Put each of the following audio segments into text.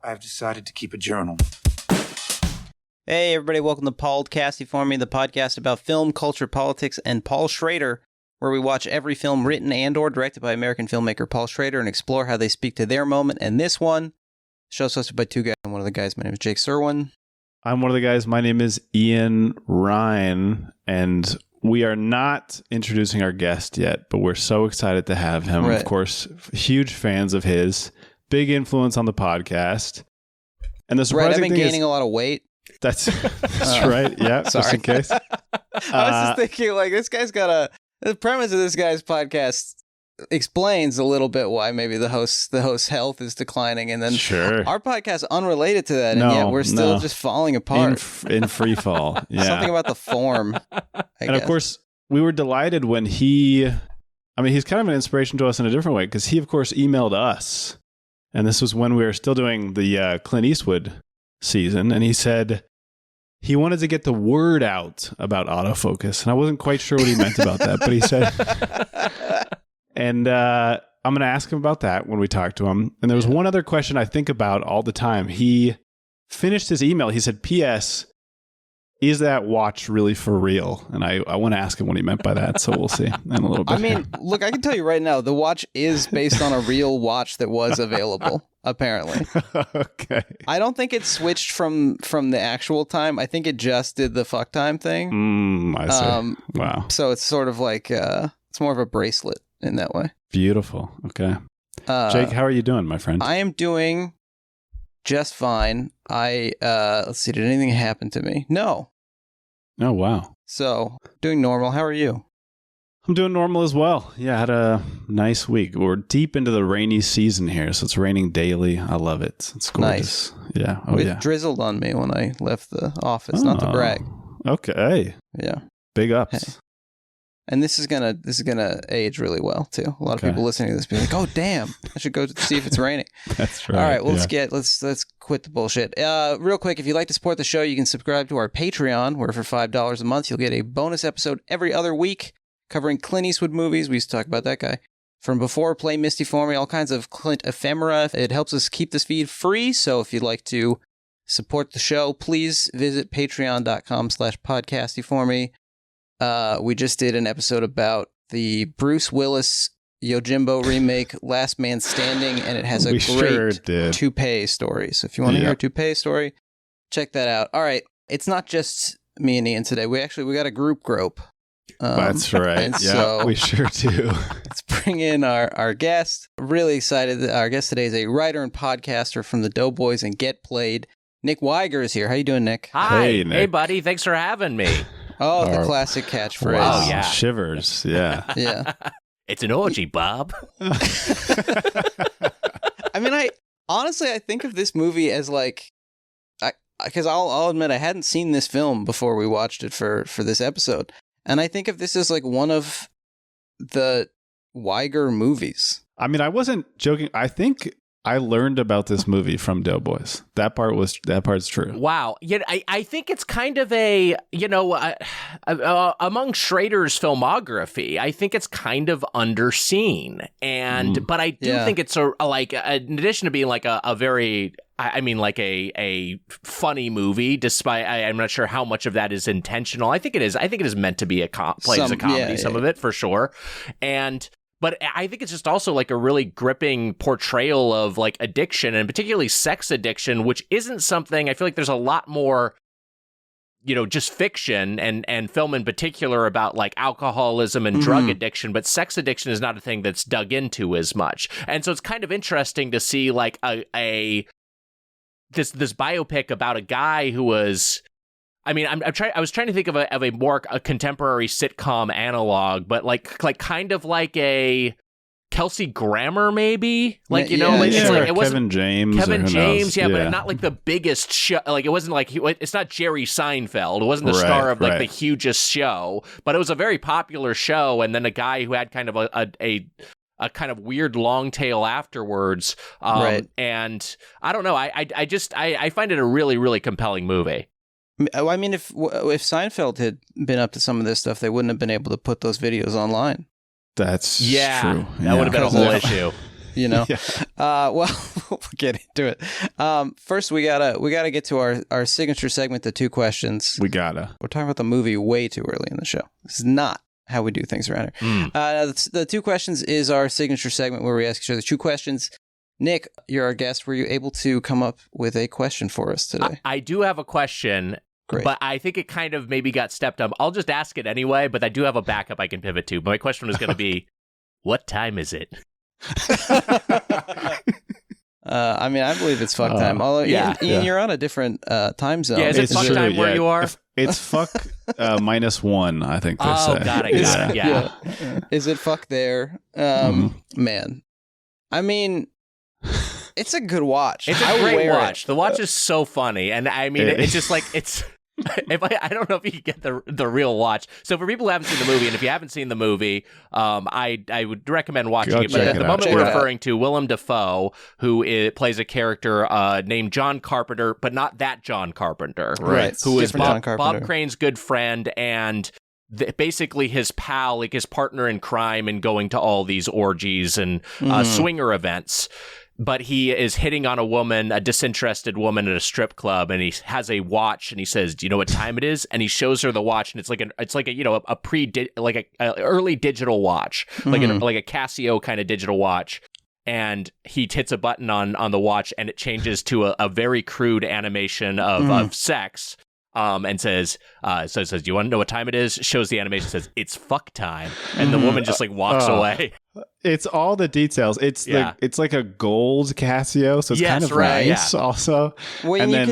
I've decided to keep a journal. Hey, everybody, welcome to Paul Casty for Me, the podcast about film, culture, politics, and Paul Schrader, where we watch every film written and or directed by American filmmaker Paul Schrader and explore how they speak to their moment. And this one, show's hosted by two guys. I'm one of the guys. My name is Jake Serwin. I'm one of the guys. My name is Ian Ryan, and we are not introducing our guest yet, but we're so excited to have him. Right. Of course, huge fans of his, big influence on the podcast. And the surprising I've been gaining a lot of weight. That's right. Yeah, sorry. Just in case. I was just thinking, like, this guy's got the premise of this guy's podcast explains a little bit why maybe the host's health is declining, and then our podcast unrelated to that, and yet we're still just falling apart in free fall. Yeah, something about the form. And of course, we were delighted when he's kind of an inspiration to us in a different way, because he, of course, emailed us, and this was when we were still doing the Clint Eastwood season, and he said he wanted to get the word out about autofocus, and I wasn't quite sure what he meant about that, but he said, and I'm going to ask him about that when we talk to him. And there was one other question I think about all the time. He finished his email. He said, P.S., is that watch really for real? And I want to ask him what he meant by that, so we'll see in a little bit. I mean, look, I can tell you right now, the watch is based on a real watch that was available, apparently. Okay. I don't think it switched from the actual time. I think it just did the fuck time thing. I see. Wow. So it's sort of like, it's more of a bracelet in that way. Beautiful. Okay. Jake, how are you doing, my friend? I am doing just fine. Let's see, did anything happen to me? No. Oh, wow. So, doing normal. How are you? I'm doing normal as well. Yeah, I had a nice week. We're deep into the rainy season here, so it's raining daily. I love it. It's gorgeous. Nice. Yeah. Oh, it drizzled on me when I left the office, not to brag. Okay. Yeah. Big ups. Hey. And this is gonna age really well too. A lot of people listening to this be like, "Oh, damn! I should go see if it's raining." That's right. All right, well, let's quit the bullshit. Real quick, if you'd like to support the show, you can subscribe to our Patreon, where for $5 a month you'll get a bonus episode every other week covering Clint Eastwood movies. We used to talk about that guy from before. Play Misty for Me, all kinds of Clint ephemera. It helps us keep this feed free. So if you'd like to support the show, please visit patreon.com/podcasty4me. We just did an episode about the Bruce Willis Yojimbo remake, Last Man Standing, and it has a great toupee story. So if you want to hear a toupee story, check that out. All right, it's not just me and Ian today. We got a group grope. That's right. Yeah, so we sure do. Let's bring in our guest. Really excited. Our guest today is a writer and podcaster from the Doughboys and Get Played. Nick Wiger is here. How you doing, Nick? Hi. Hey, Nick. Hey, buddy. Thanks for having me. Oh, the classic catchphrase. Wow, yeah. Shivers, yeah. Yeah. It's an orgy, Bob. I mean, I think of this movie as like, because I'll admit I hadn't seen this film before we watched it for this episode. And I think of this as like one of the Wiger movies. I mean, I wasn't joking. I think I learned about this movie from Doughboys. That part's true. Wow. Yeah, I think it's kind of among Schrader's filmography, I think it's kind of underseen. But I do think it's in addition to being like a very, a funny movie, despite I'm not sure how much of that is intentional. I think it is. I think it is meant to be played as a comedy, some of it for sure. But I think it's just also like a really gripping portrayal of like addiction, and particularly sex addiction, which isn't something I feel like there's a lot more, just fiction and film in particular about like alcoholism and drug addiction, but sex addiction is not a thing that's dug into as much. And so it's kind of interesting to see like this biopic about a guy who was, I was trying to think of a more contemporary sitcom analog, but like kind of like a Kelsey Grammer, maybe, like it wasn't Kevin James, but not like the biggest show. Like it wasn't like it's not Jerry Seinfeld. It wasn't the star of like the hugest show, but it was a very popular show. And then a guy who had kind of a kind of weird long tail afterwards. And I don't know. I find it a really, really compelling movie. I mean, if Seinfeld had been up to some of this stuff, they wouldn't have been able to put those videos online. That's true. That would have been a whole issue. Yeah. Well, we'll get into it. First, we gotta get to our signature segment, the two questions. We gotta. We're talking about the movie way too early in the show. This is not how we do things around here. The two questions is our signature segment where we ask each other two questions. Nick, you're our guest. Were you able to come up with a question for us today? I do have a question. Great. But I think it kind of maybe got stepped up. I'll just ask it anyway, but I do have a backup I can pivot to. My question was going to be, what time is it? I mean, I believe it's fuck time. Although, Ian, you're on a different time zone. Yeah, is it fuck time where you are? It's fuck -1, I think they say. Oh, got it. Yeah. Is it fuck there? Man. I mean, it's a good watch. It's a great watch. The watch is so funny. And I mean, it's just like, it's... I don't know if you can get the real watch. So for people who haven't seen the movie, and if you haven't seen the movie, I would recommend watching it. But at the moment we're referring to Willem Dafoe, who plays a character named John Carpenter, but not that John Carpenter, right? Who is Bob Crane's good friend and basically his pal, like his partner in crime, and going to all these orgies and swinger events. But he is hitting on a woman, a disinterested woman at a strip club, and he has a watch, and he says, "Do you know what time it is?" And he shows her the watch, and it's like a early digital watch, like a Casio kind of digital watch. And he hits a button on the watch, and it changes to a very crude animation of sex. And says, "Do you want to know what time it is?" Shows the animation, says, "It's fuck time," and the woman just like walks away. It's all the details. It's like a gold Casio, so it's kind of nice. Yeah. Also, well, and you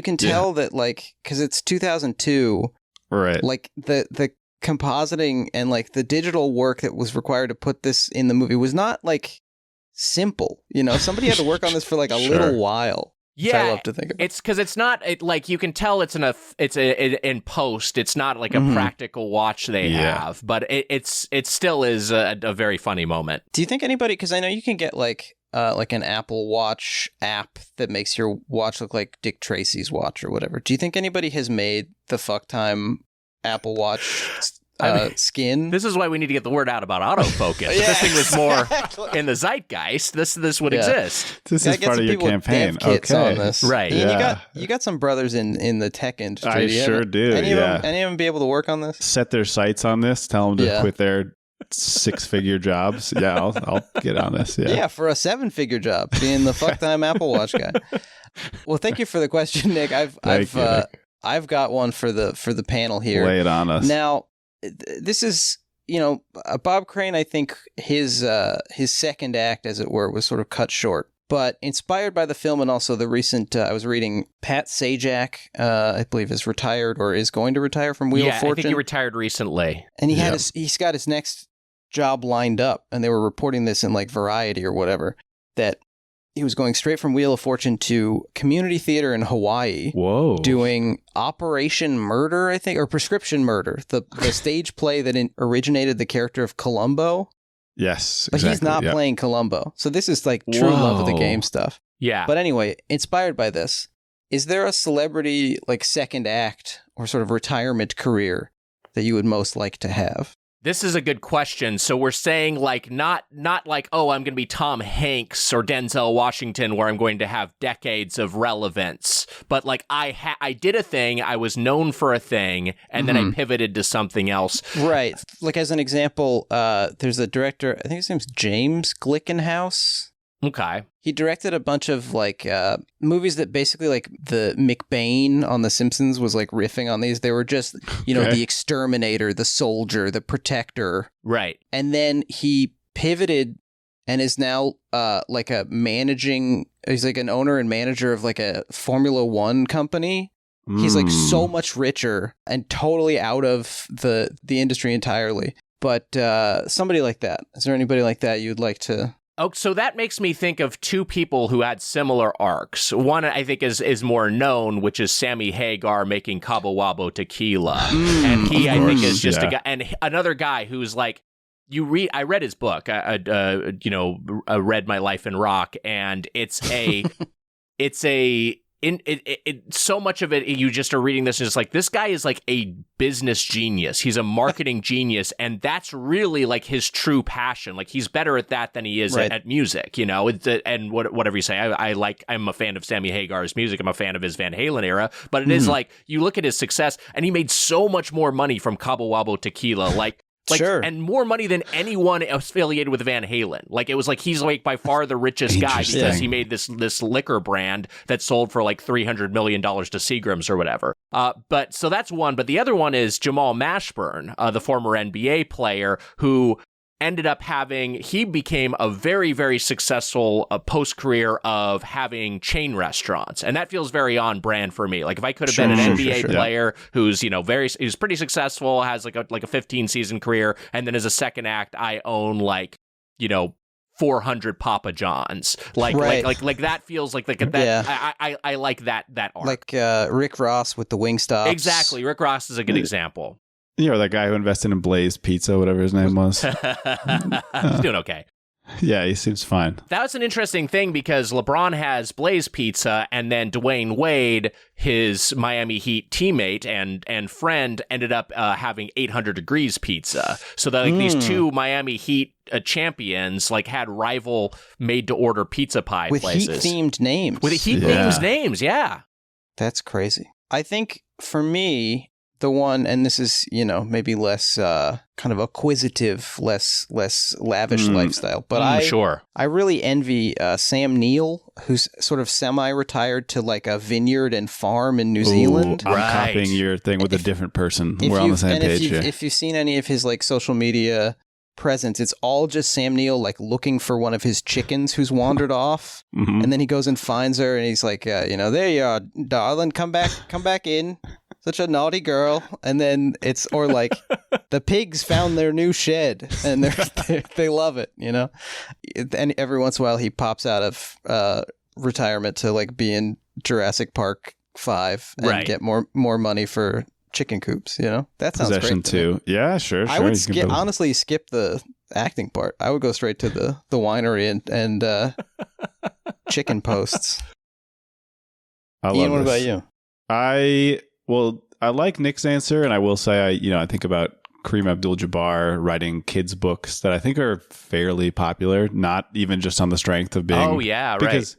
can tell that, like, because it's 2002, right? Like the compositing and like the digital work that was required to put this in the movie was not like simple. Somebody had to work on this for like a little while. Yeah, I love to think about. It's because it's not like you can tell it's in post. It's not like a practical watch they have, but it still is a very funny moment. Do you think anybody? Because I know you can get like an Apple Watch app that makes your watch look like Dick Tracy's watch or whatever. Do you think anybody has made the fuck time Apple Watch skin? This is why we need to get the word out about autofocus. If this thing was more in the zeitgeist, this would exist. This is part of your campaign. On this. Right. And you got some brothers in the tech industry. I sure do. Any of them be able to work on this? Set their sights on this. Tell them to quit their 6-figure jobs. Yeah, I'll get on this. Yeah, for a 7-figure job, being the fuck time Apple Watch guy. Well, thank you for the question, Nick. I've got one for the panel here. Lay it on us now. This is, Bob Crane, I think his second act, as it were, was sort of cut short. But inspired by the film and also the recent, I was reading Pat Sajak, I believe is retired or is going to retire from Wheel of Fortune. I think he retired recently. And he's got his next job lined up. And they were reporting this in like Variety or whatever, that he was going straight from Wheel of Fortune to community theater in Hawaii. Whoa. Doing Operation Murder, I think, or Prescription Murder, the stage play that originated the character of Columbo. Yes, But he's not playing Columbo. So this is like true love of the game stuff. Yeah. But anyway, inspired by this, is there a celebrity like second act or sort of retirement career that you would most like to have? This is a good question. So we're saying like not like, oh, I'm going to be Tom Hanks or Denzel Washington where I'm going to have decades of relevance, but like I did a thing, I was known for a thing, and then I pivoted to something else. Right. Like as an example, there's a director, I think his name's James Glickenhaus. Okay. He directed a bunch of like movies that basically like the McBain on The Simpsons was like riffing on these. They were just, The Exterminator, The Soldier, The Protector. Right. And then he pivoted and is now like he's like an owner and manager of like a Formula One company. He's like so much richer and totally out of the industry entirely. But somebody like that. Is there anybody like that you'd like to... Oh, so that makes me think of two people who had similar arcs. One, I think, is more known, which is Sammy Hagar making Cabo Wabo tequila. And he, I think, is just a guy. And another guy who's like, I read his book, I read My Life in Rock, and it's a so much of it, you just are reading this and it's like, this guy is like a business genius. He's a marketing genius, and that's really like his true passion. Like, he's better at that than he is at music, you know. And whatever you say, I'm a fan of Sammy Hagar's music. I'm a fan of his Van Halen era, but it is like, you look at his success, and he made so much more money from Cabo Wabo Tequila, like, sure. And more money than anyone affiliated with Van Halen. Like, it was like, he's like by far the richest guy because he made this liquor brand that sold for like $300 million to Seagrams or whatever. But so that's one. But the other one is Jamal Mashburn, the former NBA player who ended up he became a very, very successful post-career of having chain restaurants. And that feels very on brand for me. Like, if I could have been an NBA player who's, you know, who's pretty successful, has like a 15-season career, and then as a second act, I own like, you know, 400 Papa Johns. Like that feels like that. Yeah. I like that arc. Like Rick Ross with the Wingstops. Exactly. Rick Ross is a good example. You know, that guy who invested in Blaze Pizza, whatever his name was. He's doing okay. Yeah, he seems fine. That was an interesting thing because LeBron has Blaze Pizza, and then Dwayne Wade, his Miami Heat teammate and friend, ended up having 800 Degrees Pizza. So that like these two Miami Heat champions like had rival made-to-order pizza pie places. With Heat-themed names. With Heat-themed names, yeah. That's crazy. I think for me, the one, and this is, you know, maybe less kind of acquisitive, less lavish lifestyle, but I really envy Sam Neill, who's sort of semi-retired to like a vineyard and farm in New Zealand. I'm copying your thing with a different person. We're on the same page here. If you've seen any of his like social media presence, it's all just Sam Neill like looking for one of his chickens who's wandered off, and then he goes and finds her, and he's like, you know, there you are, darling, come back in. Such a naughty girl. And then it's, or like, the pigs found their new shed and they love it, you know? And every once in a while he pops out of retirement to like be in Jurassic Park 5 and get more money for chicken coops, you know? That sounds Possession great to me. Yeah, sure. I would honestly skip the acting part. I would go straight to the winery and chicken posts. Ian, what about you? Well, I like Nick's answer, and I will say, I think about Kareem Abdul-Jabbar writing kids' books that I think are fairly popular, not even just on the strength of being... Oh, yeah, because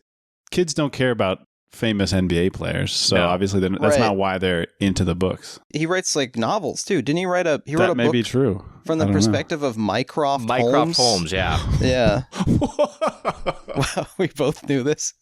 kids don't care about famous NBA players, so obviously that's not why they're into the books. He writes like novels, too. Didn't he write a book? That may be true. From the perspective of Mycroft Holmes? Mycroft Holmes, yeah. Yeah. Wow, we both knew this.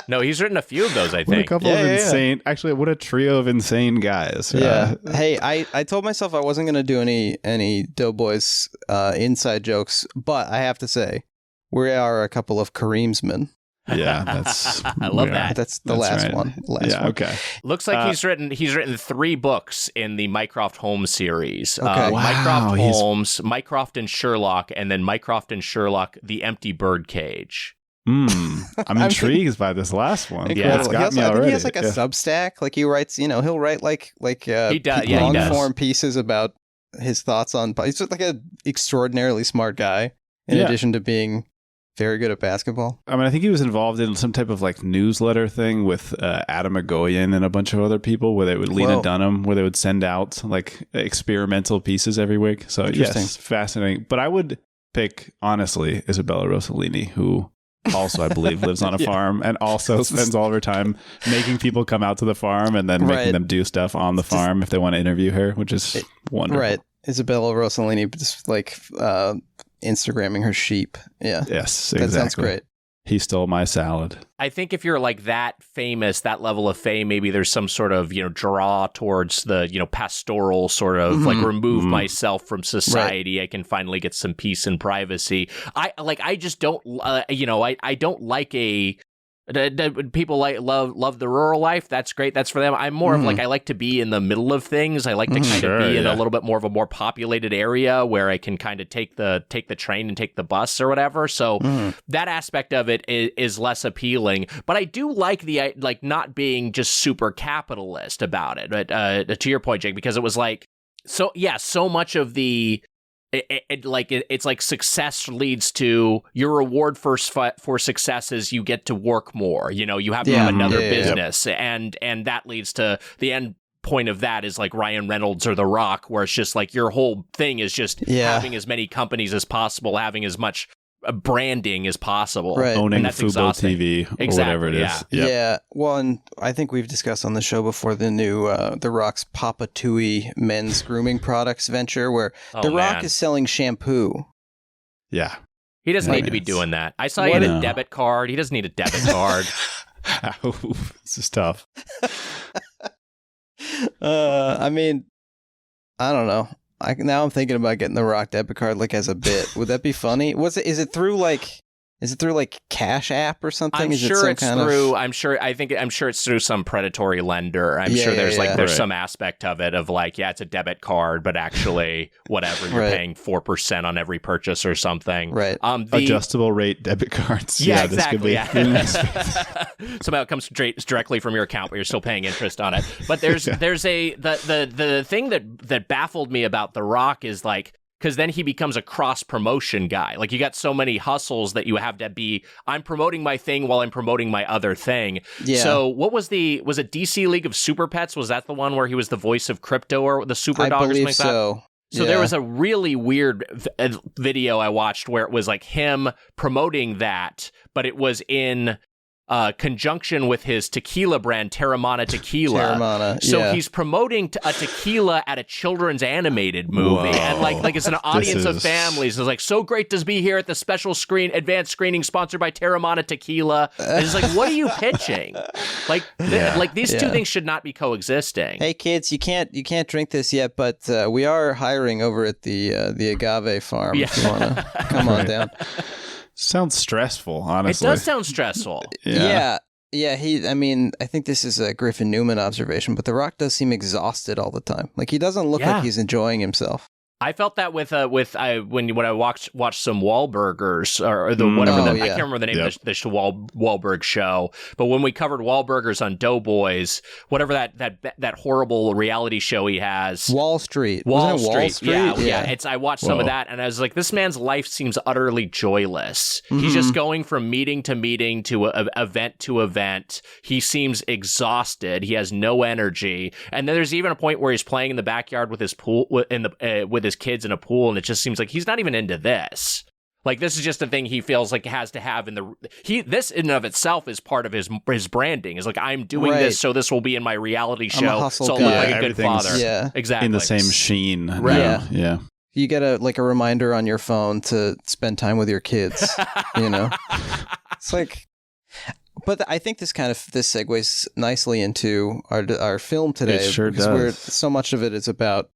No, he's written a few of those, I think. What a couple of insane... Actually, what a trio of insane guys. Yeah. Hey, I told myself I wasn't going to do any Doughboys inside jokes, but I have to say, we are a couple of Kareemsmen. Yeah, that's... I love that. That's the last one. Okay. Looks like he's written 3 books in the Mycroft Holmes series. Okay. Mycroft Holmes, Mycroft and Sherlock, and then Mycroft and Sherlock, The Empty Birdcage. I'm intrigued by this last one. Yeah, it's got me already. I think he has like a Substack. Like he writes, he'll write like long form pieces about his thoughts on. He's just like an extraordinarily smart guy. In addition to being very good at basketball. I mean, I think he was involved in some type of like newsletter thing with Adam Agoyan and a bunch of other people, where they would Lena Dunham, where they would send out like experimental pieces every week. So yes, fascinating. But I would pick, honestly, Isabella Rossellini, who also, I believe, lives on a farm and also spends all of her time making people come out to the farm and then making them do stuff on the farm if they want to interview her, which is wonderful. Right. Isabella Rossellini just like Instagramming her sheep. Yeah. Yes, exactly. That sounds great. He stole my salad. I think if you're like that famous, that level of fame, maybe there's some sort of, draw towards the, pastoral sort of like remove myself from society. Right. I can finally get some peace and privacy. I just don't, I don't like people love the rural life. That's great. That's for them. I'm more of like, I like to be in the middle of things. I like to kind of be in a little bit more of a more populated area where I can kind of take the train and take the bus or whatever. So that aspect of it is less appealing. But I do like the not being just super capitalist about it. But to your point, Jake, because it was like, so much of the it's like success leads to your reward for success is you get to work more. You have to have another business, and that leads to the end point of that is like Ryan Reynolds or The Rock, where it's just like your whole thing is just having as many companies as possible, having as much branding as possible, right. Owning and that's Fubo exhausting. TV or whatever it is. Yeah. Well, and I think we've discussed on the show before the new The Rock's Papa Tui men's grooming products venture, where The Rock is selling shampoo. Yeah. He doesn't need to be doing that. I saw he had a debit card. He doesn't need a debit card. This is tough. I mean, I don't know. Now I'm thinking about getting the Rock debit card like as a bit. Would that be funny? Is it through like Cash App or something? I'm sure it's through some predatory lender. I'm sure there's some aspect of it of like, it's a debit card, but actually whatever, you're paying 4% on every purchase or something. Right. Adjustable rate debit cards. Yeah, exactly. Somehow it comes directly from your account, but you're still paying interest on it. But there's the thing that baffled me about The Rock is like, because then he becomes a cross-promotion guy. Like, you got so many hustles that you have to be, I'm promoting my thing while I'm promoting my other thing. Yeah. So what was it DC League of Super Pets? Was that the one where he was the voice of Crypto or the Super Dog or something like that? I believe so. So there was a really weird video I watched where it was like him promoting that, but it was in conjunction with his tequila brand, Terramana Tequila. So he's promoting a tequila at a children's animated movie. Whoa. And like it's an audience of families. It's like, so great to be here at the special advanced screening sponsored by Terramana Tequila. And it's like, what are you pitching? Like, these two things should not be coexisting. Hey kids, you can't drink this yet, but we are hiring over at the agave farm if you want to come on down. Sounds stressful, honestly. It does sound stressful. Yeah. I think this is a Griffin Newman observation, but The Rock does seem exhausted all the time. Like, he doesn't look like he's enjoying himself. I felt that when I watched some Wahlburgers or I can't remember the name of the Wahlberg show, but when we covered Wahlburgers on Doughboys, whatever that horrible reality show he has, Wall Street. Yeah. I watched some of that, and I was like, this man's life seems utterly joyless. Mm-hmm. He's just going from meeting to meeting to event to event. He seems exhausted. He has no energy, and then there's even a point where he's playing in the backyard with his pool with his kids in a pool, and it just seems like he's not even into this. Like, this is just a thing he feels like has to have this in and of itself is part of his branding. Is like, I'm doing this, so this will be in my reality show, so I'll look like a good father. Yeah, exactly. In the same sheen. Right. Yeah. You get a reminder on your phone to spend time with your kids. It's like, but I think this segues nicely into our film today. It sure does. So much of it is about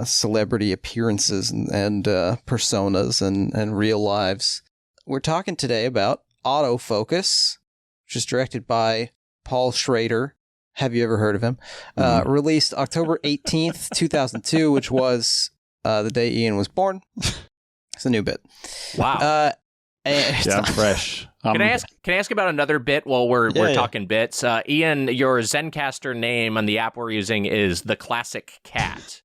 celebrity appearances and personas and real lives. We're talking today about Autofocus, which is directed by Paul Schrader. Have you ever heard of him? Released October 18th, 2002, which was the day Ian was born. It's a new bit. Wow. Fresh. Can I ask about another bit while we're talking bits? Ian, your Zencaster name on the app we're using is The Classic Cat.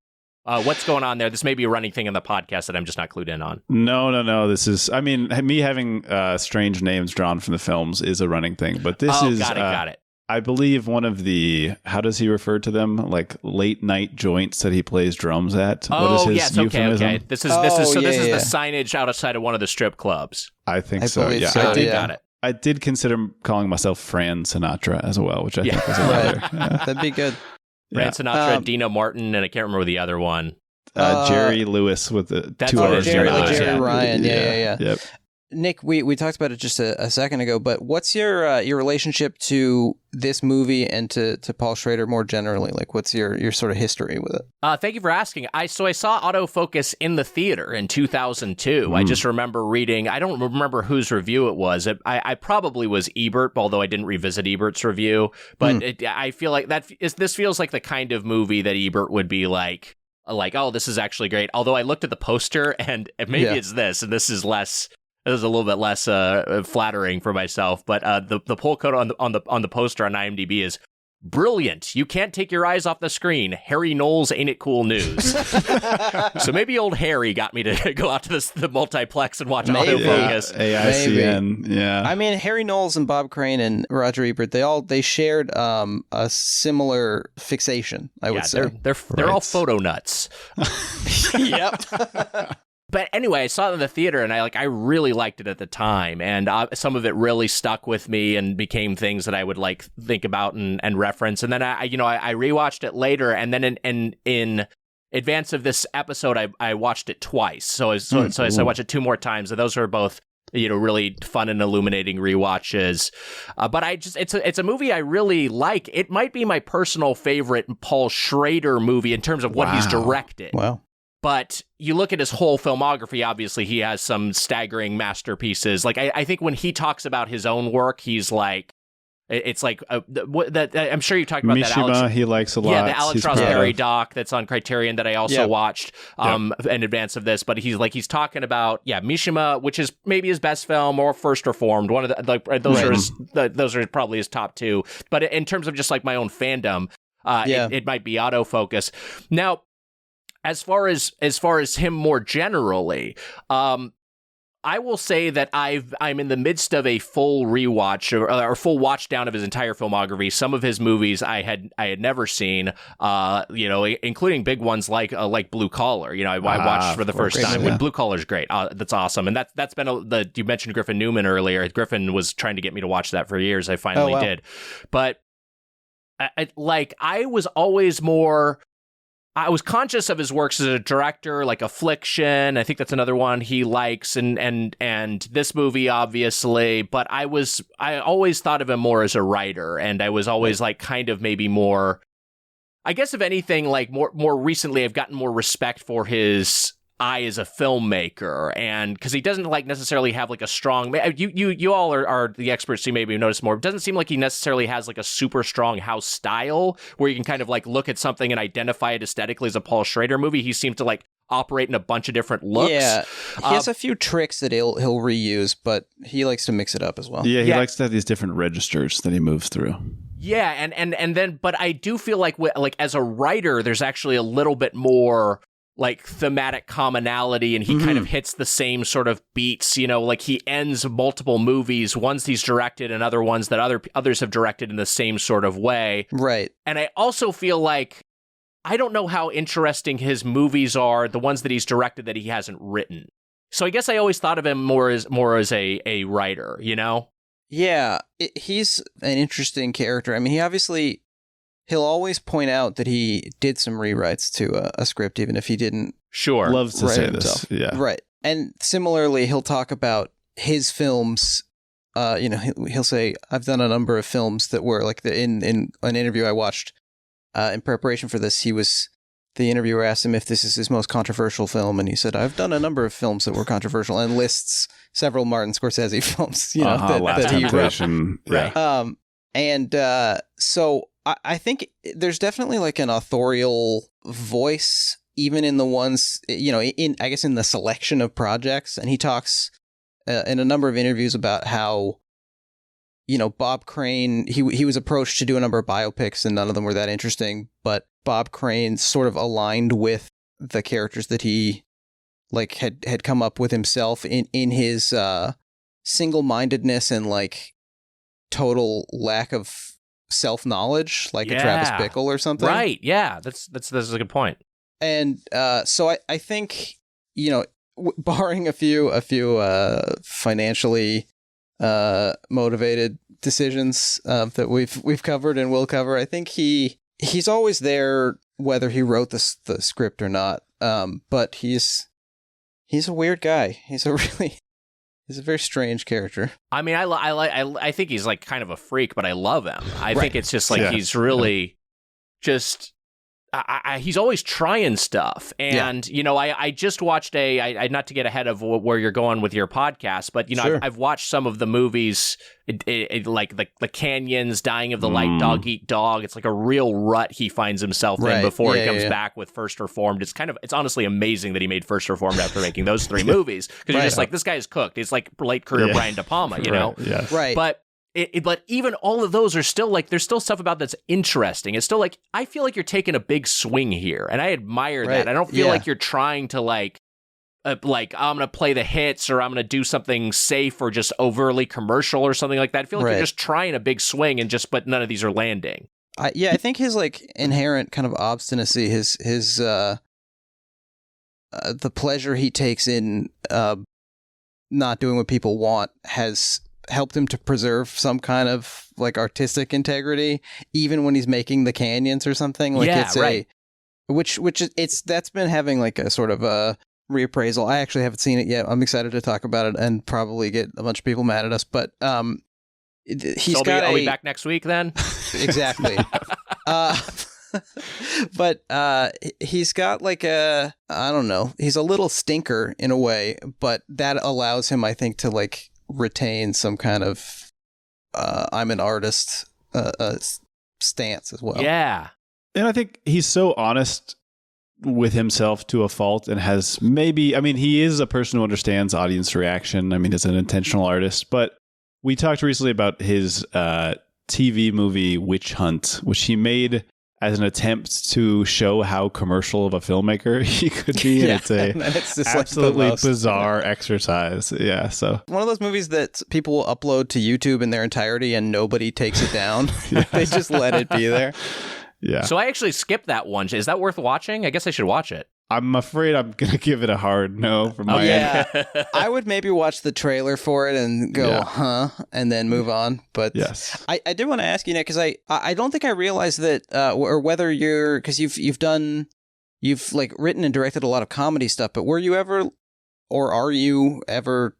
What's going on there? This may be a running thing in the podcast that I'm just not clued in on. No. This is, me having strange names drawn from the films is a running thing, but this is... Got it. I believe one of the, how does he refer to them? Like late night joints that he plays drums at. Oh, what is his yes, euphemism? okay. This is the signage outside of one of the strip clubs. I think so. Yeah, so. Got it. I did consider calling myself Fran Sinatra as well, which I think was another. That'd be good. Fran Sinatra, Dino Martin, and I can't remember the other one. Jerry Lewis with the two R's. Jerry Ryan. Yeah. Yep. Nick, we talked about it just a second ago, but what's your relationship to this movie and to Paul Schrader more generally? Like, what's your sort of history with it? Thank you for asking. I saw Autofocus in the theater in 2002. I just remember reading, I don't remember whose review it was. I probably was Ebert, although I didn't revisit Ebert's review. But I feel like this feels like the kind of movie that Ebert would be like, oh, this is actually great. Although I looked at the poster and maybe it's this, and this is less... It was a little bit less flattering for myself, but the poll code on the poster on IMDb is Brilliant. You can't take your eyes off the screen. Harry Knowles Ain't It Cool News. So maybe old Harry got me to go out to the multiplex and watch Autofocus. AICN. Yeah. I mean, Harry Knowles and Bob Crane and Roger Ebert, they shared a similar fixation, I would say. They're all photo nuts. Yep. But anyway, I saw it in the theater, and I really liked it at the time, and some of it really stuck with me and became things that I would like think about and reference. And then I rewatched it later, and then in advance of this episode, I watched it twice. So I watched it 2 more times, and those were both really fun and illuminating rewatches. But it's a movie I really like. It might be my personal favorite Paul Schrader movie in terms of what he's directed. Wow. But you look at his whole filmography, obviously he has some staggering masterpieces. Like, I think when he talks about his own work, he's like, it's like, I'm sure you talked about Mishima, that Alex. he likes a lot. Yeah, the Alex Ross Perry doc that's on Criterion that I also watched in advance of this. But he's talking about, Mishima, which is maybe his best film, or First Reformed. One of those are probably his top 2. But in terms of just like my own fandom, it might be Autofocus. Now, as far as him more generally, I will say that I'm in the midst of a full rewatch or full watch down of his entire filmography. Some of his movies I had never seen, including big ones like Blue Collar. I watched for the first time. Yeah. Blue Collar's great. That's awesome, and that's been you mentioned Griffin Newman earlier. Griffin was trying to get me to watch that for years. I finally did, but I was conscious of his works as a director, like Affliction. I think that's another one he likes, and this movie, obviously. But I always thought of him more as a writer, and I was always like kind of maybe more. I guess if anything, like more recently, I've gotten more respect for his eye as a filmmaker, and because he doesn't like necessarily have like a strong. You all are the experts, so you maybe notice more. It doesn't seem like he necessarily has like a super strong house style where you can kind of like look at something and identify it aesthetically as a Paul Schrader movie. He seems to like operate in a bunch of different looks. Yeah, he has a few tricks that he'll reuse, but he likes to mix it up as well. Yeah, he likes to have these different registers that he moves through. Yeah, and then, but I do feel like as a writer, there's actually a little bit more like thematic commonality, and he kind of hits the same sort of beats, like he ends multiple movies, ones he's directed and other ones that others have directed in the same sort of way. Right. And I also feel like, I don't know how interesting his movies are, the ones that he's directed that he hasn't written. So I guess I always thought of him more as a writer, Yeah, he's an interesting character. I mean, he'll always point out that he did some rewrites to a script, even if he didn't. Sure. Loves to say this. Yeah. Right. And similarly, he'll talk about his films. He'll say, I've done a number of films that were like in an interview I watched in preparation for this. The interviewer asked him if this is his most controversial film, and he said, I've done a number of films that were controversial, and lists several Martin Scorsese films, that he wrote. Right. So I think there's definitely like an authorial voice, even in the ones, in the selection of projects. And he talks in a number of interviews about how, Bob Crane, he was approached to do a number of biopics and none of them were that interesting, but Bob Crane sort of aligned with the characters that he like had come up with himself in his single-mindedness and like total lack of self-knowledge, like a Travis Bickle or something. Right, yeah, that's a good point. And so I think, barring a few financially motivated decisions that we've covered and will cover, I think he's always there whether he wrote the script or not. But he's a weird guy. He's a very strange character. I mean, I think he's like kind of a freak, but I love him. I think it's just like he's really just. He's always trying stuff, and I just watched I not to get ahead of where you're going with your podcast, but I've watched some of the movies, like the Canyons, Dying of the Light, Dog Eat Dog. It's like a real rut he finds himself in before he comes back with First Reformed. It's honestly amazing that he made First Reformed after making those 3 movies, because you're just like, this guy is cooked. He's like late career Brian De Palma, Right. But but even all of those are still like, there's still stuff about that's interesting. It's still like, I feel like you're taking a big swing here, and I admire that. I don't feel like you're trying to like I'm going to play the hits, or I'm going to do something safe or just overtly commercial or something like that. I feel like you're just trying a big swing, but none of these are landing. I think his like inherent kind of obstinacy, his the pleasure he takes in not doing what people want has helped him to preserve some kind of like artistic integrity, even when he's making the canyons or something. Like that's been having like a sort of a reappraisal. I actually haven't seen it yet. I'm excited to talk about it and probably get a bunch of people mad at us, but I'll be back next week then. Exactly. But he's got like I don't know, he's a little stinker in a way, but that allows him, I think, to like retain some kind of I'm an artist stance as well. Yeah. And I think he's so honest with himself to a fault, and has he is a person who understands audience reaction. I mean, as an intentional artist, but we talked recently about his TV movie Witch Hunt, which he made as an attempt to show how commercial of a filmmaker he could be. And it's just absolutely like bizarre exercise. Yeah. So one of those movies that people will upload to YouTube in their entirety and nobody takes it down. They just let it be there. Yeah. So I actually skipped that one. Is that worth watching? I guess I should watch it. I'm afraid I'm going to give it a hard no from my end. I would maybe watch the trailer for it and go, and then move on. But yes, I did want to ask you, Nick, because I don't think I realized that, or whether because you've like written and directed a lot of comedy stuff, but were you ever, or are you ever,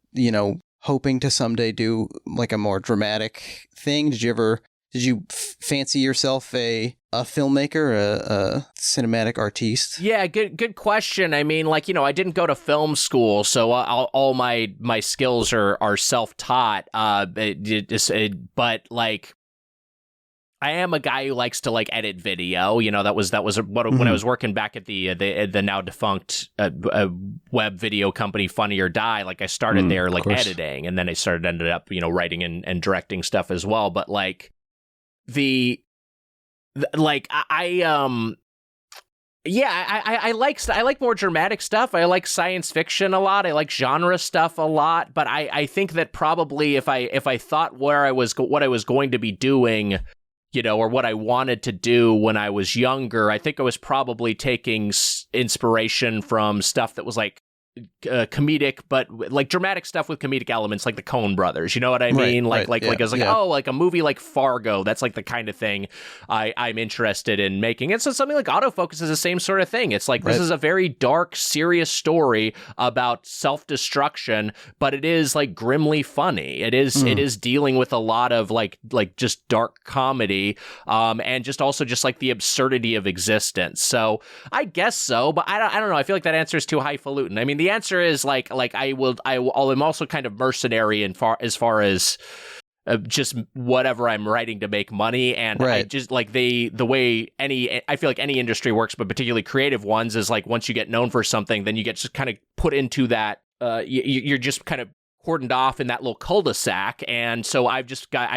hoping to someday do like a more dramatic thing? Did you fancy yourself a filmmaker, a cinematic artiste? Yeah, good question. I mean, like, I didn't go to film school, so all my skills are self-taught. But like, I am a guy who likes to like edit video. That was when I was working back at the now defunct web video company Funny or Die. Like, I started there like editing, and then I ended up writing and directing stuff as well. But like I like more dramatic stuff. I like science fiction a lot. I like genre stuff a lot. But I think that probably if I thought what I was going to be doing, or what I wanted to do when I was younger, I think I was probably taking inspiration from stuff that was like comedic, but like dramatic stuff with comedic elements, like the Coen brothers, you know what I mean? I was like, like a movie like Fargo, that's like the kind of thing I'm interested in making. And so something like Autofocus is the same sort of thing. It's like, this is a very dark, serious story about self-destruction, but it is like grimly funny. It is dealing with a lot of like just dark comedy, and just also just like the absurdity of existence. So I guess so, but I don't know. I feel like that answer is too highfalutin. I mean, the answer is like I'm also kind of mercenary as far as just whatever I'm writing to make money, and I just like the way I feel like any industry works, but particularly creative ones, is like once you get known for something, then you get just kind of put into that. You're just kind of cordoned off in that little cul-de-sac, and so I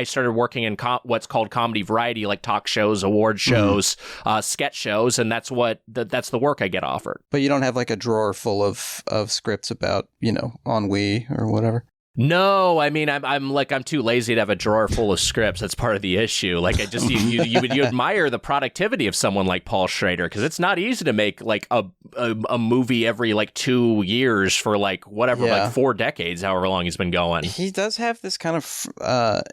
started working in what's called comedy variety, like talk shows, award shows, sketch shows, and that's the work I get offered. But you don't have like a drawer full of scripts about ennui or whatever. No, I mean, I'm too lazy to have a drawer full of scripts. That's part of the issue. Like, I just you admire the productivity of someone like Paul Schrader, because it's not easy to make like a movie every like 2 years for like whatever, like 4 decades, however long he's been going. He does have this kind of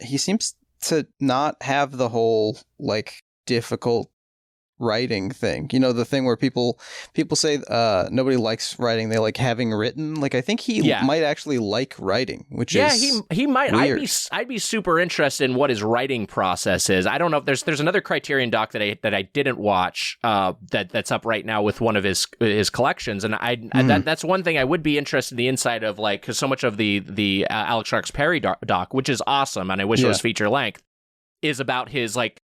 he seems to not have the whole like difficult writing thing, the thing where people say nobody likes writing, they like having written. Like, I think he might actually like writing, which is he might weird. I'd be super interested in what his writing process is. I don't know if there's another Criterion doc that I didn't watch that's up right now with one of his collections, and that's one thing I would be interested in the inside of, like, because so much of the Alex Sharks Perry doc, which is awesome, and I wish it was feature length, is about his like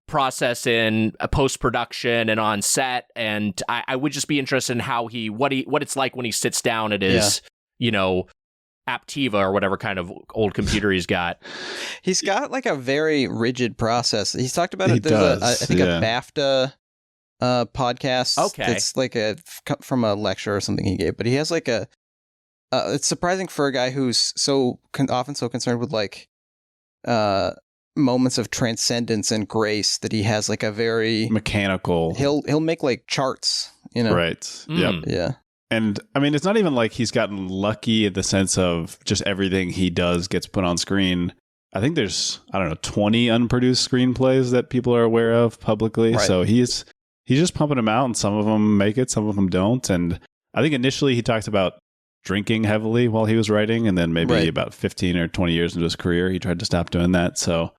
process in post-production and on set, and I would just be interested in how what it's like when he sits down at his Aptiva or whatever kind of old computer he's got. He's got like a very rigid process. He's talked about He it. There's does, I think a BAFTA podcast. Okay. That's like from a lecture or something he gave, but he has like it's surprising for a guy who's often so concerned with like moments of transcendence and grace that he has like a very mechanical. He'll make like charts, you know. Right. Yep. Yeah. And I mean, it's not even like he's gotten lucky in the sense of just everything he does gets put on screen. I think there's, I don't know, 20 unproduced screenplays that people are aware of publicly. Right. So he's just pumping them out, and some of them make it, some of them don't. And I think initially he talked about drinking heavily while he was writing, and then maybe about 15 or 20 years into his career, he tried to stop doing that. So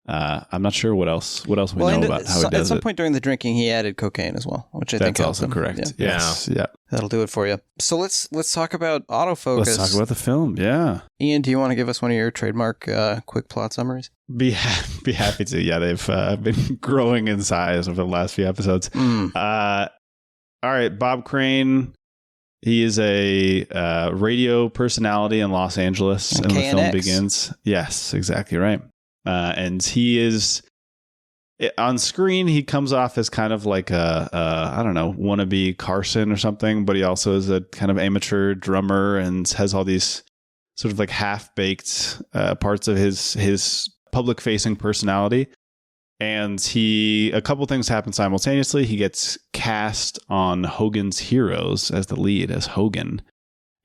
I'm not sure what else we know about how he does it. At some point during the drinking, he added cocaine as well, which I think that's helped also him. correct. Yeah. Yes. Yeah. That'll do it for you. So let's talk about autofocus. Let's talk about the film. Yeah. Ian, do you want to give us one of your trademark quick plot summaries? Be happy to. Yeah, they've been growing in size over the last few episodes. All right, Bob Crane. He is a radio personality in Los Angeles, and the film begins. Yes, exactly right. And he is on screen. He comes off as kind of like I don't know, wannabe Carson or something, but he also is a kind of amateur drummer and has all these sort of like half-baked parts of his public-facing personality. And a couple things happen simultaneously. He gets cast on Hogan's Heroes as the lead, as Hogan.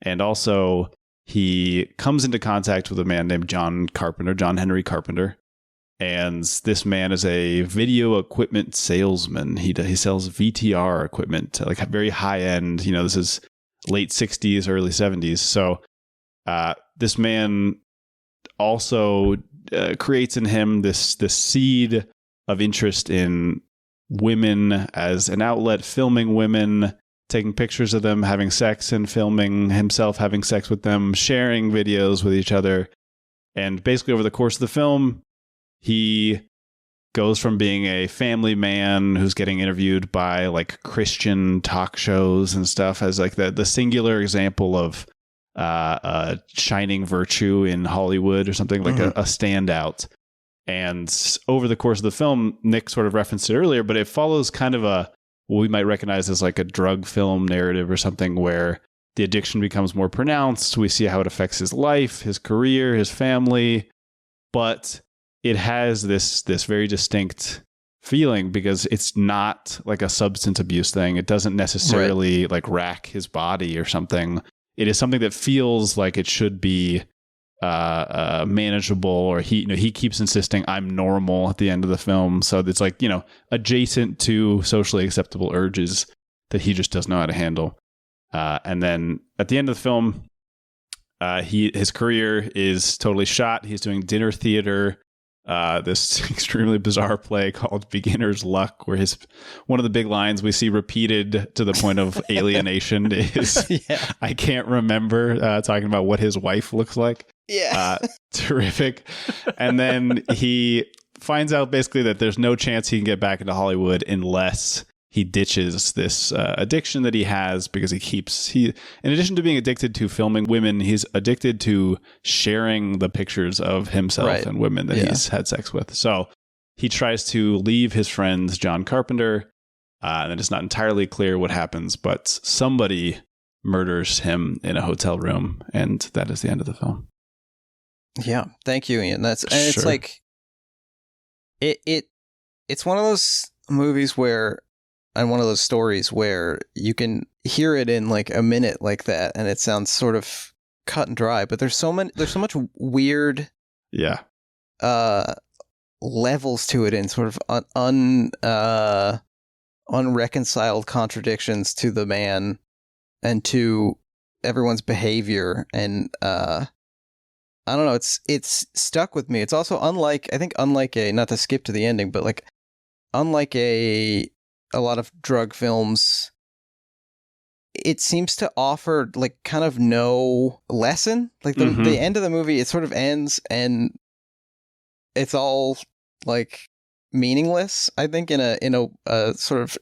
And also he comes into contact with a man named John Henry Carpenter. And this man is a video equipment salesman. He sells VTR equipment, like very high end. This is late 60s, early 70s. So this man also creates in him this seed of interest in women as an outlet, filming women, taking pictures of them having sex and filming himself having sex with them, sharing videos with each other. And basically over the course of the film, he goes from being a family man who's getting interviewed by like Christian talk shows and stuff as like the singular example of shining virtue in Hollywood or something, like a standout. And over the course of the film, Nick sort of referenced it earlier, but it follows kind of what we might recognize as like a drug film narrative or something, where the addiction becomes more pronounced. We see how it affects his life, his career, his family, but it has this very distinct feeling because it's not like a substance abuse thing. It doesn't necessarily like rack his body or something. It is something that feels like it should be manageable, or he keeps insisting I'm normal at the end of the film. So it's like, adjacent to socially acceptable urges that he just doesn't know how to handle. And then at the end of the film, his career is totally shot. He's doing dinner theater, this extremely bizarre play called Beginner's Luck, where one of the big lines we see repeated to the point of alienation is, I can't remember, talking about what his wife looks like. Yeah. Terrific. And then he finds out basically that there's no chance he can get back into Hollywood unless he ditches this addiction that he has, because in addition to being addicted to filming women, he's addicted to sharing the pictures of himself and women that he's had sex with. So he tries to leave his friend John Carpenter, and it's not entirely clear what happens, but somebody murders him in a hotel room, and that is the end of the film. Yeah, thank you, Ian. It's like it's one of those movies where, and one of those stories where you can hear it in like a minute like that, and it sounds sort of cut and dry. But there's so much weird, levels to it, and sort of unreconciled contradictions to the man and to everyone's behavior, and I don't know. It's stuck with me. It's also unlike not to skip to the ending, but like unlike a lot of drug films, it seems to offer like kind of no lesson. Like the end of the movie, it sort of ends and it's all like meaningless. I think in a sort of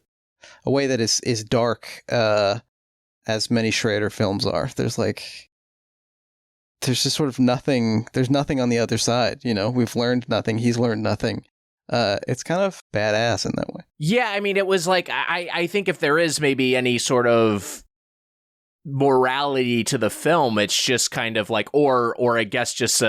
a way that is dark, as many Schrader films are. There's like, there's just sort of nothing. There's nothing on the other side. You know, we've learned nothing. He's learned nothing. It's kind of badass in that way. Yeah, I mean, it was like, I think if there is maybe any sort of morality to the film, it's just kind of like, or I guess just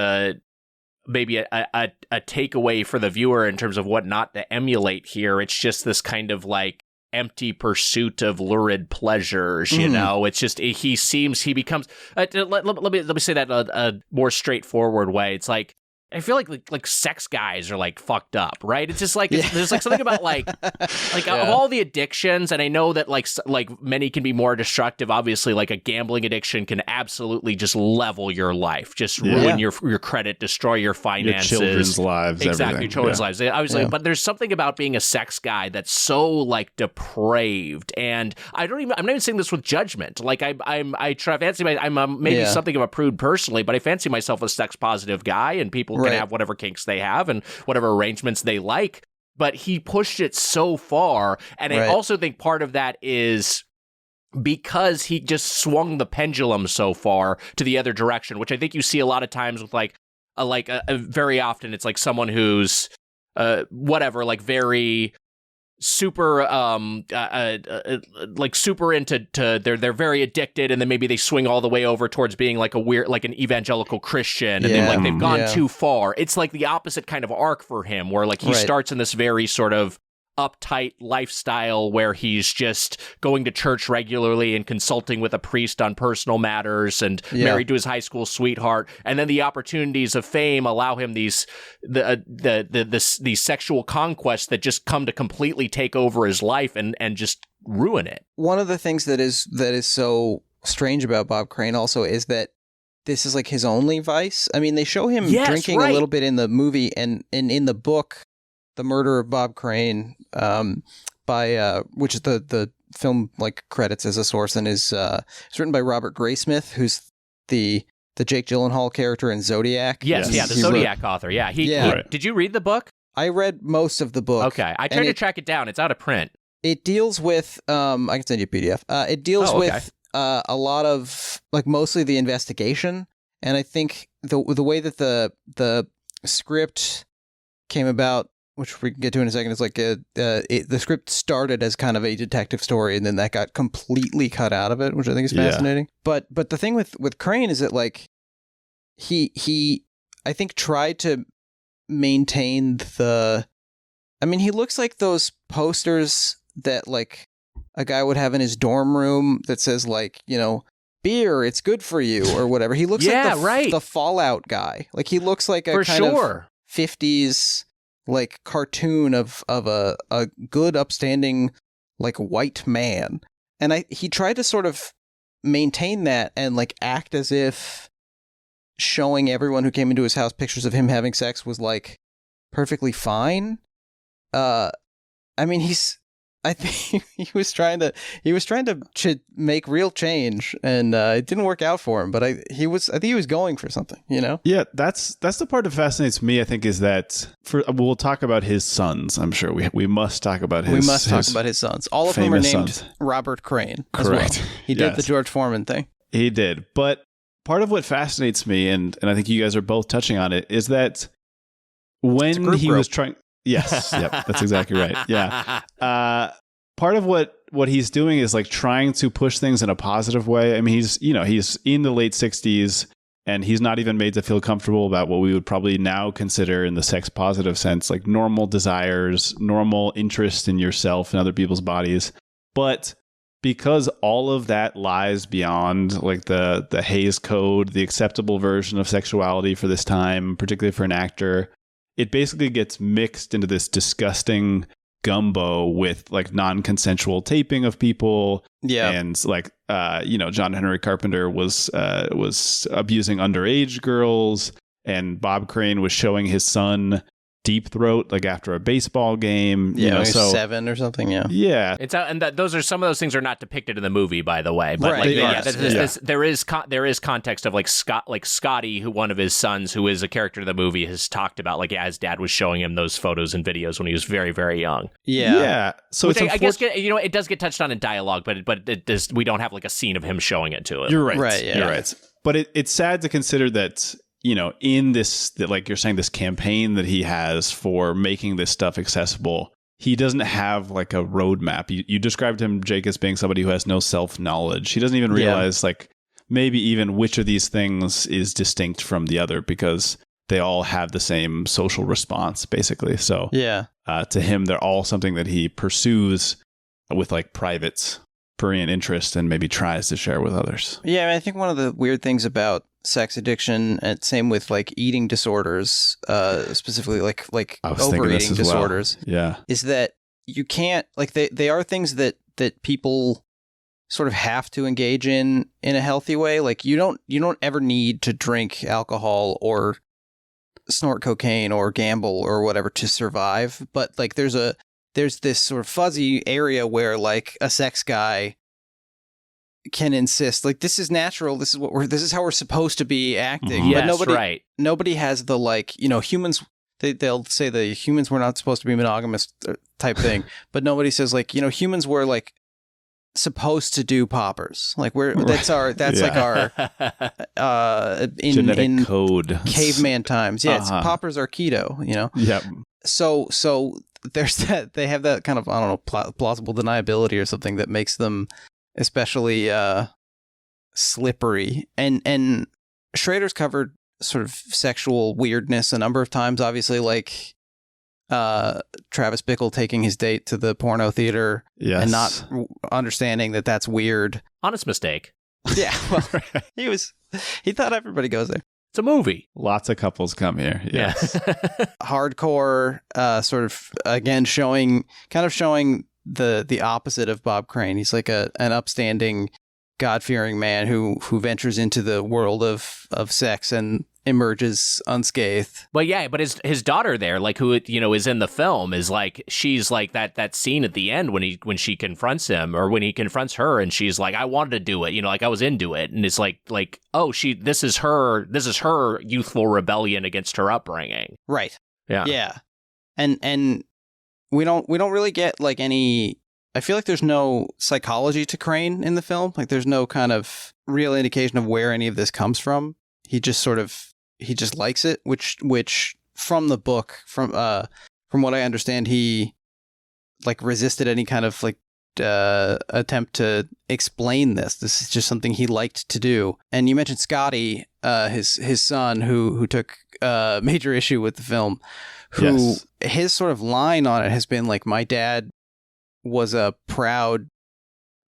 maybe a takeaway for the viewer in terms of what not to emulate here. It's just this kind of like empty pursuit of lurid pleasures, you know. It's just he becomes let me say that a more straightforward way. It's like, I feel like sex guys are like fucked up, right? It's just like there's like something about like of all the addictions, and I know that like many can be more destructive. Obviously, like a gambling addiction can absolutely just level your life, just ruin your credit, destroy your finances, your children's lives, exactly, everything. Your children's lives. I was like, but there's something about being a sex guy that's so like depraved, and I'm not even saying this with judgment. Like I try fancy I'm maybe something of a prude personally, but I fancy myself a sex positive guy, and people can have whatever kinks they have and whatever arrangements they like. But he pushed it so far. And I also think part of that is because he just swung the pendulum so far to the other direction, which I think you see a lot of times with very often it's like someone who's like very super like super into they're very addicted, and then maybe they swing all the way over towards being like a weird, like an evangelical Christian, and they've gone too far. It's like the opposite kind of arc for him, where like he starts in this very sort of uptight lifestyle where he's just going to church regularly and consulting with a priest on personal matters and married to his high school sweetheart, and then the opportunities of fame allow him these sexual conquests that just come to completely take over his life and just ruin it. One of the things that is so strange about Bob Crane also is that this is like his only vice. I mean, they show him drinking a little bit in the movie, and in the book The Murder of Bob Crane, by which is the film like credits as a source, and is it's written by Robert Graysmith, who's the Jake Gyllenhaal character in Zodiac. Yes, the Zodiac author. Yeah, Did you read the book? I read most of the book. Okay, I tried to track it down. It's out of print. It deals with I can send you a PDF. It deals with a lot of like mostly the investigation, and I think the way that the script came about, which we can get to in a second, is like the script started as kind of a detective story, and then that got completely cut out of it, which I think is fascinating. But the thing with Crane is that like he I think tried to maintain he looks like those posters that like a guy would have in his dorm room that says like, you know, beer, it's good for you, or whatever. He looks like the Fallout guy. Like he looks like a kind of 50s like cartoon of a good upstanding like white man, and he tried to sort of maintain that and like act as if showing everyone who came into his house pictures of him having sex was like perfectly fine. I think he was trying to make real change, and it didn't work out for him. But I think he was going for something, you know? Yeah, that's the part that fascinates me. I think is that we'll talk about his sons. I'm sure we must talk about his. We must talk about his sons. All of whom are named Robert Crane. Correct. As well. He did the George Foreman thing. He did, but part of what fascinates me, and I think you guys are both touching on it, is that when he was trying. Yes, yep, that's exactly right. Yeah. Part of what he's doing is like trying to push things in a positive way. I mean, he's in the late 60s, and he's not even made to feel comfortable about what we would probably now consider in the sex positive sense, like normal desires, normal interest in yourself and other people's bodies. But because all of that lies beyond like the Hays Code, the acceptable version of sexuality for this time, particularly for an actor, it basically gets mixed into this disgusting gumbo with like non-consensual taping of people. Yeah. And like, John Henry Carpenter was abusing underage girls, and Bob Crane was showing his son Deep Throat like after a baseball game. Yeah, like 7 or something. Yeah. Yeah. It's out, and those are some of those things are not depicted in the movie, by the way. But right. There is context of like Scotty, who one of his sons, who is a character in the movie, has talked about like his dad was showing him those photos and videos when he was very, very young. Yeah. Yeah. So which I guess it does get touched on in dialogue, but we don't have like a scene of him showing it to him. You're right. Right. Yeah. You're right. But it's sad to consider that, in this, that like you're saying, this campaign that he has for making this stuff accessible, he doesn't have like a roadmap. You described him, Jake, as being somebody who has no self-knowledge. He doesn't even realize like maybe even which of these things is distinct from the other, because they all have the same social response, basically. So to him, they're all something that he pursues with like private prurient interest and maybe tries to share with others. Yeah, I think one of the weird things about sex addiction, and same with like eating disorders, specifically like overeating disorders, is that you can't, like, they are things that people sort of have to engage in a healthy way. Like you don't ever need to drink alcohol or snort cocaine or gamble or whatever to survive. But like there's this sort of fuzzy area where like a sex guy can insist, like, this is natural, this is how we're supposed to be acting. Mm-hmm. But nobody has the, like, humans, they'll say the humans were not supposed to be monogamous type thing, but nobody says, like, humans were like supposed to do poppers. Like that's like our genetic code, caveman times. Yeah, poppers are keto. Yep. So there's that. They have that kind of, I don't know, plausible deniability or something that makes them especially slippery. And Schrader's covered sort of sexual weirdness a number of times. Obviously, like Travis Bickle taking his date to the porno theater and not understanding that that's weird. Honest mistake. Yeah, well, he thought everybody goes there. It's a movie. Lots of couples come here. Yes. Hardcore, sort of, again, showing the opposite of Bob Crane. He's like an upstanding, God-fearing man who ventures into the world of sex and emerges unscathed. But his daughter there, like, who is in the film, is like, she's like that scene at the end when she confronts him, or when he confronts her, and she's like, I wanted to do it, like I was into it, and it's like oh, this is her youthful rebellion against her upbringing. Right. Yeah. And we don't really get like any. I feel like there's no psychology to Crane in the film. Like there's no kind of real indication of where any of this comes from. He just likes it, which from the book, from what I understand, he like resisted any kind of like attempt to explain this. This is just something he liked to do. And you mentioned Scotty, his son, who took major issue with the film, who his sort of line on it has been like, my dad was a proud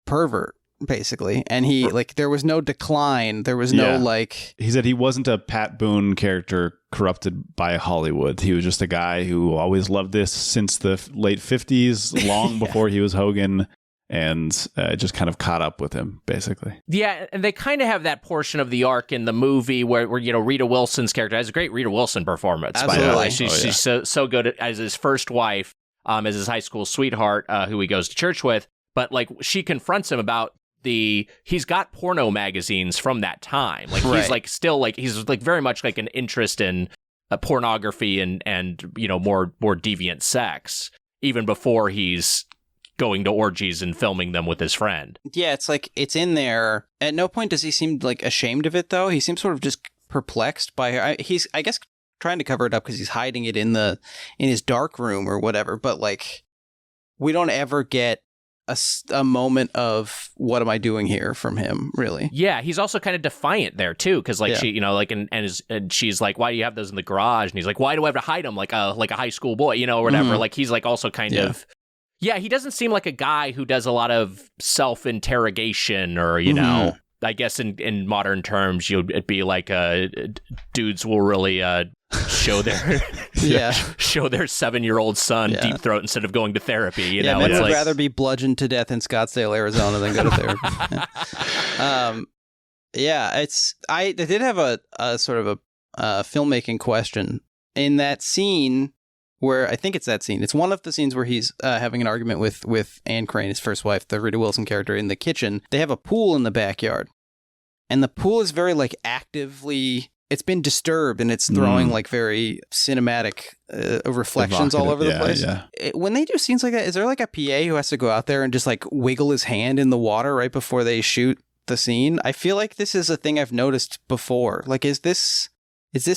pervert, basically, and he, like, there was no decline, there was no like, he said he wasn't a Pat Boone character corrupted by Hollywood. He was just a guy who always loved this since the late 50s, long before he was Hogan, and it just kind of caught up with him, basically. Yeah, and they kind of have that portion of the arc in the movie where Rita Wilson's character has a great Rita Wilson performance. Absolutely. By the way, she's so good as his first wife, as his high school sweetheart, who he goes to church with. But like, she confronts him about he's got porno magazines from that time. Like he's like still like, he's like very much like an interest in pornography and more deviant sex, even before he's going to orgies and filming them with his friend. Yeah, it's like, it's in there. At no point does he seem like ashamed of it, though. He seems sort of just perplexed by her. He's, I guess, trying to cover it up because he's hiding it in his dark room or whatever. But like, we don't ever get a moment of what am I doing here from him, really. Yeah, he's also kind of defiant there too, because like she, and she's like, why do you have those in the garage? And he's like, why do I have to hide them like a high school boy, or whatever. Mm-hmm. Like he's like also kind of. Yeah, he doesn't seem like a guy who does a lot of self-interrogation or, I guess in modern terms, it'd be like dudes will really show their show their 7-year-old son deep throat instead of going to therapy. Men would rather be bludgeoned to death in Scottsdale, Arizona than go to therapy. I did have a sort of a filmmaking question in that scene. Where I think it's that scene. It's one of the scenes where he's having an argument with Anne Crane, his first wife, the Rita Wilson character, in the kitchen. They have a pool in the backyard. And the pool is very, like, actively... It's been disturbed, and it's throwing, like, very cinematic reflections all over the place. Yeah. When they do scenes like that, is there, like, a PA who has to go out there and just, like, wiggle his hand in the water right before they shoot the scene. I feel like this is a thing I've noticed before. Like, is this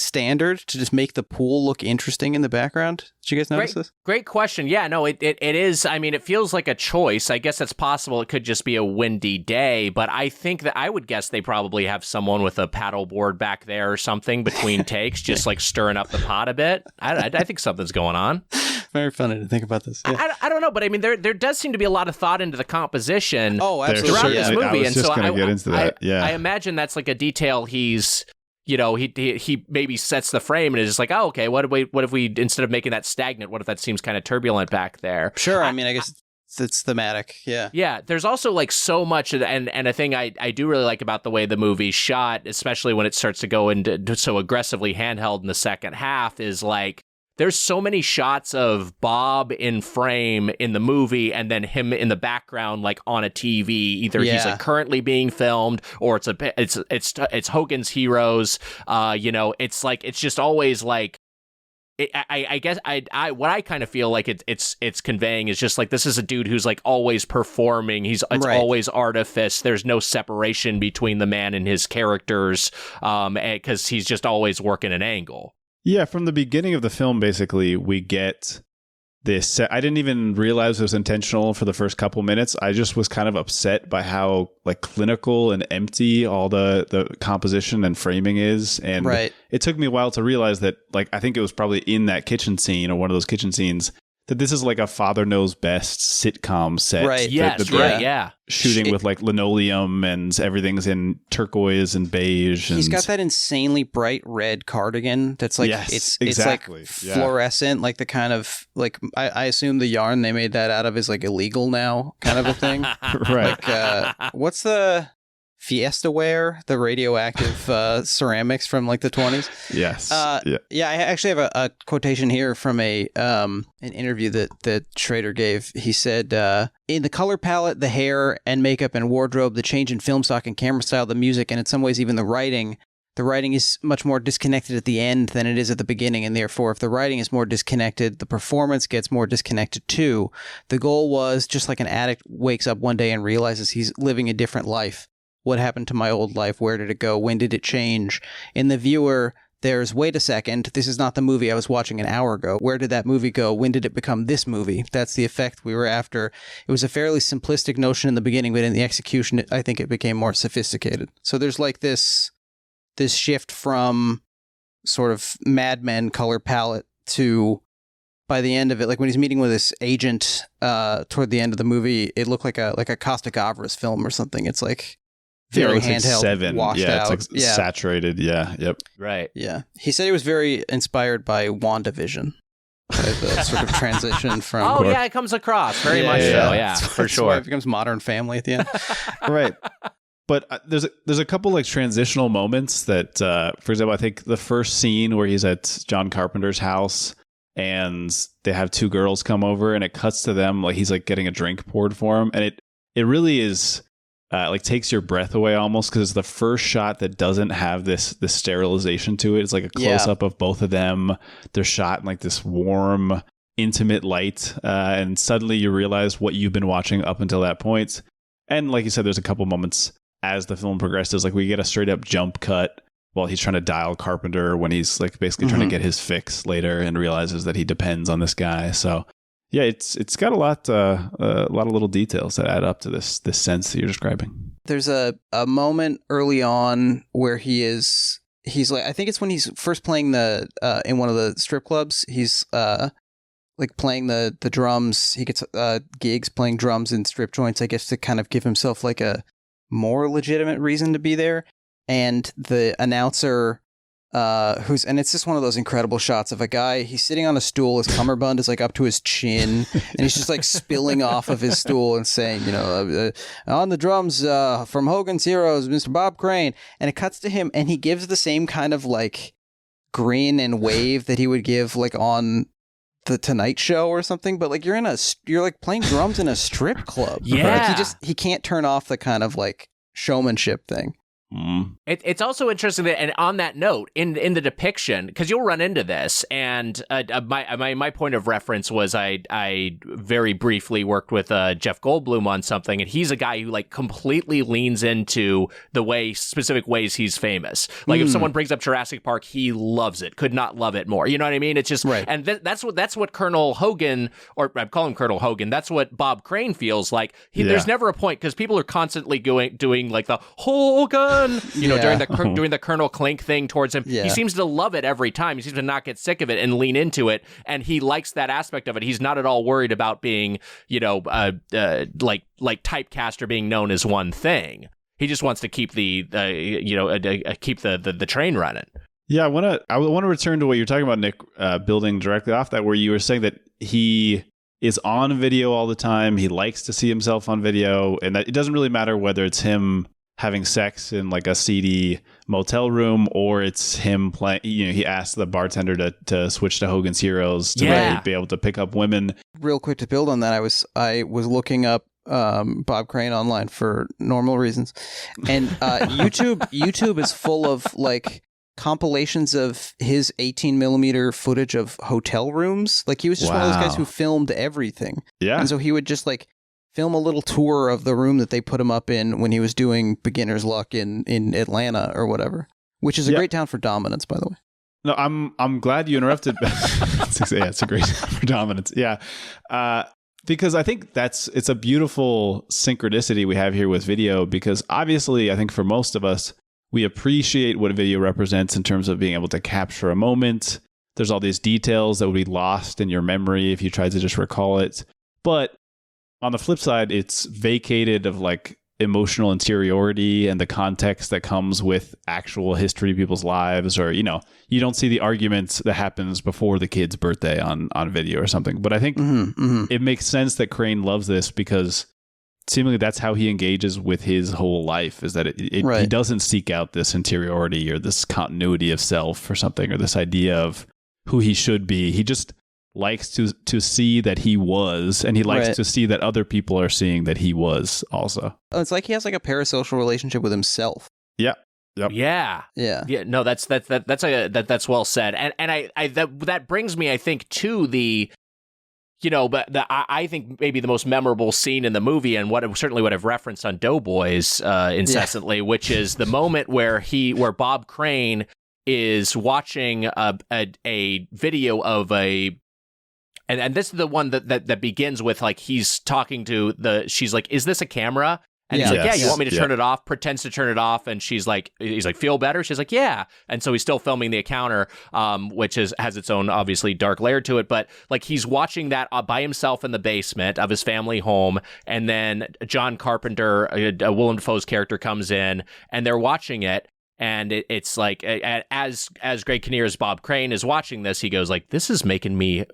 standard to just make the pool look interesting in the background? Did you guys notice this? Great question. Yeah, no, it is. I mean, it feels like a choice. I guess it's possible it could just be a windy day, but I think that I would guess they probably have someone with a paddleboard back there or something between takes, just like stirring up the pot a bit. I think something's going on. Very funny to think about this. Yeah. I don't know, but I mean, there does seem to be a lot of thought into the composition absolutely. throughout this movie. I was and just so going to get into that. I imagine that's like a detail he's... he maybe sets the frame and is just like, oh, okay, what if we, instead of making that stagnant, what if that seems kind of turbulent back there? Sure. I mean, I guess it's thematic. Yeah. Yeah. There's also like so much, and a thing I do really like about the way the movie's shot, especially when it starts to go into so aggressively handheld in the second half, is like, there's so many shots of Bob in frame in the movie and then him in the background, like on a TV. Either he's like currently being filmed or it's Hogan's Heroes. It's like, it's just always like, I guess what I kind of feel like it's conveying is just like, this is a dude who's like always performing. It's always artifice. There's no separation between the man and his characters, because he's just always working an angle. Yeah, from the beginning of the film, basically, we get this. I didn't even realize it was intentional for the first couple minutes. I just was kind of upset by how like clinical and empty all the composition and framing is. And it took me a while to realize that, like, I think it was probably in that kitchen scene or one of those kitchen scenes, that this is like a Father Knows Best sitcom set. Right. Yes. Shooting with like linoleum and everything's in turquoise and beige. He's got that insanely bright red cardigan that's like, it's like fluorescent, like the kind of like, I assume the yarn they made that out of is like illegal now kind of a thing. Right. Like, what's the Fiesta ware, the radioactive ceramics from like the 20s? Yes. Yeah, I actually have a quotation here from an interview that Schrader gave. He said, in the color palette, the hair and makeup and wardrobe, the change in film stock and camera style, the music, and in some ways even the writing is much more disconnected at the end than it is at the beginning, and therefore if the writing is more disconnected, the performance gets more disconnected too. The goal was, just like an addict wakes up one day and realizes he's living a different life. What happened to my old life? Where did it go? When did it change? In the viewer, there's, wait a second, this is not the movie I was watching an hour ago. Where did that movie go? When did it become this movie? That's the effect we were after. It was a fairly simplistic notion in the beginning, but in the execution, I think it became more sophisticated. So there's like this shift from sort of Mad Men color palette to, by the end of it, like when he's meeting with this agent toward the end of the movie, it looked like a Costa Gavras film or something. It's like very handheld, like washed out. It's like saturated. Yeah. Yep. Right. Yeah. He said he was very inspired by WandaVision. The sort of transition from... Oh, yeah, it comes across very much so. Yeah, for sure. Why it becomes Modern Family at the end. Right. But there's a couple like transitional moments that, for example, I think the first scene where he's at John Carpenter's house and they have two girls come over and it cuts to them like he's like getting a drink poured for him, and it really is like takes your breath away almost, because it's the first shot that doesn't have this sterilization to it. It's like a close up of both of them. They're shot in like this warm, intimate light, and suddenly you realize what you've been watching up until that point. And like you said, there's a couple moments as the film progresses, like we get a straight up jump cut while he's trying to dial Carpenter when he's like basically trying to get his fix later and realizes that he depends on this guy. So yeah, it's got a lot of little details that add up to this sense that you're describing. There's a moment early on where he's like, I think it's when he's first playing the in one of the strip clubs. He's like playing the drums. He gets gigs playing drums in strip joints, I guess, to kind of give himself like a more legitimate reason to be there. And the announcer, and it's just one of those incredible shots of a guy, he's sitting on a stool, his cummerbund is like up to his chin, and he's just like spilling off of his stool and saying, on the drums from Hogan's Heroes, Mr. Bob Crane. And it cuts to him and he gives the same kind of like grin and wave that he would give like on the Tonight Show or something, but like you're like playing drums in a strip club. Yeah. Like he can't turn off the kind of like showmanship thing. It's also interesting that, and on that note, in the depiction, because you'll run into this, and my point of reference was I very briefly worked with Jeff Goldblum on something, and he's a guy who like completely leans into the specific ways he's famous. Like if someone brings up Jurassic Park, he loves it, could not love it more. You know what I mean? It's just right. And that's what Colonel Hogan, or I call him Colonel Hogan. That's what Bob Crane feels like. There's never a point, because people are constantly doing like the Hogan, during the Colonel Clink thing towards him. Yeah. He seems to love it every time. He seems to not get sick of it and lean into it, and he likes that aspect of it. He's not at all worried about being, like typecast or being known as one thing. He just wants to keep the train running. Yeah, I want to return to what you're talking about, Nick, building directly off that, where you were saying that he is on video all the time. He likes to see himself on video, and that it doesn't really matter whether it's him having sex in like a seedy motel room, or it's him playing, he asked the bartender to switch to Hogan's Heroes to be able to pick up women. Real quick to build on that, I was looking up Bob Crane online for normal reasons, and YouTube is full of like compilations of his 18 millimeter footage of hotel rooms. Like he was just one of those guys who filmed everything. Yeah. And so he would just like film a little tour of the room that they put him up in when he was doing Beginner's Luck in Atlanta or whatever, which is a great town for dominance, by the way. No, I'm glad you interrupted. It's a great town for dominance. Yeah. Because I think it's a beautiful synchronicity we have here with video, because obviously I think for most of us, we appreciate what video represents in terms of being able to capture a moment. There's all these details that would be lost in your memory if you tried to just recall it. But on the flip side, it's vacated of like emotional interiority and the context that comes with actual history of people's lives, or, you don't see the arguments that happens before the kid's birthday on video or something. But I think it makes sense that Crane loves this, because seemingly that's how he engages with his whole life, is that he doesn't seek out this interiority or this continuity of self or something, or this idea of who he should be. He just likes to see that he was, and he likes to see that other people are seeing that he was also. It's like he has like a parasocial relationship with himself. Yeah. Yep. Yeah. No, that's well said. And I that brings me, I think, to the, I think maybe the most memorable scene in the movie, and what I've referenced on Doughboys incessantly, which is the moment where Bob Crane is watching a video of and this is the one that begins with like he's talking to she's like, "Is this a camera?" And he's like, you want me to turn it off? Pretends to turn it off. And he's like, feel better? She's like, yeah. And so he's still filming the encounter, which has its own, obviously, dark layer to it. But like he's watching that by himself in the basement of his family home. And then John Carpenter, Willem Dafoe's character, comes in, and they're watching it. And it's like, as Greg Kinnear's Bob Crane is watching this, he goes like, "This is making me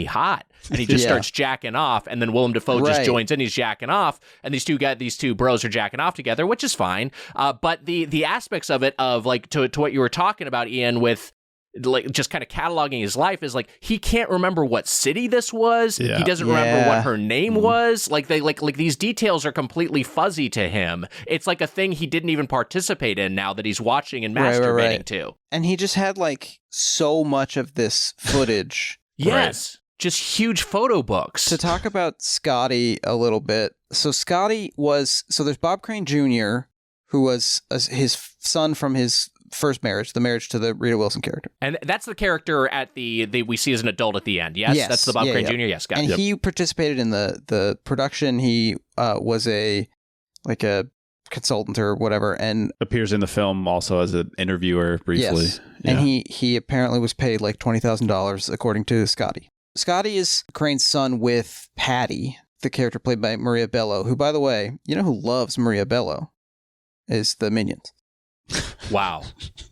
hot," and he just starts jacking off. And then Willem Dafoe just joins in, he's jacking off, and these two bros are jacking off together, which is fine. But the aspects of it, of like to what you were talking about, Ian, with like just kind of cataloging his life, is like he can't remember what city this was. He doesn't remember what her name was. Like they like these details are completely fuzzy to him. It's like a thing he didn't even participate in now that he's watching and masturbating to. And he just had like so much of this footage. Yes. Just huge photo books. To talk about Scotty a little bit. So there's Bob Crane Jr., who was his son from his first marriage, the marriage to the Rita Wilson character. And that's the character at the we see as an adult at the end. Yes, that's the Bob Crane Jr. Yes, got it. And he participated in the production. He was a consultant or whatever, and appears in the film also as an interviewer briefly. Yes. Yeah. And he apparently was paid like $20,000 according to Scotty. Scotty is Crane's son with Patty, the character played by Maria Bello, who, by the way, who loves Maria Bello is the Minions. Wow.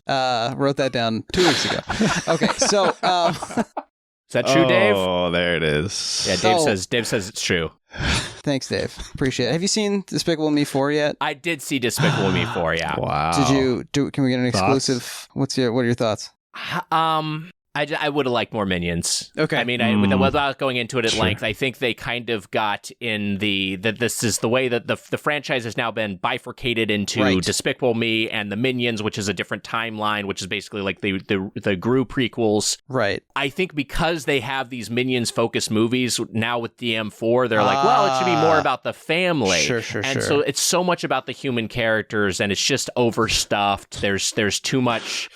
Wrote that down 2 weeks ago. Okay, so is that true, Dave? Oh, there it is. Yeah, Dave says it's true. Thanks, Dave. Appreciate it. Have you seen Despicable Me 4 yet? I did see Despicable Me 4, yeah. Wow. Did you can we get an exclusive? Thoughts? What are your thoughts? I I would have liked more Minions. Okay. I mean, without going into it at length, I think they kind of got in that this is the way that the franchise has now been bifurcated into Despicable Me and the Minions, which is a different timeline, which is basically like the Gru prequels. Right. I think because they have these Minions-focused movies now with DM4, they're like, well, it should be more about the family. Sure. And so it's so much about the human characters, and it's just overstuffed. There's too much.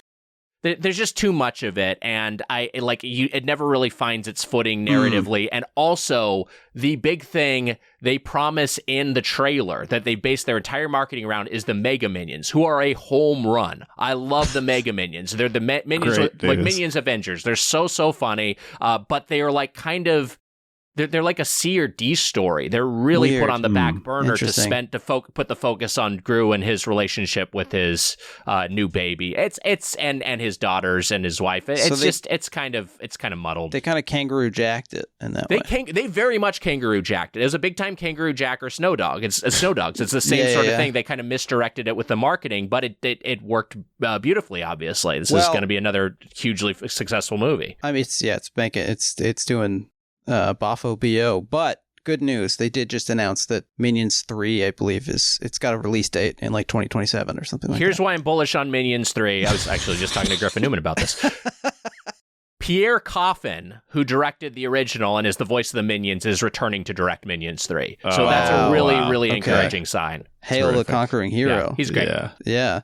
There's just too much of it, and it never really finds its footing narratively. And also, the big thing they promise in the trailer that they base their entire marketing around is the Mega Minions, who are a home run. I love the Mega Minions. They're the Minions, like Minions Avengers. They're so funny, but they are like kind of. They're like a C or D story. They're really put on the back burner to put the focus on Gru and his relationship with his new baby. It's and his daughters and his wife. It's kind of muddled. They kind of kangaroo jacked it in that way. They very much kangaroo jacked it. It was a big time kangaroo jack or Snow Dog. It's Snow Dogs. It's the same sort of thing. They kind of misdirected it with the marketing, but it worked beautifully. Obviously, this is going to be another hugely successful movie. I mean, it's doing. Bafo BO, but good news, they did just announce that Minions 3, I believe, it's got a release date in like 2027 or something like that. Here's why I'm bullish on Minions 3. I was actually just talking to Griffin Newman about this. Pierre Coffin, who directed the original and is the voice of the Minions, is returning to direct Minions 3. So that's a really encouraging sign. Hail the conquering hero. Yeah, he's great. Yeah.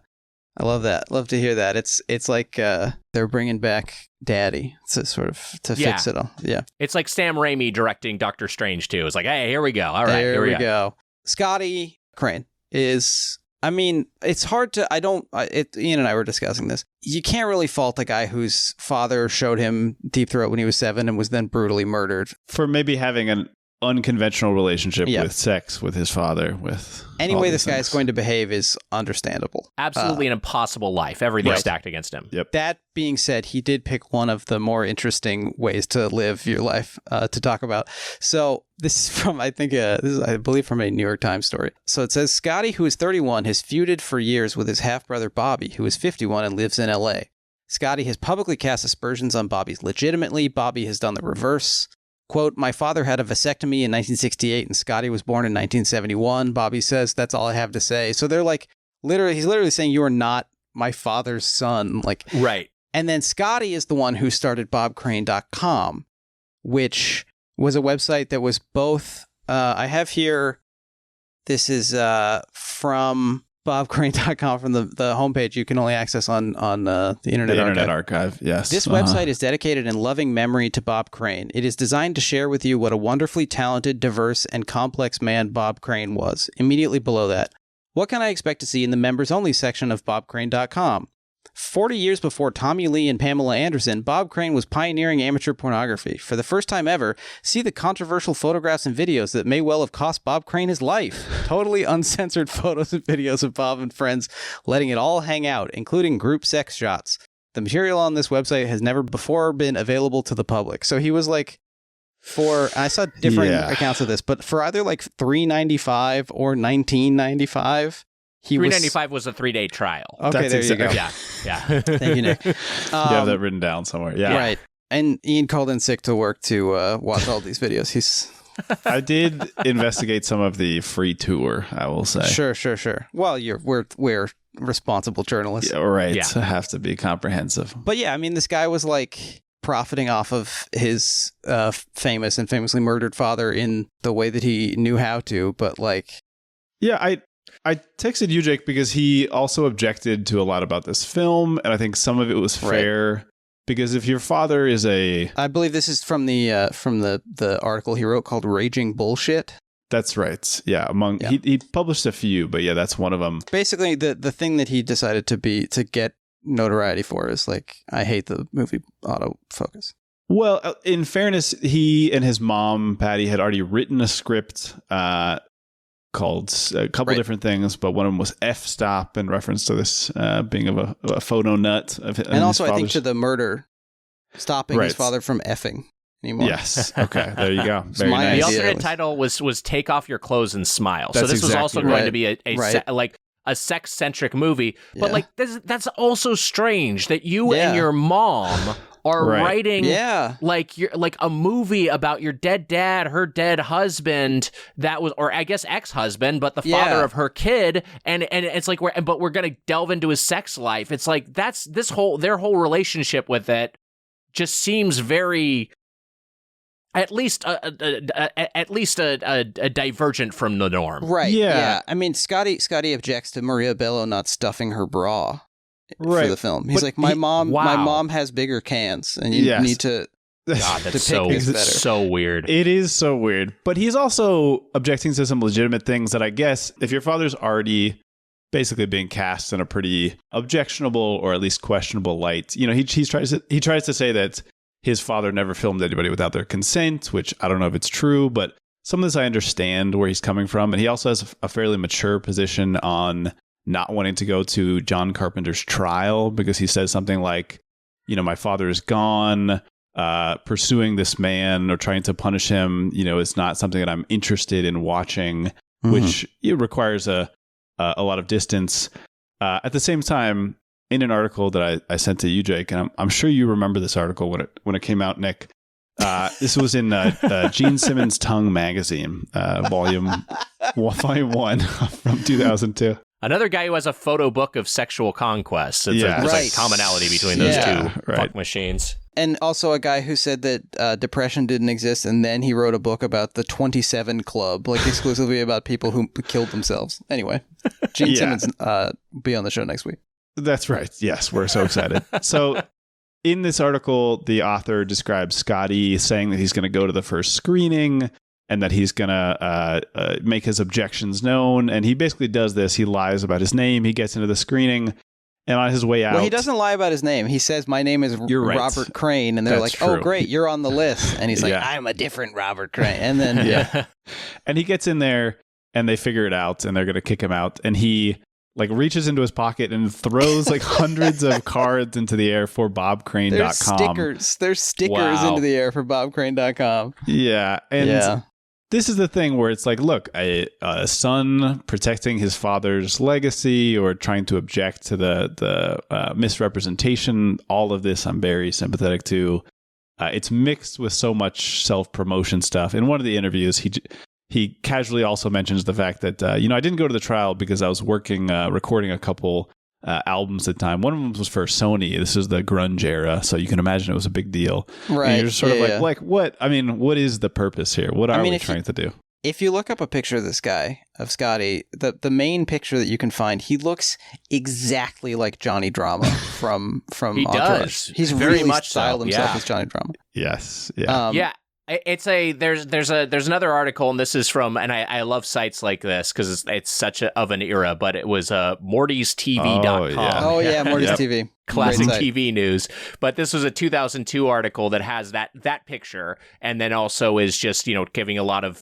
I love that. Love to hear that. It's like they're bringing back Daddy to fix it all. Yeah. It's like Sam Raimi directing Doctor Strange too. It's like, hey, here we go. All right, here we go. Scotty Crane is. I mean, it's hard to. Ian and I were discussing this. You can't really fault a guy whose father showed him Deep Throat when he was 7 and was then brutally murdered for maybe having an unconventional relationship with sex with his father. Any way this guy is going to behave is understandable. Absolutely an impossible life. Everything's stacked against him. Yep. That being said, he did pick one of the more interesting ways to live your life to talk about. So this is from, I believe, from a New York Times story. So it says, Scotty, who is 31, has feuded for years with his half-brother Bobby, who is 51 and lives in LA. Scotty has publicly cast aspersions on Bobby's legitimately. Bobby has done the reverse. Quote, my father had a vasectomy in 1968 and Scotty was born in 1971. Bobby says, that's all I have to say. So they're like, he's literally saying you are not my father's son. Like, right. And then Scotty is the one who started bobcrane.com, which was a website that was both, I have here, this is from bobcrane.com from the homepage you can only access on the Internet Archive. Yes. This website is dedicated in loving memory to Bob Crane. It is designed to share with you what a wonderfully talented, diverse, and complex man Bob Crane was. Immediately below that, what can I expect to see in the members only section of bobcrane.com? 40 years before Tommy Lee and Pamela Anderson, Bob Crane was pioneering amateur pornography. For the first time ever, see the controversial photographs and videos that may well have cost Bob Crane his life. Totally uncensored photos and videos of Bob and friends letting it all hang out, including group sex shots. The material on this website has never before been available to the public. So he was like, I saw different accounts of this, but for either like $3.95 or $19.95, $3.95 was a 3-day trial. Okay, there you go. Yeah. Thank you, Nick. You have that written down somewhere. Yeah. Right. And Ian called in sick to work to watch all these videos. I did investigate some of the free tour, I will say. Sure. Well, we're responsible journalists. Yeah, right. Yeah. So have to be comprehensive. But yeah, I mean, this guy was like profiting off of his famous and famously murdered father in the way that he knew how to, but like... Yeah, I texted you, Jake, because he also objected to a lot about this film, and I think some of it was fair. Right. Because if your father is I believe this is from the article he wrote called "Raging Bullshit." That's right. Yeah, he published a few, but yeah, that's one of them. Basically, the thing that he decided to get notoriety for is like, I hate the movie autofocus. Well, in fairness, he and his mom Patty had already written a script. Called a couple different things, but one of them was F-stop in reference to this being of a photo nut. And also, I think to the murder, stopping his father from effing anymore. Yes. Okay. There you go. Very nice. The alternate title was Take Off Your Clothes and Smile. So this was also going to be a sex-centric movie. But like that's also strange that you and your mom are Right. writing Yeah. like a movie about your dead dad, her dead husband, that was, or I guess ex-husband, but the father of her kid, and it's like we're gonna delve into his sex life. It's like their whole relationship with it just seems very, at least a divergent from the norm. Right. Yeah. Yeah. I mean, Scotty objects to Maria Bello not stuffing her bra for the film. He's But like, my Wow. mom has bigger cans, and you need to. God, that's depict this better. so weird. It is so weird. But he's also objecting to some legitimate things that I guess if your father's already basically being cast in a pretty objectionable or at least questionable light, you know, he tries to say that his father never filmed anybody without their consent, which I don't know if it's true, but some of this I understand where he's coming from. And he also has a fairly mature position on not wanting to go to John Carpenter's trial because he says something like, you know, my father is gone. Pursuing this man or trying to punish him, you know, is not something that I'm interested in watching, which requires a lot of distance. At the same time, in an article that I sent to you, Jake, and I'm sure you remember this article when it came out, Nick. This was in Gene Simmons' Tongue magazine, volume 1 from 2002. Another guy who has a photo book of sexual conquests. There's a commonality between those two fuck machines. And also a guy who said that depression didn't exist, and then he wrote a book about the 27 Club, like exclusively about people who killed themselves. Anyway, Gene Simmons be on the show next week. That's right. Yes, we're so excited. So in this article, the author describes Scotty saying that he's going to go to the first screening and that he's going to make his objections known. And he basically does this. He lies about his name. He gets into the screening. And on his way out... Well, he doesn't lie about his name. He says, my name is Robert Crane. And they're That's like, true. oh, great, you're on the list. And he's like, I'm a different Robert Crane. And then... And he gets in there, and they figure it out, and they're going to kick him out. And he like reaches into his pocket and throws like hundreds of cards into the air for bobcrane.com. There's stickers into the air for bobcrane.com. Yeah. And this is the thing where it's like, look, a son protecting his father's legacy or trying to object to the misrepresentation, all of this I'm very sympathetic to. It's mixed with so much self-promotion stuff. In one of the interviews, he casually also mentions the fact that, I didn't go to the trial because I was working, recording a couple albums at the time. One of them was for Sony. This is the grunge era, so you can imagine it was a big deal. Right. And you're just sort of like, what? I mean, what is the purpose here? What are we trying to do? If you look up a picture of this guy, of Scotty, the main picture that you can find, he looks exactly like Johnny Drama from He Entourage. does. He's very really much styled himself yeah. as Johnny Drama. Yes. Yeah. There's another article, and this is from, and I love sites like this because it's such of an era, but it was mortystv.com. Oh yeah, Morty's TV. Classic TV news. But this was a 2002 article that has that picture, and then also is just, giving a lot of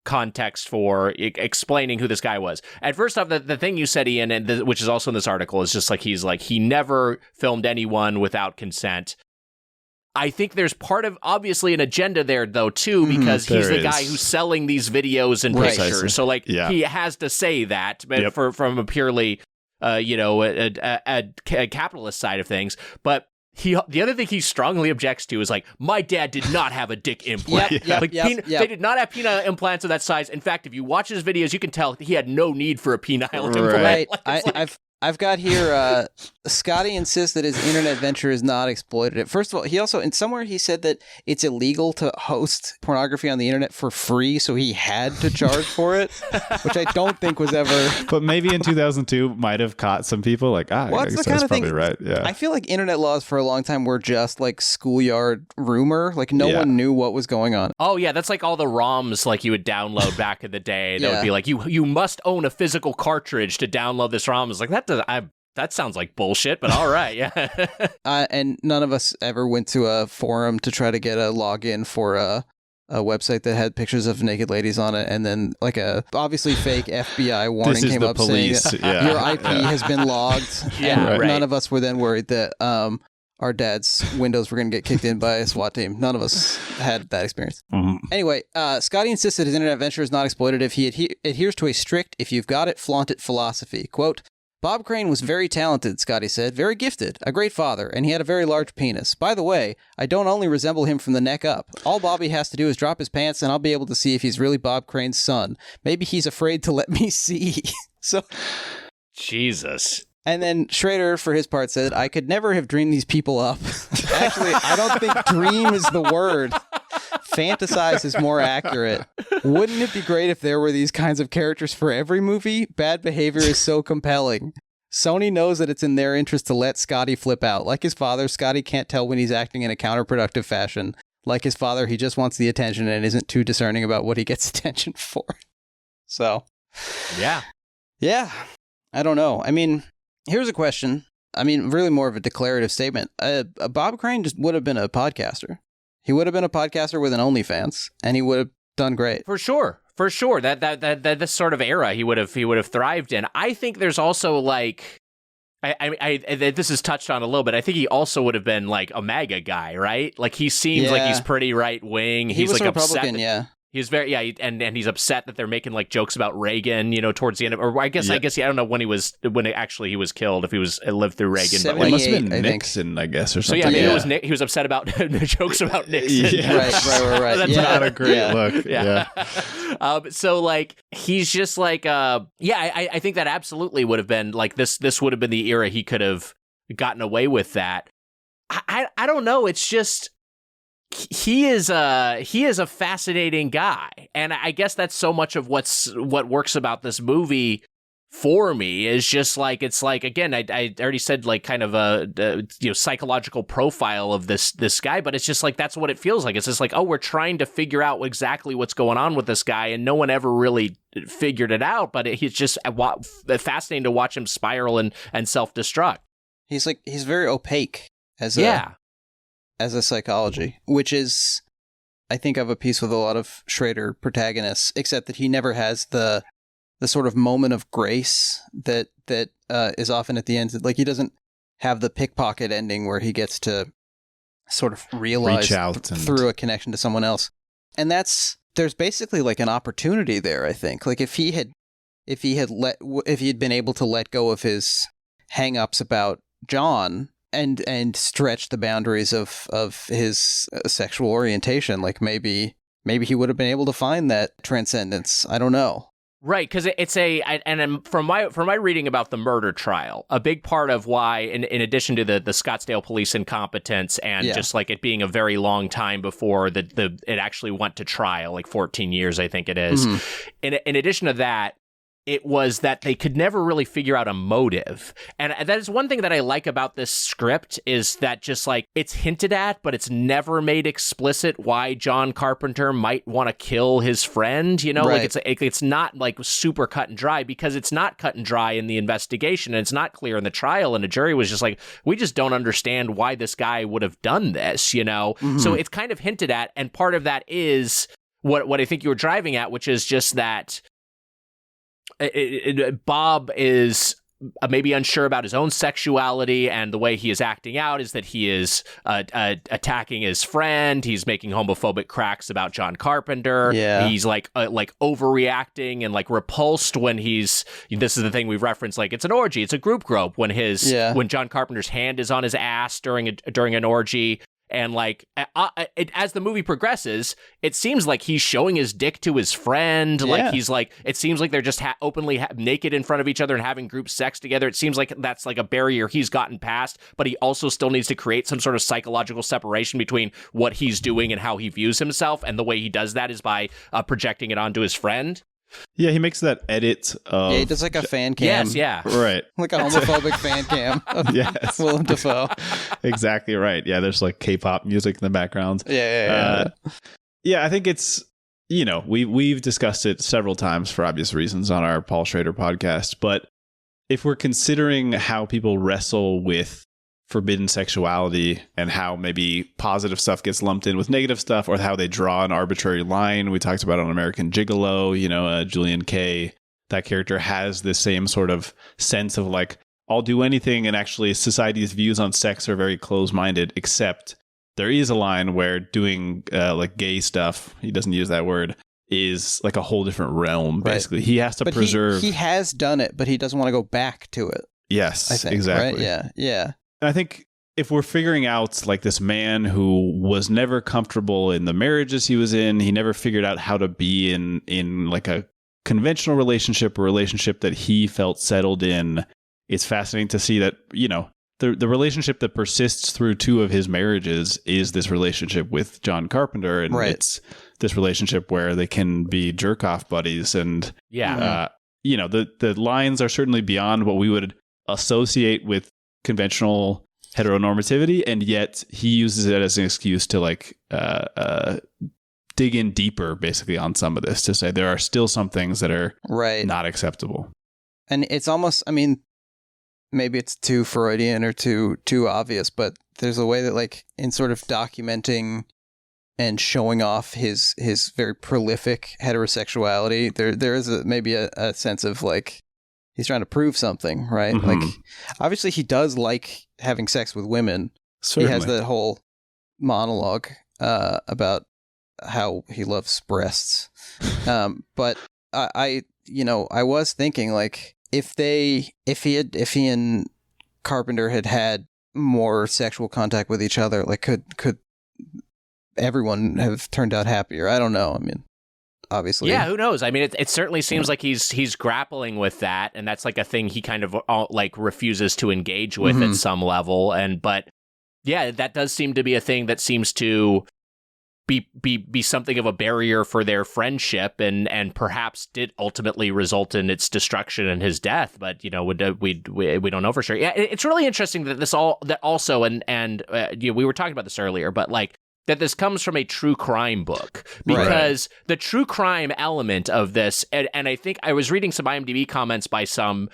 context for explaining who this guy was. At first off, the thing you said, Ian, and which is also in this article, is just like he never filmed anyone without consent. I think there's obviously an agenda there, though, too, because he's the guy who's selling these videos and pictures. So, he has to say that from a purely, a capitalist side of things. But the other thing he strongly objects to is, my dad did not have a dick implant. They did not have penile implants of that size. In fact, if you watch his videos, you can tell he had no need for a penile implant. Right. I've got here, Scotty insists that his internet venture is not exploitative. First of all, he also, somewhere he said that it's illegal to host pornography on the internet for free, so he had to charge for it, which I don't think was ever... But maybe in 2002 might have caught some people I guess that's probably right. Yeah. I feel like internet laws for a long time were just schoolyard rumor. No one knew what was going on. Oh yeah, that's all the ROMs you would download back in the day. That would be you must own a physical cartridge to download this ROM. It's that sounds like bullshit, but all right, yeah. And none of us ever went to a forum to try to get a login for a website that had pictures of naked ladies on it, and then a obviously fake FBI warning came up saying your IP has been logged. None of us were then worried that our dad's windows were going to get kicked in by a SWAT team. None of us had that experience. Mm-hmm. Anyway, Scotty insists that his internet venture is not exploitative. He adheres to a strict, if you've got it, flaunt it philosophy. Quote, Bob Crane was very talented, Scotty said, very gifted, a great father, and he had a very large penis. By the way, I don't only resemble him from the neck up. All Bobby has to do is drop his pants and I'll be able to see if he's really Bob Crane's son. Maybe he's afraid to let me see. So, Jesus. And then Schrader, for his part, said, I could never have dreamed these people up. Actually, I don't think dream is the word. Fantasize is more accurate. Wouldn't it be great if there were these kinds of characters for every movie? Bad behavior is so compelling. Sony knows that it's in their interest to let Scotty flip out. Like his father, Scotty can't tell when he's acting in a counterproductive fashion. Like his father, he just wants the attention and isn't too discerning about what he gets attention for. So. Yeah. Yeah. I don't know. I mean, here's a question. I mean, really more of a declarative statement. Bob Crane just would have been a podcaster. He would have been a podcaster with an OnlyFans, and he would have done great. For sure. For sure. That this sort of era he would have thrived in. I think there's also like this is touched on a little bit. I think he also would have been like a MAGA guy, right? Like he seems like he's pretty right wing. He's like a Republican, upset. He's very and he's upset that they're making like jokes about Reagan, you know, towards the end of, or I guess I don't know when he was killed, if he lived through Reagan, but like, it must have been Nixon, I guess, or something. So yeah, maybe it was Nick. He was upset about jokes about Nixon. Yeah. Right. That's not a great look. Yeah. So like he's just like I think that absolutely would have been like this would have been the era he could have gotten away with that. I don't know. It's just. He is a fascinating guy, and I guess that's so much of what works about this movie for me is just like it's like, again, I already said like kind of a psychological profile of this guy, but it's just like that's what it feels like. It's just like, oh, we're trying to figure out exactly what's going on with this guy, and no one ever really figured it out. But it's just fascinating to watch him spiral and self-destruct. He's very opaque as a psychology, which is, I think, of a piece with a lot of Schrader protagonists, except that he never has the sort of moment of grace that is often at the end. Like he doesn't have the pickpocket ending where he gets to sort of realize through a connection to someone else. And there's basically like an opportunity there, I think. Like if he had been able to let go of his hang-ups about John and stretch the boundaries of his sexual orientation, like maybe he would have been able to find that transcendence. I don't know. Right, because from my reading about the murder trial, a big part of why, in addition to the Scottsdale police incompetence and just like it being a very long time before it actually went to trial, like 14 years, I think it is. Mm-hmm. In addition to that, it was that they could never really figure out a motive. And that is one thing that I like about this script is that just like it's hinted at, but it's never made explicit why John Carpenter might want to kill his friend. You know, right. Like it's not like super cut and dry, because it's not cut and dry in the investigation, and it's not clear in the trial. And the jury was just like, we just don't understand why this guy would have done this, you know? Mm-hmm. So it's kind of hinted at. And part of that is what I think you were driving at, which is just that Bob is maybe unsure about his own sexuality, and the way he is acting out is that he is attacking his friend. He's making homophobic cracks about John Carpenter. Yeah. He's like overreacting and like repulsed when this is the thing we've referenced, like it's an orgy, it's a group grope, when John Carpenter's hand is on his ass during an orgy. And like as the movie progresses, it seems like he's showing his dick to his friend. Yeah. Like he's like, it seems like they're just openly naked in front of each other and having group sex together. It seems like that's like a barrier he's gotten past, but he also still needs to create some sort of psychological separation between what he's doing and how he views himself. And the way he does that is by projecting it onto his friend. Yeah, he makes that edit of... Yeah, he does like a fan cam. Yes, yeah. Right. Like a homophobic fan cam of Willem Dafoe. Exactly right. Yeah, there's like K-pop music in the background. Yeah. Yeah, I think it's, you know, we've discussed it several times for obvious reasons on our Paul Schrader podcast, but if we're considering how people wrestle with forbidden sexuality and how maybe positive stuff gets lumped in with negative stuff, or how they draw an arbitrary line. We talked about on American Gigolo, you know, Julian Kay, that character has this same sort of sense of like, I'll do anything. And actually society's views on sex are very close-minded, except there is a line where doing like gay stuff, he doesn't use that word, is like a whole different realm. Basically, he has to preserve. He has done it, but he doesn't want to go back to it. Yes, I think, exactly. Right? Yeah. And I think if we're figuring out like this man who was never comfortable in the marriages he was in, he never figured out how to be in like a conventional relationship, a relationship that he felt settled in. It's fascinating to see that, you know, the relationship that persists through 2 of his marriages is this relationship with John Carpenter. And it's this relationship where they can be jerk off buddies. And, you know, the lines are certainly beyond what we would associate with conventional heteronormativity. And yet he uses it as an excuse to like, dig in deeper basically on some of this, to say there are still some things that are not acceptable. And it's almost, I mean, maybe it's too Freudian or too obvious, but there's a way that like in sort of documenting and showing off his very prolific heterosexuality, there is maybe a sense of like he's trying to prove something, right? Mm-hmm. Like obviously he does like having sex with women. Certainly. He has that whole monologue about how he loves breasts. But I was thinking like if he and Carpenter had more sexual contact with each other, like could everyone have turned out happier? I don't know. I mean, obviously. Yeah, who knows? I mean, it certainly seems like he's grappling with that, and that's like a thing he kind of like refuses to engage with at some level. But yeah, that does seem to be a thing that seems to be something of a barrier for their friendship, and perhaps did ultimately result in its destruction and his death. But you know, we don't know for sure. Yeah, it's really interesting that we were talking about this earlier, but like that this comes from a true crime book, because the true crime element of this, and I think I was reading some IMDb comments by some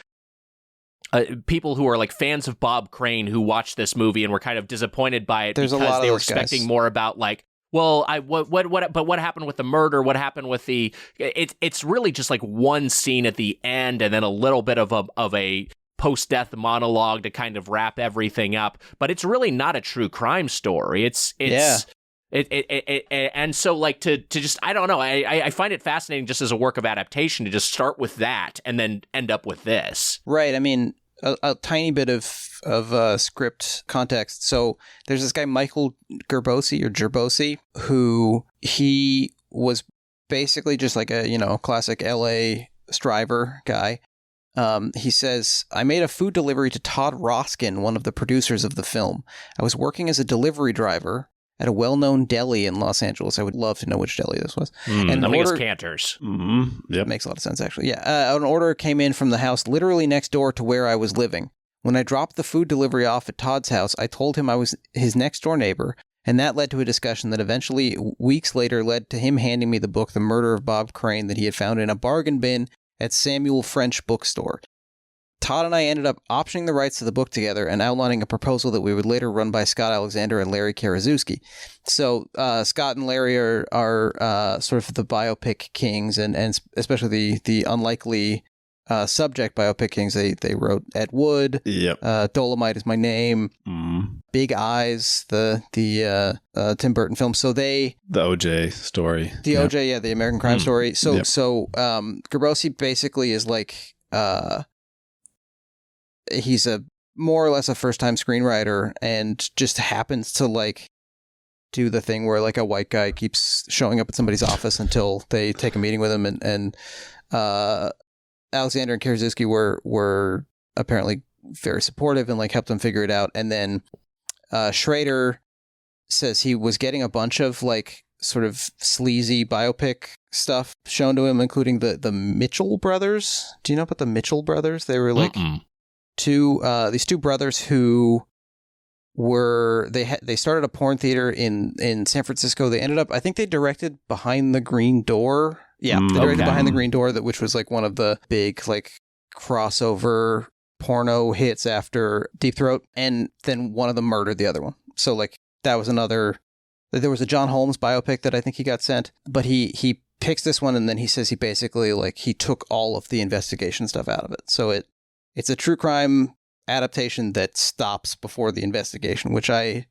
people who are like fans of Bob Crane who watched this movie and were kind of disappointed by it. There's because they were expecting guys. More about like, well, what happened with the murder? What happened with it's really just like one scene at the end and then a little bit of a post-death monologue to kind of wrap everything up. But it's really not a true crime story. And so like to just, I don't know. I find it fascinating just as a work of adaptation to just start with that and then end up with this. Right. I mean, a tiny bit of script context. So there's this guy, Michael Gerbosi, who he was basically just like a, classic LA striver guy. He says, I made a food delivery to Todd Roskin, one of the producers of the film. I was working as a delivery driver at a well-known deli in Los Angeles. I would love to know which deli this was. And I think it's Cantor's. Mm-hmm. Yep. Makes a lot of sense, actually. Yeah. An order came in from the house literally next door to where I was living. When I dropped the food delivery off at Todd's house, I told him I was his next-door neighbor, and that led to a discussion that eventually, weeks later, led to him handing me the book, The Murder of Bob Crane, that he had found in a bargain bin at Samuel French bookstore. Todd and I ended up optioning the rights to the book together and outlining a proposal that we would later run by Scott Alexander and Larry Karaszewski. So Scott and Larry are sort of the biopic kings, and especially the unlikely subject biopic kings. They wrote Ed Wood. Yep. Dolomite Is My Name. Big Eyes, the Tim Burton film. So the OJ story. The OJ, the American Crime Story. So Gerbosi basically is like he's a more or less a first-time screenwriter and just happens to like do the thing where like a white guy keeps showing up at somebody's office until they take a meeting with him, and Alexander and Karaszewski were apparently very supportive and like helped him figure it out. And then Schrader says he was getting a bunch of like sort of sleazy biopic stuff shown to him, including the Mitchell brothers. Do you know about the Mitchell brothers? They were like these two brothers who were they started a porn theater in San Francisco. They ended up, I think they directed Behind the Green Door. Yeah, they directed Behind the Green Door, which was like one of the big like crossover porno hits after Deep Throat, and then one of them murdered the other one. So like that was another. There was a John Holmes biopic that I think he got sent, but he picks this one, and then he says he basically like he took all of the investigation stuff out of it. So it's a true crime adaptation that stops before the investigation, which I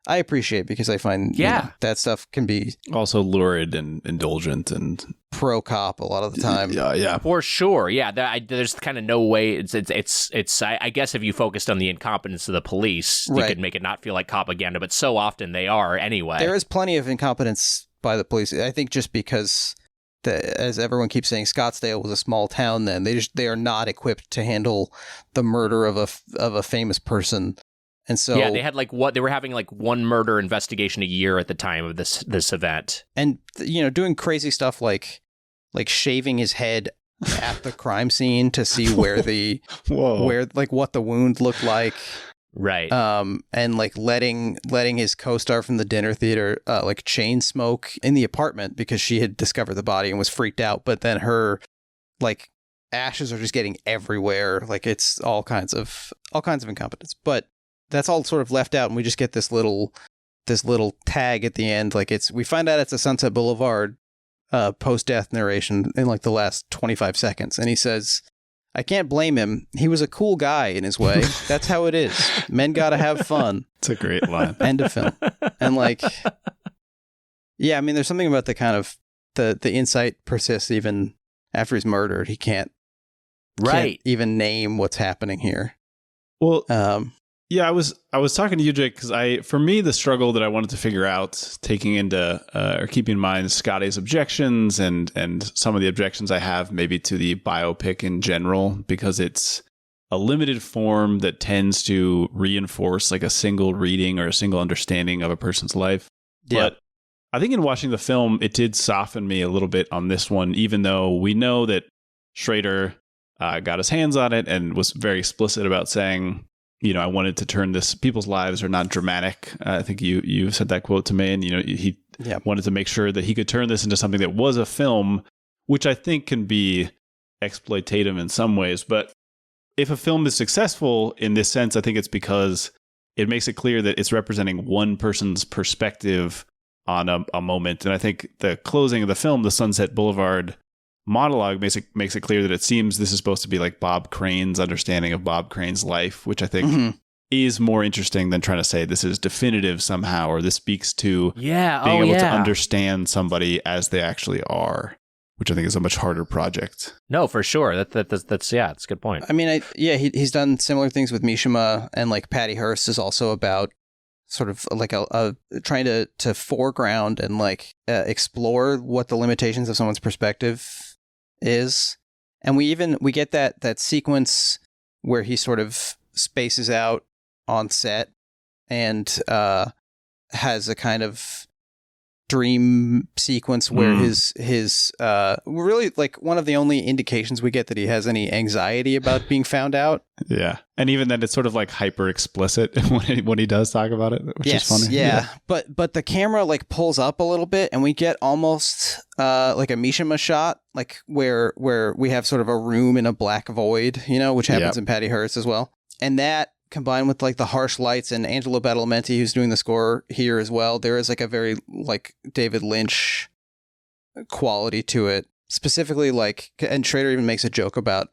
I appreciate, because I find that stuff can be also lurid and indulgent and pro-cop a lot of the time. Yeah. For sure. Yeah, there's kind of no way. It's. I guess if you focused on the incompetence of the police, you could make it not feel like propaganda, but so often they are anyway. There is plenty of incompetence by the police. I think just because, as everyone keeps saying, Scottsdale was a small town then. They are not equipped to handle the murder of a famous person. And so they had they were having one murder investigation a year at the time of this event. And doing crazy stuff like shaving his head at the crime scene to see where what the wound looked like. Right. And letting his co-star from the dinner theater chain smoke in the apartment because she had discovered the body and was freaked out, but then her ashes are just getting everywhere. It's all kinds of incompetence. But that's all sort of left out, and we just get this little tag at the end. We find out it's a Sunset Boulevard post-death narration in the last 25 seconds, and he says, "I can't blame him. He was a cool guy in his way. That's how it is. Men gotta have fun." It's a great line. End of film. And there's something about the kind of the insight persists even after he's murdered. He can't even name what's happening here. Well, yeah, I was talking to you, Jake, because for me, the struggle that I wanted to figure out, taking into or keeping in mind Scotty's objections and some of the objections I have maybe to the biopic in general, because it's a limited form that tends to reinforce a single reading or a single understanding of a person's life. Yeah. But I think in watching the film, it did soften me a little bit on this one, even though we know that Schrader got his hands on it and was very explicit about saying, I wanted to turn this, people's lives are not dramatic. I think you said that quote to me, and he wanted to make sure that he could turn this into something that was a film, which I think can be exploitative in some ways. But if a film is successful in this sense, I think it's because it makes it clear that it's representing one person's perspective on a moment. And I think the closing of the film, the Sunset Boulevard monologue, makes it clear that it seems this is supposed to be Bob Crane's understanding of Bob Crane's life, which I think is more interesting than trying to say this is definitive somehow, or this speaks to being able to understand somebody as they actually are, which I think is a much harder project. No, for sure. That's it's a good point. I mean, he's done similar things with Mishima, and Patty Hearst is also about sort of a trying to foreground and explore what the limitations of someone's perspective is. And we get that sequence where he sort of spaces out on set and has a kind of dream sequence where his really one of the only indications we get that he has any anxiety about being found out. Yeah. And even then it's sort of hyper explicit when he does talk about it, which is funny. Yeah. But the camera pulls up a little bit, and we get almost a Mishima shot, where we have sort of a room in a black void, which happens in Patty Hearst as well. And that, combined with the harsh lights, and Angelo Badalamenti, who's doing the score here as well, there is a very David Lynch quality to it. Specifically, and Schrader even makes a joke about,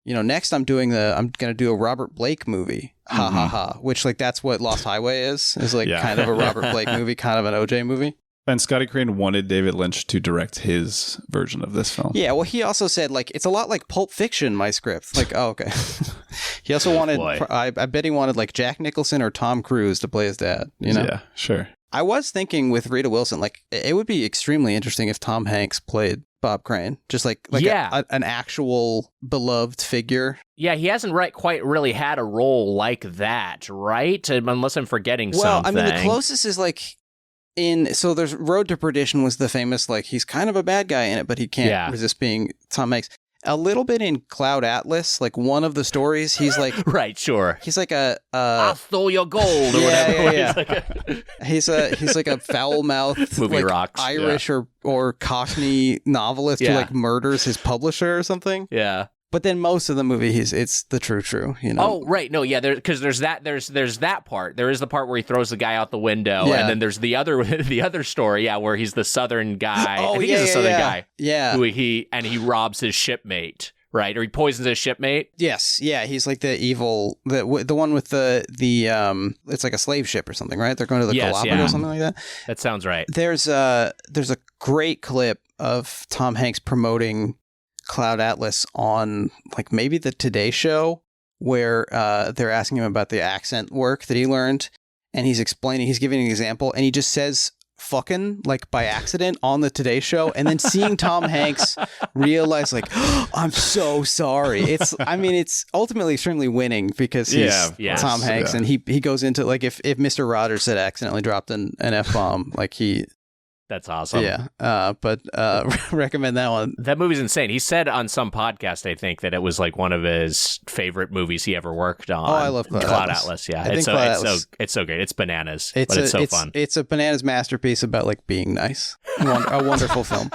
next I'm going to do a Robert Blake movie, ha ha ha, which that's what Lost Highway is kind of a Robert Blake movie, kind of an OJ movie. And Scotty Crane wanted David Lynch to direct his version of this film. Yeah, well, he also said, it's a lot like Pulp Fiction, my script. Oh, okay. He also wanted, I bet he wanted, Jack Nicholson or Tom Cruise to play his dad, Yeah, sure. I was thinking with Rita Wilson, it would be extremely interesting if Tom Hanks played Bob Crane. Just an actual beloved figure. Yeah, he hasn't quite really had a role like that, right? Unless I'm forgetting something. Well, I mean, the closest is so there's Road to Perdition was the famous, he's kind of a bad guy in it, but he can't resist being Tom Hanks. A little bit in Cloud Atlas, one of the stories, he's right, sure. He's I stole your gold or whatever. Yeah. He's a foul-mouthed movie rocks. Irish or Cockney novelist who murders his publisher or something. Yeah. But then most of the movie, it's the true, Oh, right. No, yeah, because there's that part. There is the part where he throws the guy out the window, and then there's the other story, where he's the Southern guy. Oh, I think he's a Southern guy. Yeah. Who he robs his shipmate, right? Or he poisons his shipmate. Yes, yeah, he's like the evil, the one with the it's like a slave ship or something, right? They're going to the Galapagos or something like that. That sounds right. There's a great clip of Tom Hanks promoting Cloud Atlas on like maybe the Today Show, where they're asking him about the accent work that he learned, and he's giving an example, and he just says fucking like by accident on the Today Show, and then seeing Tom Hanks realize like, oh, I'm so sorry. It's ultimately extremely winning because he's Tom Hanks, and he goes into like if Mr. Rogers had accidentally dropped an F-bomb, like that's awesome. Yeah. But recommend that one. That movie's insane. He said on some podcast, I think, that it was like one of his favorite movies he ever worked on. Oh, I love Cloud Atlas. Yeah. It's so great. It's bananas. It's so fun. It's a bananas masterpiece about like being nice. A wonderful film.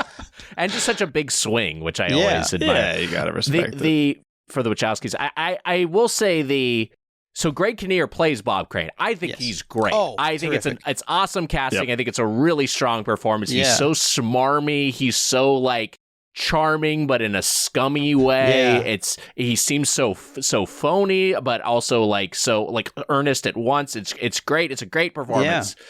And just such a big swing, which I always admire. Yeah, you gotta respect it. For the Wachowskis, I will say so Greg Kinnear plays Bob Crane. I think he's great. Oh, I think terrific. it's awesome casting. Yep. I think it's a really strong performance. Yeah. He's so smarmy. He's so like charming, but in a scummy way. Yeah. He seems so phony, but also like so like earnest at once. It's great. It's a great performance. Yeah.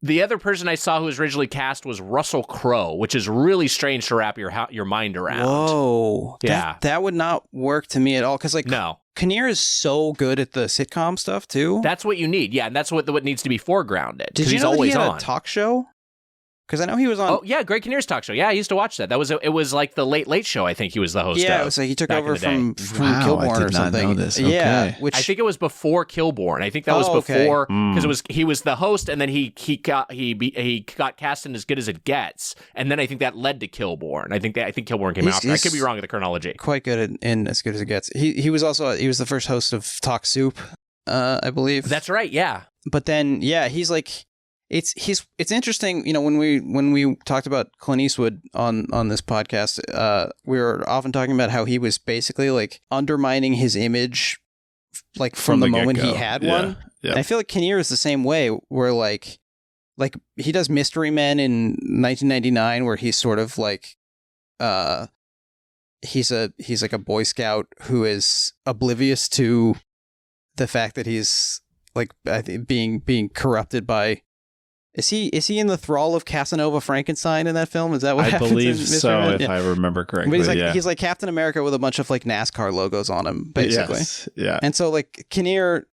The other person I saw who was originally cast was Russell Crowe, which is really strange to wrap your mind around. Whoa. Yeah. That would not work to me at all. Because, like, no. Kinnear is so good at the sitcom stuff, too. That's what you need. Yeah, and that's what needs to be foregrounded. Did you he's know always that he had on. a talk show? Because I know he was on... Oh, yeah, Greg Kinnear's talk show. Yeah, I used to watch that. It was like the Late Late Show, I think he was the host of. Yeah, it was like he took over from wow, Kilborn I did or something. Not know this. Okay. Yeah, I think it was before Kilborn. I think that was before, because he was the host, and then he got cast in As Good as It Gets, and then I think that led to Kilborn. I think Kilborn came after. I could be wrong with the chronology. Quite good in As Good as It Gets. He was the first host of Talk Soup, I believe. That's right. Yeah. But then he's like. It's interesting, you know, when we talked about Clint Eastwood on this podcast, we were often talking about how he was basically like undermining his image, like from the moment he had one. Yeah. And I feel like Kinnear is the same way, where like he does Mystery Men in 1999, where he's sort of like, he's like a Boy Scout who is oblivious to the fact that he's like being corrupted by. Is he in the thrall of Casanova Frankenstein in that film? Is that what happens? I believe so, if I remember correctly. But he's like Captain America with a bunch of like NASCAR logos on him, basically. Yes, yeah. And so like Kinnear,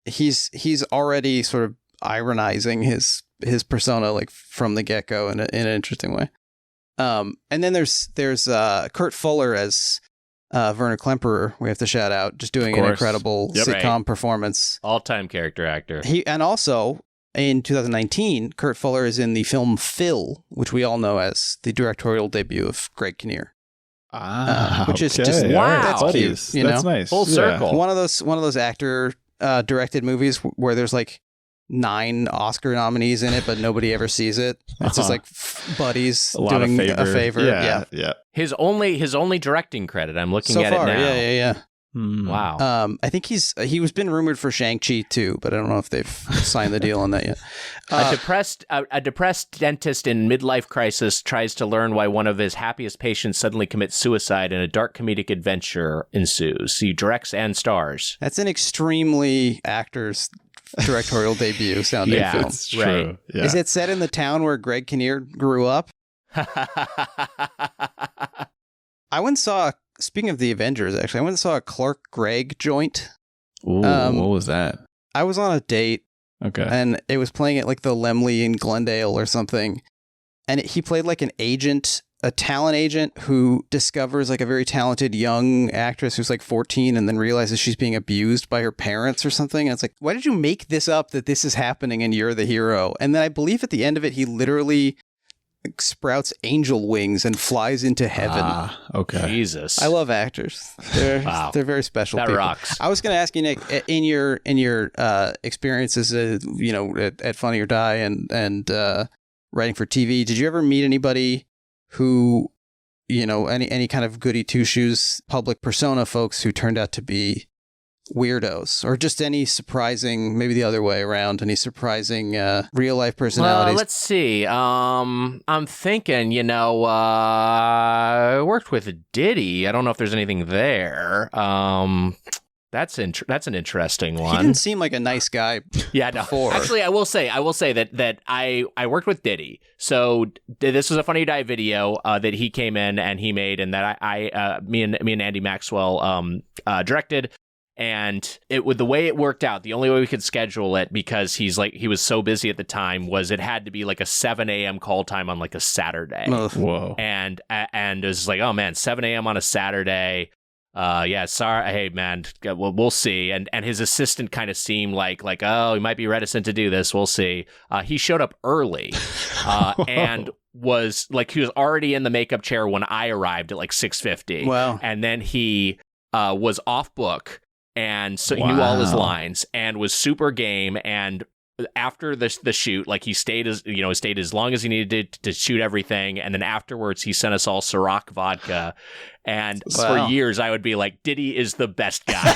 he's already sort of ironizing his persona like from the get-go in an interesting way. And then there's Kurt Fuller as Werner Klemperer, we have to shout out, just doing an incredible sitcom performance. All-time character actor. And also in 2019, Kurt Fuller is in the film Phil, which we all know as the directorial debut of Greg Kinnear. Which is just wow, that's cute, you know? That's nice. Full circle. One of those actor directed movies where there's like 9 Oscar nominees in it, but nobody ever sees it. It's just like buddies doing a favor. Yeah. His only directing credit. I'm looking so at far, it now. Yeah. Wow. I think he was been rumored for Shang-Chi too, but I don't know if they've signed the deal on that yet. A depressed dentist in midlife crisis tries to learn why one of his happiest patients suddenly commits suicide, and a dark comedic adventure ensues. He directs and stars. That's an extremely actor's directorial debut sounding film. It's true. Right. Yeah. Is it set in the town where Greg Kinnear grew up? I went and saw, speaking of the Avengers, actually, I went and saw a Clark Gregg joint. Ooh, what was that? I was on a date. Okay. And it was playing at like the Lemley in Glendale or something. And he played like an agent, a talent agent who discovers like a very talented young actress who's like 14 and then realizes she's being abused by her parents or something. And it's like, why did you make this up that this is happening and you're the hero? And then I believe at the end of it, he literally sprouts angel wings and flies into heaven. Okay. Jesus. I love actors. They're very special. That people. rocks. I was going to ask you, Nick, in your experiences, at Funny or Die and writing for TV, did you ever meet anybody who, you know, any kind of goody two shoes public persona folks who turned out to be weirdos, or just any surprising, maybe the other way around, any surprising real life personalities? Let's see. I'm thinking, I worked with Diddy. I don't know if there's anything there. That's an interesting one. He didn't seem like a nice guy. Yeah, no. Before. Actually, I will say that I worked with Diddy. So this was a Funny Die video that he came in and he made, and that me and Andy Maxwell directed. And the way it worked out, the only way we could schedule it, because he was so busy at the time, was it had to be like a 7 a.m. call time on like a Saturday. Whoa. And it was like, oh man, 7 a.m. on a Saturday. Yeah, sorry. Hey, man, we'll see. And his assistant kind of seemed like, oh, he might be reticent to do this. We'll see. He showed up early, and was like, he was already in the makeup chair when I arrived at like 6:50. Wow. And then he was off book, and so he knew all his lines and was super game. And after the shoot, like, he stayed as long as he needed to shoot everything, and then afterwards he sent us all Ciroc vodka. And for years I would be like, Diddy is the best guy.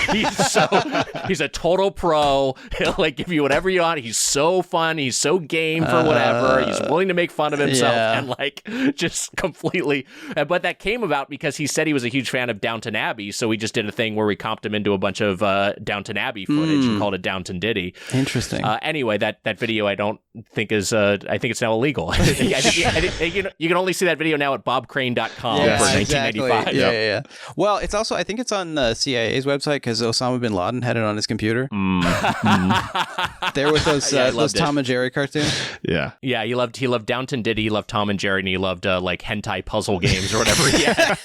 He's a total pro. He'll like give you whatever you want. He's so fun. He's so game for whatever. He's willing to make fun of himself, and like just completely. But that came about because he said he was a huge fan of Downton Abbey, so we just did a thing where we comped him into a bunch of Downton Abbey footage and called it Downton Diddy. Interesting. Anyway, that video I don't think is I think it's now illegal. I think you can only see that video now at bobcrane.com for 1995. Yeah. Well, it's also, I think it's on the CIA's website, because Osama bin Laden had it on his computer. There with those Tom and Jerry cartoons. Yeah. Yeah, he loved Downton Diddy, he loved Tom and Jerry, and he loved like hentai puzzle games or whatever he had.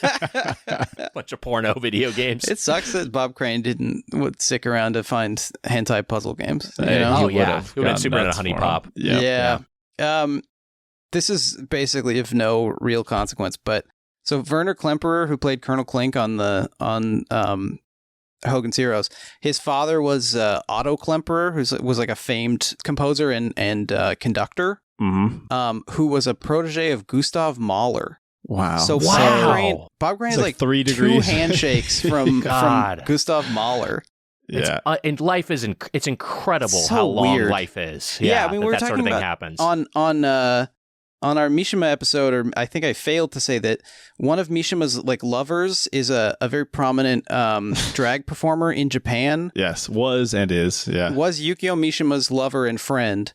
Bunch of porno video games. It sucks that Bob Crane would stick around to find hentai puzzle games. Oh yeah, he would have been super into Honey Pop. Yeah. This is basically of no real consequence, but so Werner Klemperer, who played Colonel Klink on Hogan's Heroes, his father was Otto Klemperer, who was like a famed composer and conductor, who was a protege of Gustav Mahler. Wow. So Bob Crane had like 3 2 degrees. handshakes from Gustav Mahler. Yeah. And life is it's incredible so how long weird. Life is. Yeah, I mean, we were that talking sort of thing about happens. On our Mishima episode, or I think I failed to say that one of Mishima's like lovers is a very prominent drag performer in Japan. Yes, was and is. Yeah, was Yukio Mishima's lover and friend,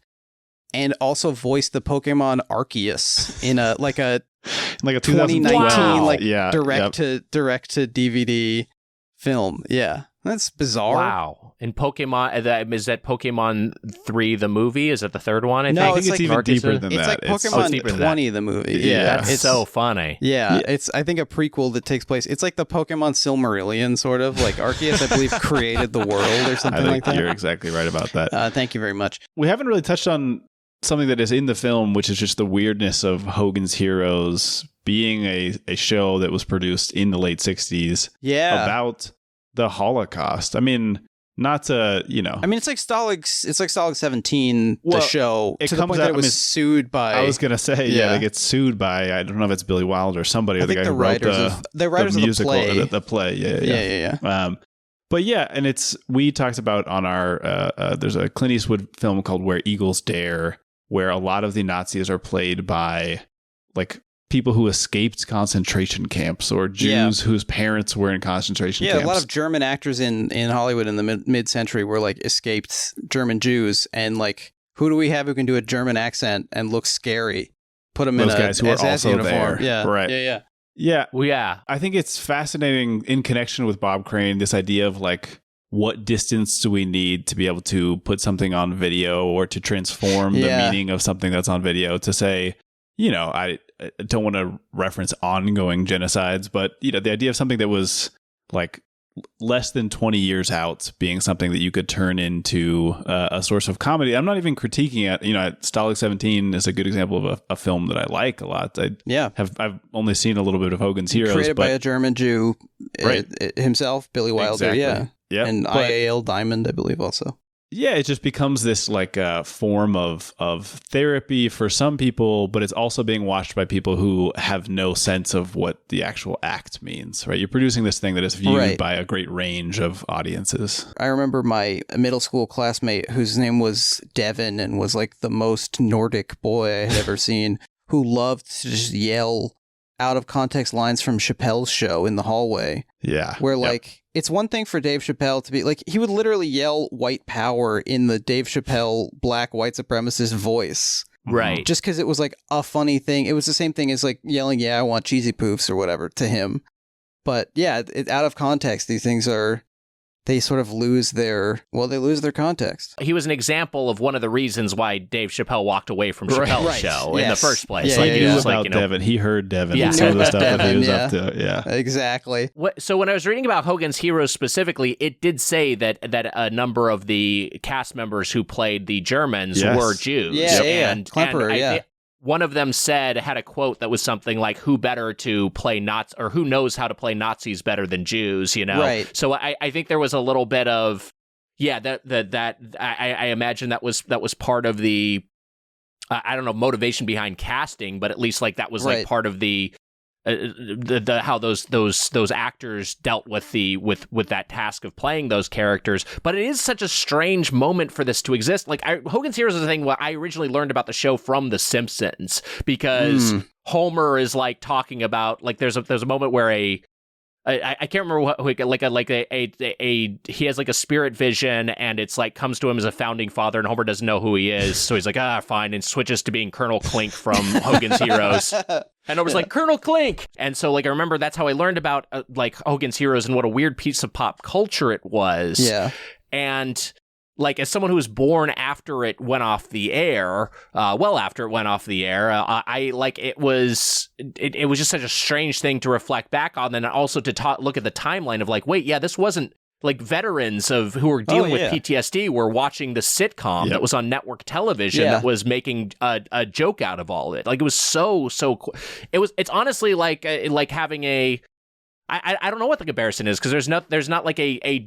and also voiced the Pokemon Arceus in a 2019 direct to DVD film. Yeah. That's bizarre. Wow. And Pokemon, is that Pokemon 3 the movie? Is that the third one? I think it's even deeper than that. It's like Pokemon 20 the movie. Yeah. That's so funny. Yeah, it's I think a prequel that takes place. It's like the Pokemon Silmarillion, sort of. Like Arceus, I believe, created the world or something like that. You're exactly right about that. Thank you very much. We haven't really touched on something that is in the film, which is just the weirdness of Hogan's Heroes being a show that was produced in the late 60s. Yeah. About the Holocaust. I mean, not to, I mean, it's like Stalag 17, the show, to the point that it was sued by... I was going to say, they get sued by, I don't know if it's Billy Wilder or somebody, or the guy who wrote the writers of the play. The play, yeah. But yeah, and we talked about on our, there's a Clint Eastwood film called Where Eagles Dare, where a lot of the Nazis are played by, like, people who escaped concentration camps, or Jews whose parents were in concentration camps. Yeah, a lot of German actors in Hollywood in the mid-century were like escaped German Jews, and like, who do we have who can do a German accent and look scary? Put them in a guys who are also uniform. there. Yeah, right. Yeah. Well, yeah. I think it's fascinating in connection with Bob Crane, this idea of like, what distance do we need to be able to put something on video, or to transform the meaning of something that's on video, to say, I don't want to reference ongoing genocides, but the idea of something that was like less than 20 years out being something that you could turn into a source of comedy. I'm not even critiquing it. Stalag 17 is a good example of a film that I like a lot. I've only seen a little bit of Hogan's Heroes, created by a German Jew, himself, Billy Wilder. Exactly. And IAL Diamond, I believe, also. Yeah, it just becomes this like a form of therapy for some people, but it's also being watched by people who have no sense of what the actual act means, right? You're producing this thing that is viewed by a great range of audiences. I remember my middle school classmate whose name was Devin and was like the most Nordic boy I had ever seen, who loved to just yell out of context lines from Chappelle's show in the hallway. Yeah. Where like, it's one thing for Dave Chappelle to be like, he would literally yell white power in the Dave Chappelle black white supremacist voice. Right. Just because it was like a funny thing. It was the same thing as like yelling, yeah, I want cheesy poofs or whatever to him. But yeah, out of context, these things they sort of lose their context. He was an example of one of the reasons why Dave Chappelle walked away from Chappelle's show in the first place. He knew about Devin. He heard Devin. Yeah. Some of the stuff that he was up to. Yeah, exactly. So when I was reading about Hogan's Heroes specifically, it did say that a number of the cast members who played the Germans were Jews. And one of them had a quote that was something like, who better to play Nazis, or who knows how to play Nazis better than Jews, you know? Right. So I think there was a little bit of, I imagine that was part of the, I don't know, motivation behind casting, but at least like that was like part of the how those actors dealt with with that task of playing those characters. But it is such a strange moment for this to exist. Like Hogan's Heroes is a thing. What I originally learned about the show from The Simpsons, because Homer is like talking about, like there's a moment where I can't remember he has like a spirit vision, and it's like comes to him as a founding father, and Homer doesn't know who he is, so he's like, fine, and switches to being Colonel Klink from Hogan's Heroes. And Homer's like, Colonel Klink! And so like I remember that's how I learned about like Hogan's Heroes and what a weird piece of pop culture it was. Yeah. And like, as someone who was born after it went off the air, after it went off the air, it was just such a strange thing to reflect back on, and also to look at the timeline of like, wait, this wasn't like veterans who were dealing with PTSD were watching the sitcom that was on network television that was making a joke out of all of it. Like, it was so cool. It's honestly like having a, I don't know what the comparison is, because there's not like a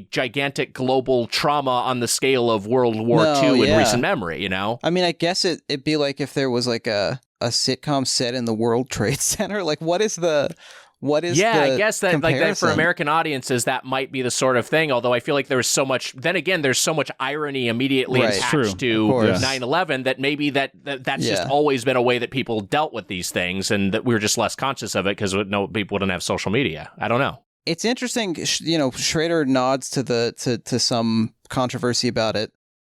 gigantic global trauma on the scale of World War II in recent memory, you know? I mean, I guess it'd be like if there was like a sitcom set in the World Trade Center. Like, what is the I guess that comparison? like that for American audiences, that might be the sort of thing. Although I feel like there's so much irony immediately attached to 9/11 that maybe that's just always been a way that people dealt with these things, and that we're just less conscious of it because people didn't have social media. I don't know. It's interesting, you know. Schrader nods to some controversy about it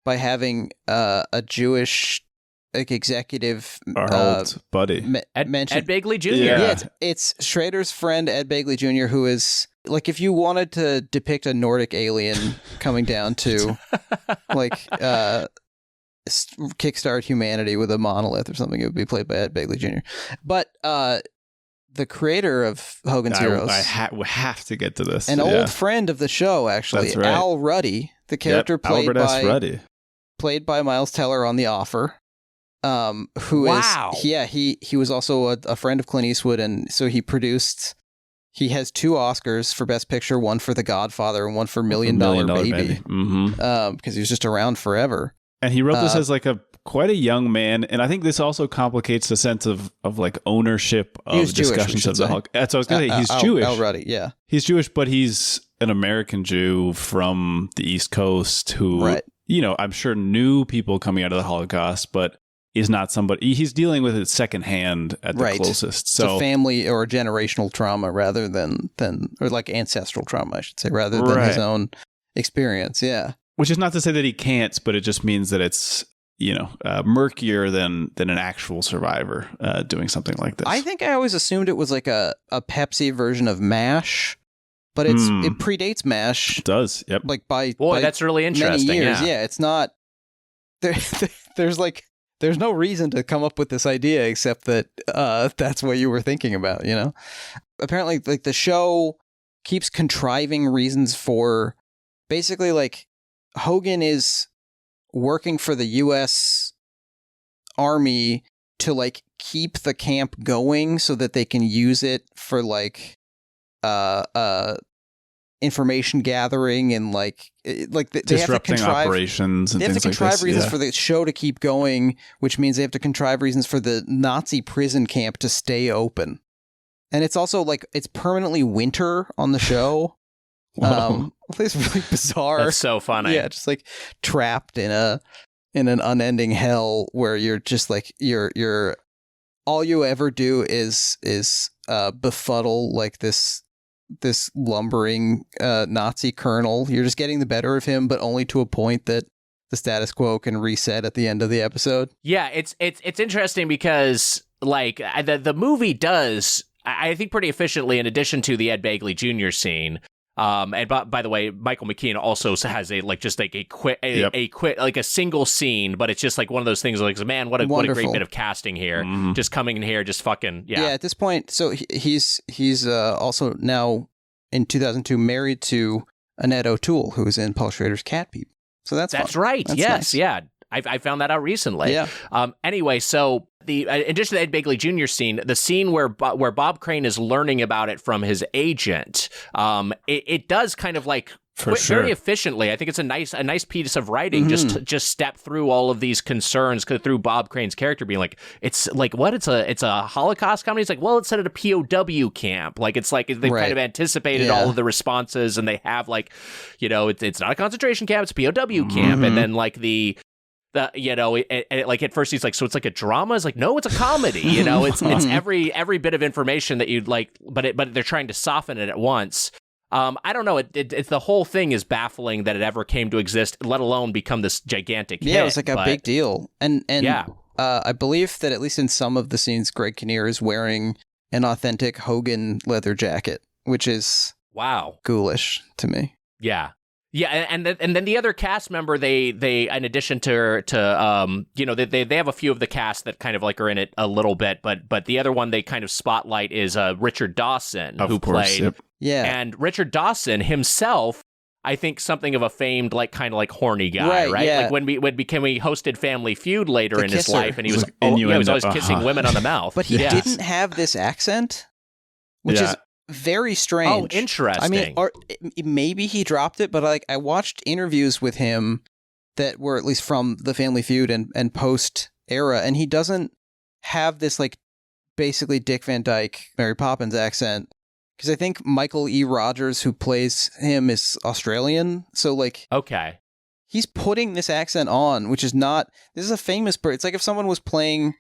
by having a Jewish executive, our old buddy Ed Begley Jr. Yeah, it's Schrader's friend Ed Begley Jr., who is like, if you wanted to depict a Nordic alien coming down to like kickstart humanity with a monolith or something, it would be played by Ed Begley Jr. But the creator of Hogan's Heroes, we have to get to this. An old friend of the show, actually. That's right. Al Ruddy, the character played by Miles Teller on The Offer. Who he was also a friend of Clint Eastwood, and so he has 2 Oscars for Best Picture, one for The Godfather and one for $1 Million Baby. Mm-hmm. Because he was just around forever. And he wrote this as like quite a young man, and I think this also complicates the sense of like ownership of discussions of the Hulk. So I was going to say, he's Jewish. Al Ruddy, yeah. He's Jewish, but he's an American Jew from the East Coast who, you know, I'm sure knew people coming out of the Holocaust, but is not somebody, he's dealing with it secondhand at the closest. So it's a family or a generational trauma rather than or like ancestral trauma, I should say, rather than his own experience. Yeah. Which is not to say that he can't, but it just means that it's, you know, murkier than an actual survivor doing something like this. I think I always assumed it was like a Pepsi version of MASH, but it predates MASH. It does. Yep. Like by that's really interesting. Many years. Yeah, it's not there's no reason to come up with this idea except that that's what you were thinking about, you know? Apparently, like, the show keeps contriving reasons for, basically, like, Hogan is working for the U.S. Army to, like, keep the camp going so that they can use it for, like, information gathering and they have to disrupting contrive operations and they have to things like contrive this. reasons Yeah. for the show to keep going, which means they have to contrive reasons for the Nazi prison camp to stay open. And it's also it's permanently winter on the show. It's really bizarre. That's so funny. Yeah, just trapped in an unending hell where you're just you're all you ever do is befuddle this lumbering Nazi colonel. You're just getting the better of him, but only to a point that the status quo can reset at the end of the episode. Yeah, it's interesting because the movie does, I think, pretty efficiently, in addition to the Ed Begley Jr. scene. And by the way, Michael McKean also has a single scene, but it's just one of those things man, what a great bit of casting here. Mm-hmm. Just coming in here, just fucking Yeah, at this point, so he's also now in 2002 married to Annette O'Toole, who was in Paul Schrader's Cat People. So that's fun. right. That's yes, nice. yeah. I found that out recently. Yeah. Anyway, so in addition to the Ed Begley Jr. scene, the scene where Bob Crane is learning about it from his agent, it does kind of For sure. very efficiently. I think it's a nice piece of writing. Just step through all of these concerns through Bob Crane's character being it's what? It's a Holocaust comedy. It's well, it's set at a POW camp. It's they've kind of anticipated all of the responses, and they have it's not a concentration camp. It's a POW camp, and then at first he's so it's a drama. It's no, it's a comedy. It's every bit of information that you'd but they're trying to soften it at once. I don't know. It's the whole thing is baffling that it ever came to exist, let alone become this gigantic hit. Yeah, it was a big deal. And yeah. I believe that at least in some of the scenes, Greg Kinnear is wearing an authentic Hogan leather jacket, which is ghoulish to me. Yeah. Yeah, and then the other cast member, they in addition to they have a few of the cast that kind of are in it a little bit, but the other one they kind of spotlight is Richard Dawson, who played. Yep. Yeah. And Richard Dawson himself, I think, something of a famed horny guy, right? Yeah. When we hosted Family Feud later in his kisser. life, and he was Innuendo. always kissing women on the mouth. But he didn't have this accent, which is very strange. Oh, interesting. I mean, or maybe he dropped it, but I watched interviews with him that were at least from the Family Feud and post era, and he doesn't have this basically Dick Van Dyke, Mary Poppins accent. Because I think Michael E. Rogers, who plays him, is Australian. So okay. He's putting this accent on, which is not. This is a famous person. It's if someone was playing,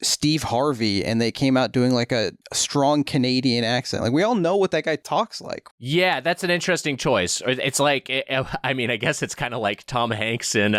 Steve Harvey, and they came out doing a strong Canadian accent. We all know what that guy talks like. Yeah, that's an interesting choice. It's I guess it's kind of like Tom Hanks in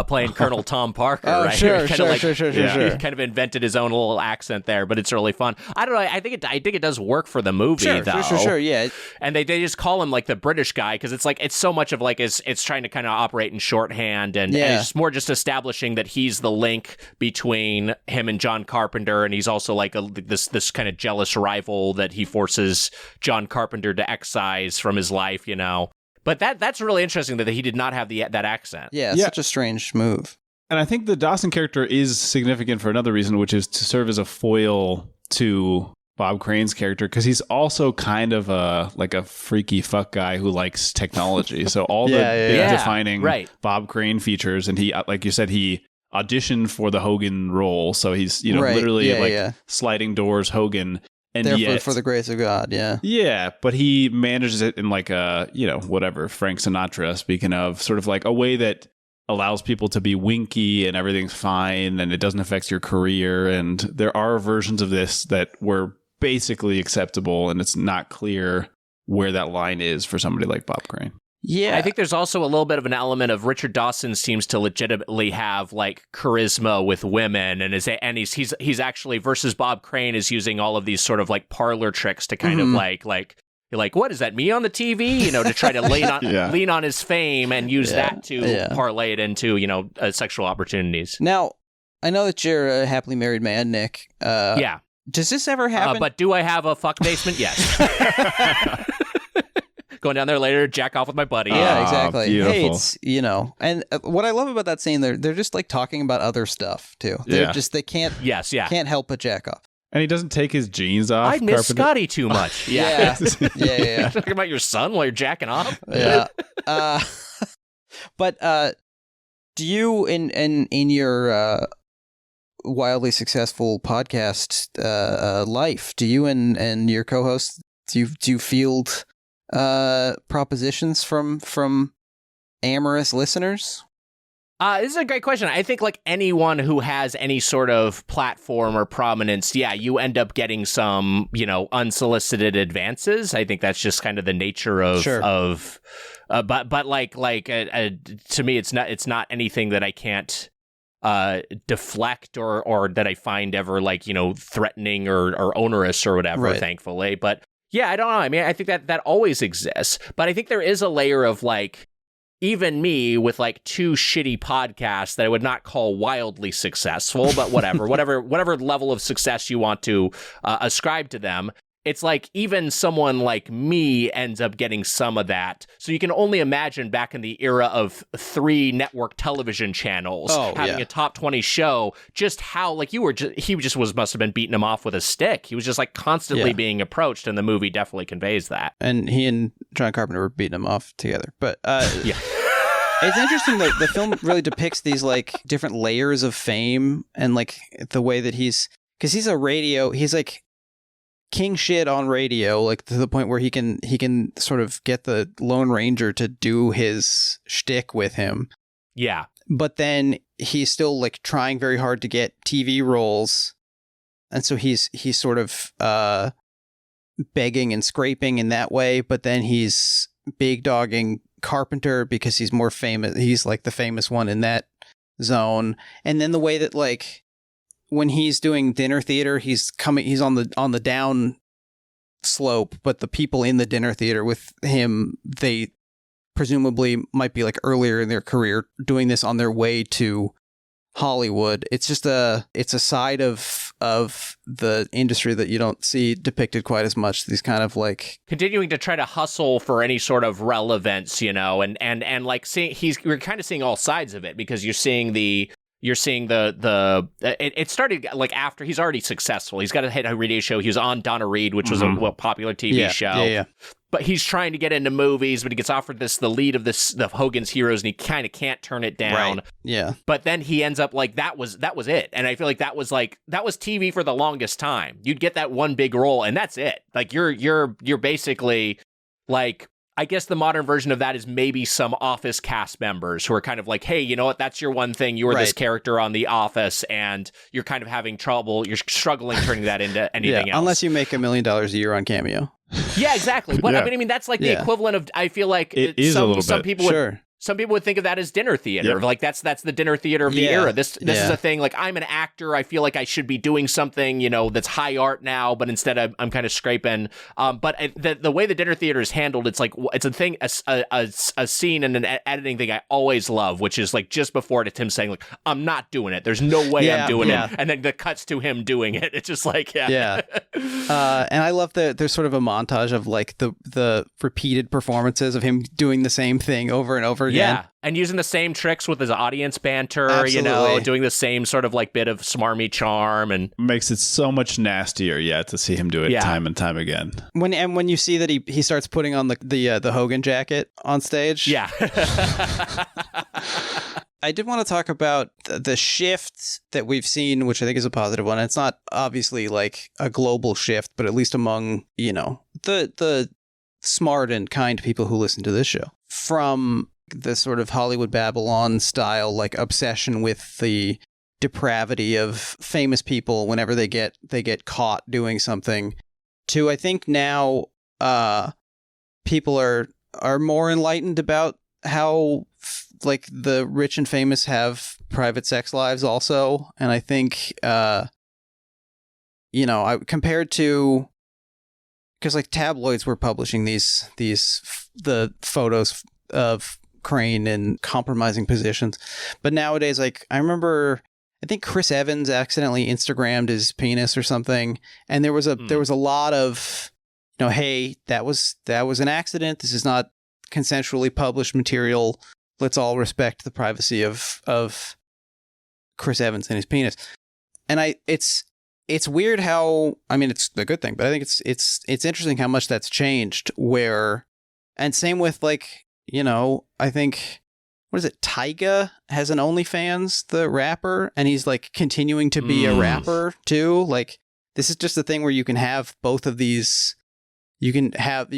playing Colonel Tom Parker, right? Sure. He kind of invented his own little accent there, but it's really fun. I don't know. I think it does work for the movie, though. Sure. Yeah. And they just call him the British guy because it's so much of it's trying to kind of operate in shorthand and it's more just establishing that he's the link between him and John Carpenter, and he's also this kind of jealous rival that he forces John Carpenter to excise from his life, But that's really interesting that he did not have that accent. Yeah, such a strange move. And I think the Dawson character is significant for another reason, which is to serve as a foil to Bob Crane's character, because he's also kind of a freaky fuck guy who likes technology. So all the big defining Bob Crane features, and he, like you said, he auditioned for the Hogan role. So he's literally sliding doors Hogan. And Therefore, for the grace of God, Yeah, but he manages it in Frank Sinatra, speaking of, sort of a way that allows people to be winky and everything's fine and it doesn't affect your career. And there are versions of this that were basically acceptable, and it's not clear where that line is for somebody like Bob Crane. Yeah. I think there's also a little bit of an element of Richard Dawson seems to legitimately have charisma with women, and he's actually, versus Bob Crane, is using all of these sort of parlor tricks to kind of what is that, me on the TV, to try to lean on his fame and use that to parlay it into sexual opportunities. Now, I know that you're a happily married man, Nick. Yeah. Does this ever happen? But do I have a fuck basement? Yes. Going down there later, jack off with my buddy. Yeah, exactly. Beautiful. Hey, it's, and what I love about that scene, they're just talking about other stuff too. They're just, they can't help but jack off. And he doesn't take his jeans off. I miss Scotty too much. Yeah. You're talking about your son while you're jacking off? Yeah. But do you, in your wildly successful podcast life, do you and your co-host, do you field propositions from amorous listeners? This is a great question. I think like anyone who has any sort of platform or prominence, yeah, you end up getting some, unsolicited advances. I think that's just kind of the nature of, Sure. But to me, it's not anything that I can't deflect or that I find ever threatening or onerous or whatever, Right. thankfully. But yeah, I don't know. I mean, I think that always exists, but I think there is a layer of even me with 2 shitty podcasts that I would not call wildly successful, but whatever level of success you want to ascribe to them. It's even someone like me ends up getting some of that. So you can only imagine back in the era of 3 network television channels having a top 20 show, just how he must have been beating him off with a stick. He was just constantly being approached, and the movie definitely conveys that. And he and John Carpenter were beating him off together. But yeah. It's interesting that the film really depicts these different layers of fame and the way that he's king shit on radio, to the point where he can sort of get the Lone Ranger to do his shtick with him. Yeah. But then he's still trying very hard to get TV roles. And so he's sort of begging and scraping in that way, but then he's big dogging Carpenter because he's more famous. He's the famous one in that zone. And then the way that when he's doing dinner theater, he's on the down slope, but the people in the dinner theater with him, they presumably might be earlier in their career doing this on their way to Hollywood. It's just it's a side of the industry that you don't see depicted quite as much. These kind of continuing to try to hustle for any sort of relevance, and we're kind of seeing all sides of it, because you're seeing it started after he's already successful. He's got a hit radio show. He was on Donna Reed, which was a popular TV show. Yeah. But he's trying to get into movies, but he gets offered the lead of the Hogan's Heroes, and he kind of can't turn it down. Right. Yeah. But then he ends up that was it. And I feel that was TV for the longest time. You'd get that one big role, and that's it. You're basically I guess the modern version of that is maybe some Office cast members who are kind of hey, you know what? That's your one thing. You were this character on The Office, and you're kind of having trouble. You're struggling turning that into anything else. Unless you make $1 million a year on Cameo. Yeah, exactly. But Yeah. I mean, that's the equivalent of. I feel like it is a little some bit. people would. Sure. Some people would think of that as dinner theater. Yep. That's the dinner theater of the era. This is a thing. I'm an actor. I feel like I should be doing something, that's high art now, but instead I'm kind of scraping. But the way the dinner theater is handled, it's it's a thing, a scene and an editing thing I always love, which is just before it's him saying I'm not doing it. There's no way I'm doing it. And then the cuts to him doing it. It's just Yeah. And I love that there's sort of a montage of the repeated performances of him doing the same thing over and over again. Yeah, and using the same tricks with his audience banter, Absolutely. doing the same sort of bit of smarmy charm, and Makes it so much nastier, to see him do it time and time again. When you see that he starts putting on the Hogan jacket on stage. yeah. I did want to talk about the shift that we've seen, which I think is a positive one. It's not obviously a global shift, but at least among, the smart and kind people who listen to this show, from the sort of Hollywood Babylon style obsession with the depravity of famous people whenever they get caught doing something, to I think now people are more enlightened about how the rich and famous have private sex lives also. And I think compared to, because tabloids were publishing the photos of Crane in compromising positions, but nowadays I remember I think Chris Evans accidentally Instagrammed his penis or something, and there was a lot of hey, that was an accident, this is not consensually published material, let's all respect the privacy of Chris Evans and his penis. And it's it's weird how, I mean, it's a good thing, but I think it's interesting how much that's changed and same with like, you know, I think, what is it? Tyga has an OnlyFans, the rapper, and he's like continuing to be a rapper too. Like, this is just a thing where you can have both of these. You can have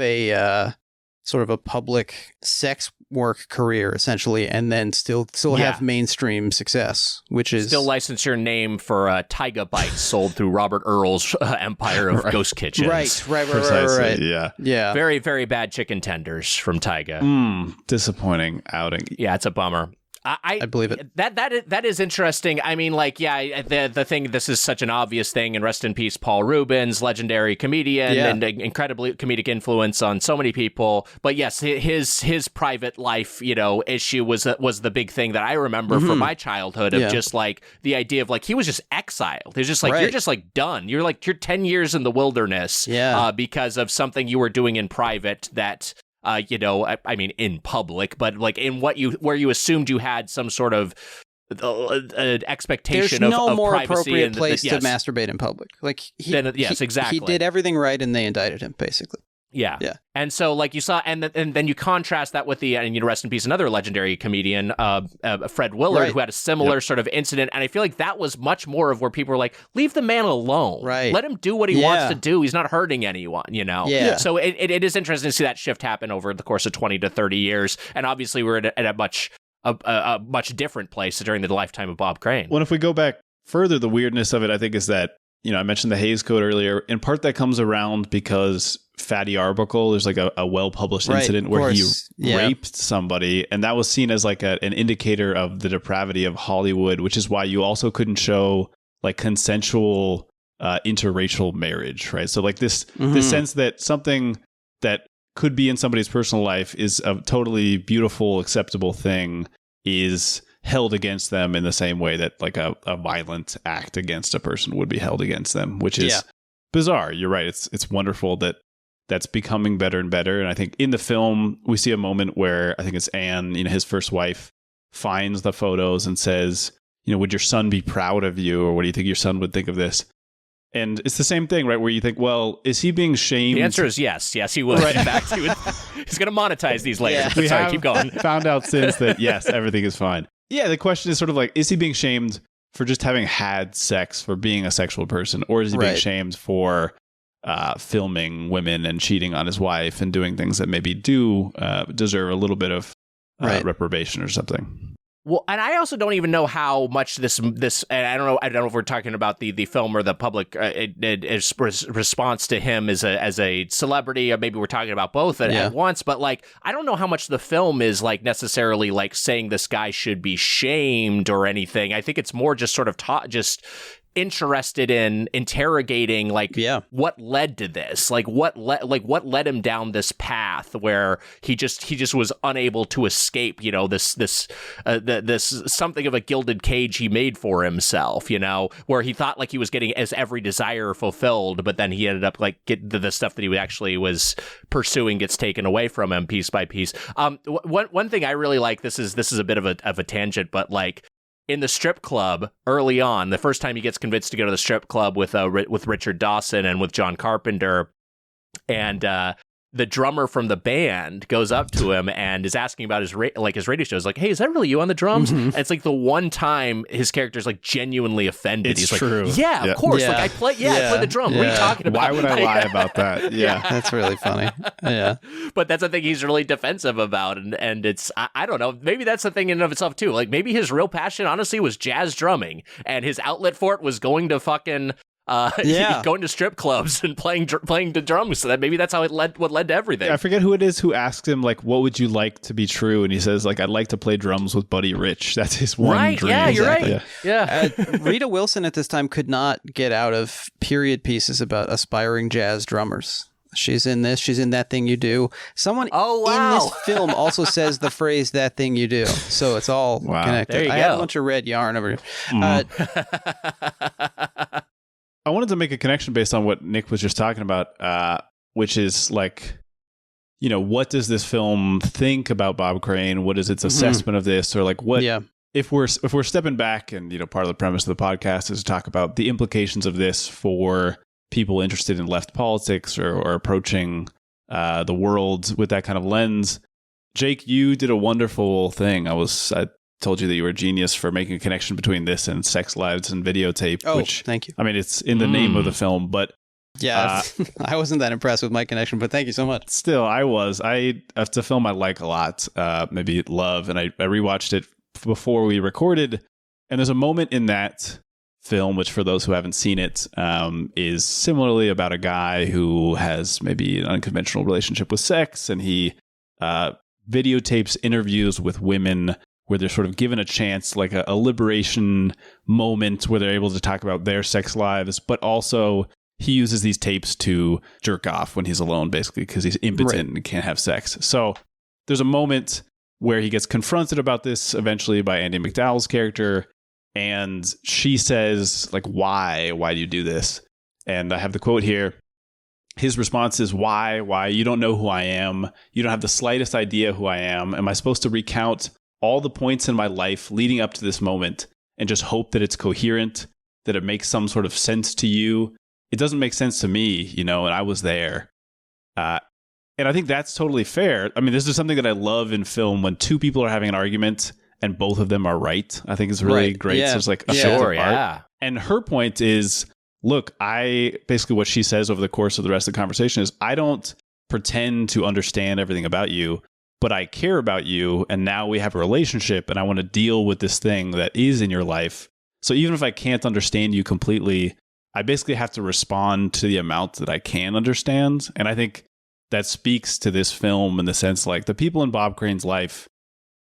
a sort of a public sex work career essentially, and then still have mainstream success, which is still license your name for Tyga bites sold through Robert Earl's empire of ghost kitchens. Right. Yeah. Very, very bad chicken tenders from Tyga. Disappointing outing. Yeah, it's a bummer. I believe it. That is interesting. I mean, like, yeah, the thing. This is such an obvious thing. And rest in peace, Paul Rubens, legendary comedian and incredibly comedic influence on so many people. But yes, his private life, you know, issue was the big thing that I remember from my childhood of just like the idea of like he was just exiled. It's just like you're just like done. You're 10 years in the wilderness because of something you were doing in private that. You know, I mean, in public, but like in where you assumed you had some sort of expectation There's no of more privacy appropriate and place to masturbate in public. Like, exactly. He did everything right, and they indicted him, basically. Yeah. And so, like, you saw, and then you contrast that with and you know, rest in peace, another legendary comedian, Fred Willard, who had a similar sort of incident. And I feel like that was much more of where people were like, leave the man alone. Right. Let him do what he wants to do. He's not hurting anyone, you know? Yeah. So it is interesting to see that shift happen over the course of 20 to 30 years. And obviously, we're at a much different place during the lifetime of Bob Crane. Well, if we go back further, the weirdness of it, I think, is that, you know, I mentioned the Hays Code earlier. In part, that comes around because Fatty Arbuckle, there's like a well-published incident where he raped somebody, and that was seen as like an indicator of the depravity of Hollywood, which is why you also couldn't show like consensual interracial marriage, right? So like this sense that something that could be in somebody's personal life is a totally beautiful, acceptable thing is held against them in the same way that like a violent act against a person would be held against them, which is bizarre. You're right. It's wonderful that that's becoming better and better. And I think in the film, we see a moment where I think it's Anne, you know, his first wife, finds the photos and says, you know, would your son be proud of you? Or what do you think your son would think of this? And it's the same thing, right? Where you think, well, is he being shamed? The answer is yes. Yes, he would. Right. In fact, he's going to monetize these later. Yeah. Sorry, keep going. Found out since that, yes, everything is fine. Yeah, the question is sort of like, is he being shamed for just having had sex, for being a sexual person? Or is he being shamed for filming women and cheating on his wife and doing things that maybe do deserve a little bit of reprobation or something? Well, and I also don't even know how much this, and I don't know if we're talking about the film or the public response to him as a celebrity, or maybe we're talking about both at once. But like, I don't know how much the film is like necessarily like saying this guy should be shamed or anything. I think it's more just sort of interested in interrogating like what led to this, like what led him down this path where he just was unable to escape, you know, this something of a gilded cage he made for himself, you know, where he thought like he was getting his every desire fulfilled, but then he ended up like the stuff that he actually was pursuing gets taken away from him piece by piece. One thing I really like, this is a bit of a tangent, but like, in the strip club early on, the first time he gets convinced to go to the strip club with Richard Dawson and with John Carpenter, and the drummer from the band goes up to him and is asking about his radio show. Is like, hey, is that really you on the drums? And it's like the one time his character's like genuinely offended. He's true. Like, yeah, of course. Like I play the drum. What are you talking about? Why would I lie about that? Yeah, that's really funny. Yeah, but that's the thing he's really defensive about, and it's I don't know. Maybe that's the thing in and of itself too. Like maybe his real passion, honestly, was jazz drumming, and his outlet for it was going to fucking. Going to strip clubs and playing the drums. So that maybe that's how what led to everything. Yeah, I forget who it is who asked him like, "What would you like to be true?" And he says like, "I'd like to play drums with Buddy Rich." That's his one dream. Yeah, you're right. Yeah. Rita Wilson at this time could not get out of period pieces about aspiring jazz drummers. She's in this. She's in That Thing You Do. Someone in this film also says the phrase "that thing you do." So it's all connected. There you I go. had a bunch of red yarn over here. I wanted to make a connection based on what Nick was just talking about, which is like, you know, what does this film think about Bob Crane? What is its assessment of this? Or like what if we're stepping back, and part of the premise of the podcast is to talk about the implications of this for people interested in left politics or approaching the world with that kind of lens. Jake, you did a wonderful thing. I told you that you were a genius for making a connection between this and Sex Lives and Videotape. Oh, which, thank you. I mean, it's in the name of the film, but yeah, I wasn't that impressed with my connection, but thank you so much. Still, I was. It's a film I like a lot, maybe love, and I rewatched it before we recorded, and there's a moment in that film, which for those who haven't seen it, is similarly about a guy who has maybe an unconventional relationship with sex, and he videotapes interviews with women where they're sort of given a chance, like a liberation moment where they're able to talk about their sex lives, but also he uses these tapes to jerk off when he's alone, basically, because he's impotent and can't have sex. So there's a moment where he gets confronted about this eventually by Andie MacDowell's character, and she says, like, why do you do this? And I have the quote here. His response is, why? You don't know who I am. You don't have the slightest idea who I am. Am I supposed to recount all the points in my life leading up to this moment and just hope that it's coherent, that it makes some sort of sense to you? It doesn't make sense to me, and I was there. And I think that's totally fair. I mean, this is something that I love in film when two people are having an argument and both of them are right. I think it's really great. Yeah. So it's like a sure, art. And her point is, look, basically what she says over the course of the rest of the conversation is, I don't pretend to understand everything about you, but I care about you. And now we have a relationship and I want to deal with this thing that is in your life. So even if I can't understand you completely, I basically have to respond to the amount that I can understand. And I think that speaks to this film in the sense, like, the people in Bob Crane's life,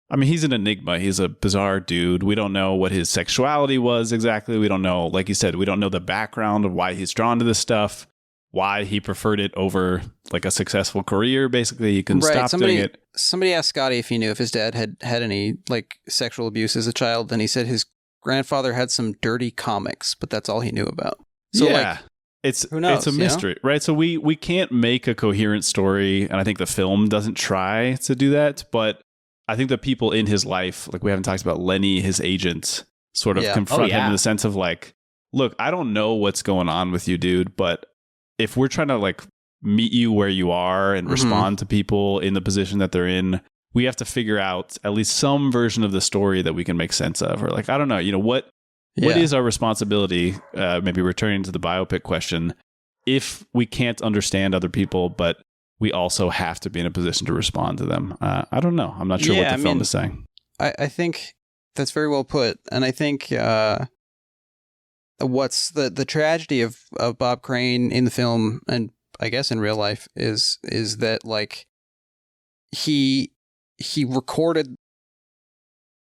I mean, he's an enigma. He's a bizarre dude. We don't know what his sexuality was exactly. We don't know, like you said, we don't know the background of why he's drawn to this stuff, why he preferred it over, like, a successful career. Basically, he couldn't stop doing it. Somebody asked Scotty if he knew if his dad had any, like, sexual abuse as a child, and he said his grandfather had some dirty comics, but that's all he knew about. So, yeah, who knows, it's a mystery, right? So we can't make a coherent story, and I think the film doesn't try to do that. But I think the people in his life, like we haven't talked about Lenny, his agent, sort of confront him in the sense of like, look, I don't know what's going on with you, dude, but if we're trying to like meet you where you are and respond to people in the position that they're in, we have to figure out at least some version of the story that we can make sense of, or like, I don't know, what is our responsibility, maybe returning to the biopic question, if we can't understand other people, but we also have to be in a position to respond to them? I don't know. I'm not sure what the film is saying. I think that's very well put. And I think what's the tragedy of Bob Crane in the film, and I guess in real life, is that, like, he recorded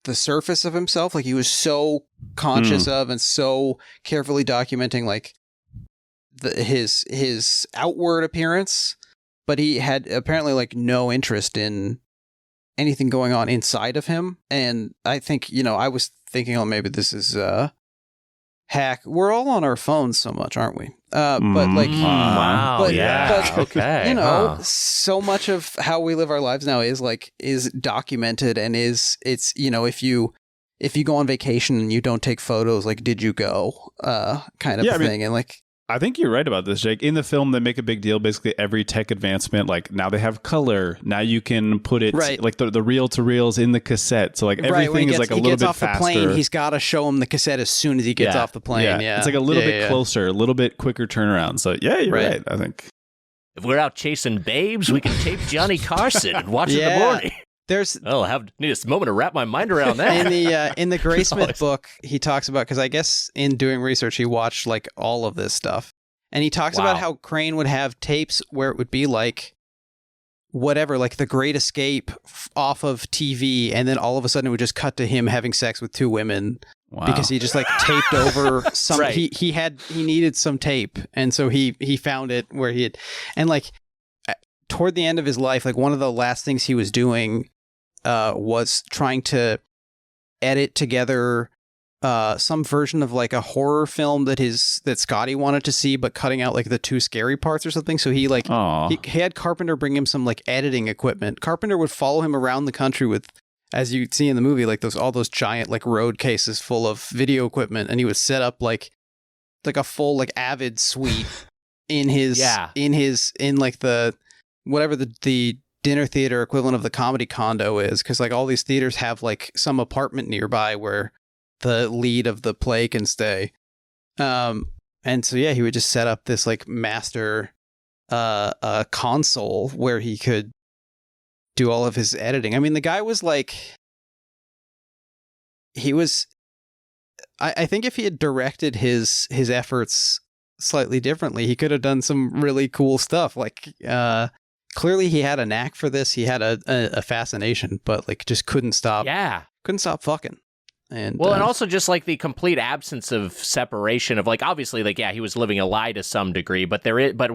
the surface of himself. Like, he was so conscious of and so carefully documenting, like, his outward appearance, but he had apparently, like, no interest in anything going on inside of him. And I think, I was thinking, oh, maybe this is hack. We're all on our phones so much, aren't we? But like, wow, but, okay, so much of how we live our lives now is documented, and it's if you go on vacation and you don't take photos, like, did you go, kind of thing. And like, I think you're right about this, Jake. In the film, they make a big deal. Basically, every tech advancement, like, now they have color. Now you can put it, like, the reel-to-reels in the cassette. So, like, everything is, like, a little bit faster. He gets off the plane, he's got to show him the cassette as soon as he gets off the plane. Yeah. It's, like, a little bit closer, a little bit quicker turnaround. So, yeah, you're right, I think. If we're out chasing babes, we can tape Johnny Carson and watch it in the morning. Need a moment to wrap my mind around that. In the Graysmith book, he talks about, because I guess in doing research, he watched, like, all of this stuff, and he talks about how Crane would have tapes where it would be like, whatever, like The Great Escape off of TV, and then all of a sudden it would just cut to him having sex with two women. Wow. Because he just, like, taped over some. He needed some tape, and so he found it where he had, and, like, toward the end of his life, like, one of the last things he was doing was trying to edit together some version of, like, a horror film that Scotty wanted to see, but cutting out, like, the too scary parts or something. So he, like, he had Carpenter bring him some, like, editing equipment. Carpenter would follow him around the country with as you see in the movie, like all those giant like road cases full of video equipment, and he would set up like a full like Avid suite in his in like the whatever the dinner theater equivalent of the comedy condo is, because like all these theaters have like some apartment nearby where the lead of the play can stay. And so he would just set up this like master console where he could do all of his editing. I mean, the guy was like, I think if he had directed his efforts slightly differently, he could have done some really cool stuff. Like, clearly he had a knack for this. He had a fascination, but like just couldn't stop fucking. And and also just like the complete absence of separation of like, obviously, like, he was living a lie to some degree, but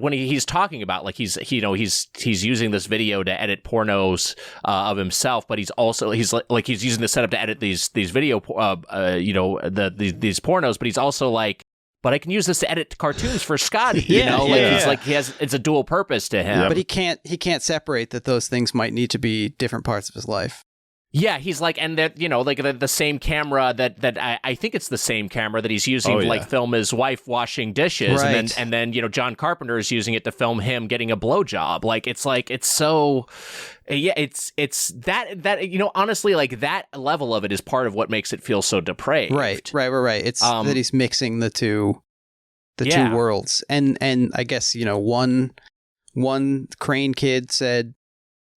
when he's talking about like he's using this video to edit pornos of himself, but he's using the setup to edit these video these pornos, but he's also like, but I can use this to edit cartoons for Scotty. He's like, it's a dual purpose to him. But he can't separate that those things might need to be different parts of his life. Yeah, he's like, and that, like the same camera that I think it's the same camera that he's using to like film his wife washing dishes, right. and then John Carpenter is using it to film him getting a blowjob. Like it's so, it's that honestly, like that level of it is part of what makes it feel so depraved. Right. It's that he's mixing the two worlds, and I guess one Crane kid said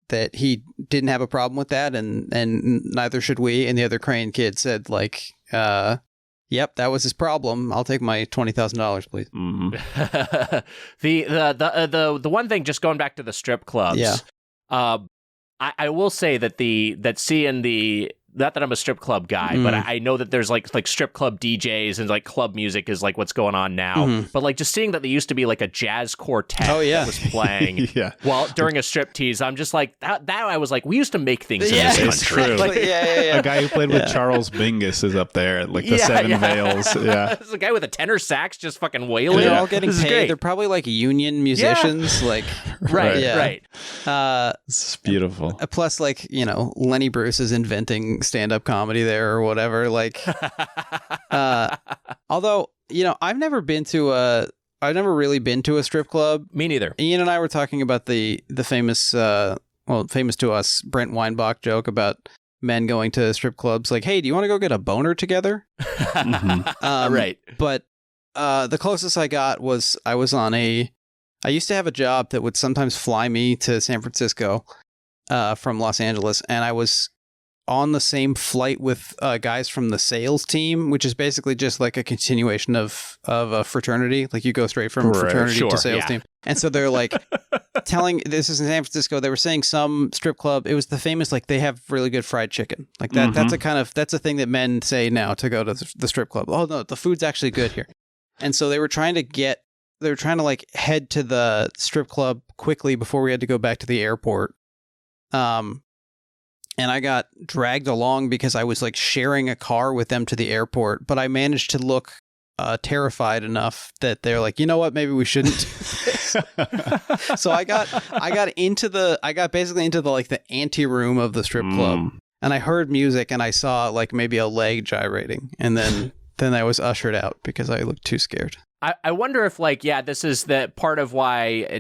that he didn't have a problem with that, and neither should we. And the other Crane kid said, like, yep, that was his problem. I'll take my $20,000, please. Mm-hmm. The one thing, just going back to the strip clubs, I will say that seeing the. Not that I'm a strip club guy, but I know that there's like strip club DJs and like club music is like what's going on now. Mm-hmm. But like just seeing that there used to be like a jazz quartet that was playing while during a strip tease, I'm just like that I was like, we used to make things in this country. True. Like, a guy who played with Charles Mingus is up there at like the Seven Veils. Yeah, there's a guy with a tenor sax just fucking wailing. And they're all getting paid. They're probably like union musicians. Like right. It's beautiful. Plus, like Lenny Bruce is inventing stand-up comedy there or whatever, like although I've never really been to a strip club. Me neither. Ian and I were talking about the famous famous to us Brent Weinbach joke about men going to strip clubs like, hey, do you want to go get a boner together? Right. But the closest I got was I used to have a job that would sometimes fly me to San Francisco from Los Angeles, and I was on the same flight with guys from the sales team, which is basically just like a continuation of a fraternity. Like you go straight from fraternity to sales team. And so they're like this is in San Francisco. They were saying some strip club. It was the famous, like they have really good fried chicken. Like that. Mm-hmm. That's a thing that men say now to go to the strip club. Oh no, the food's actually good here. And so they were trying to like head to the strip club quickly before we had to go back to the airport. And I got dragged along because I was like sharing a car with them to the airport, but I managed to look terrified enough that they're like, you know what, maybe we shouldn't do this. So I got basically into the like the ante room of the strip club, and I heard music and I saw like maybe a leg gyrating, and then I was ushered out because I looked too scared. I wonder if like, this is the part of why,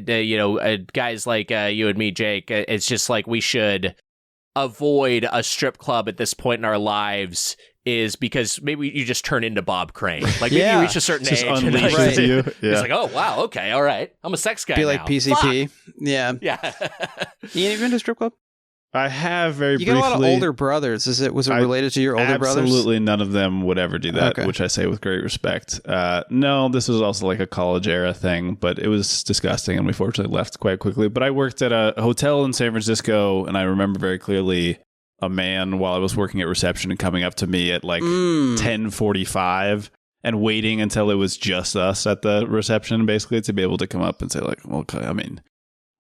guys like you and me, Jake, it's just like we should avoid a strip club at this point in our lives is because maybe you just turn into Bob Crane. Like maybe you reach a certain age and like, you. It's like, oh, wow, okay, all right. I'm a sex guy Be now. like PCP. Fuck. Yeah. Ian, have you been to a strip club? I have very briefly. You got a lot of older brothers. Was it related to your older brothers? Absolutely none of them would ever do that, which I say with great respect. No, this was also like a college era thing, but it was disgusting, and we fortunately left quite quickly. But I worked at a hotel in San Francisco, and I remember very clearly a man while I was working at reception and coming up to me at like 10:45 and waiting until it was just us at the reception, basically, to be able to come up and say like, okay, I mean,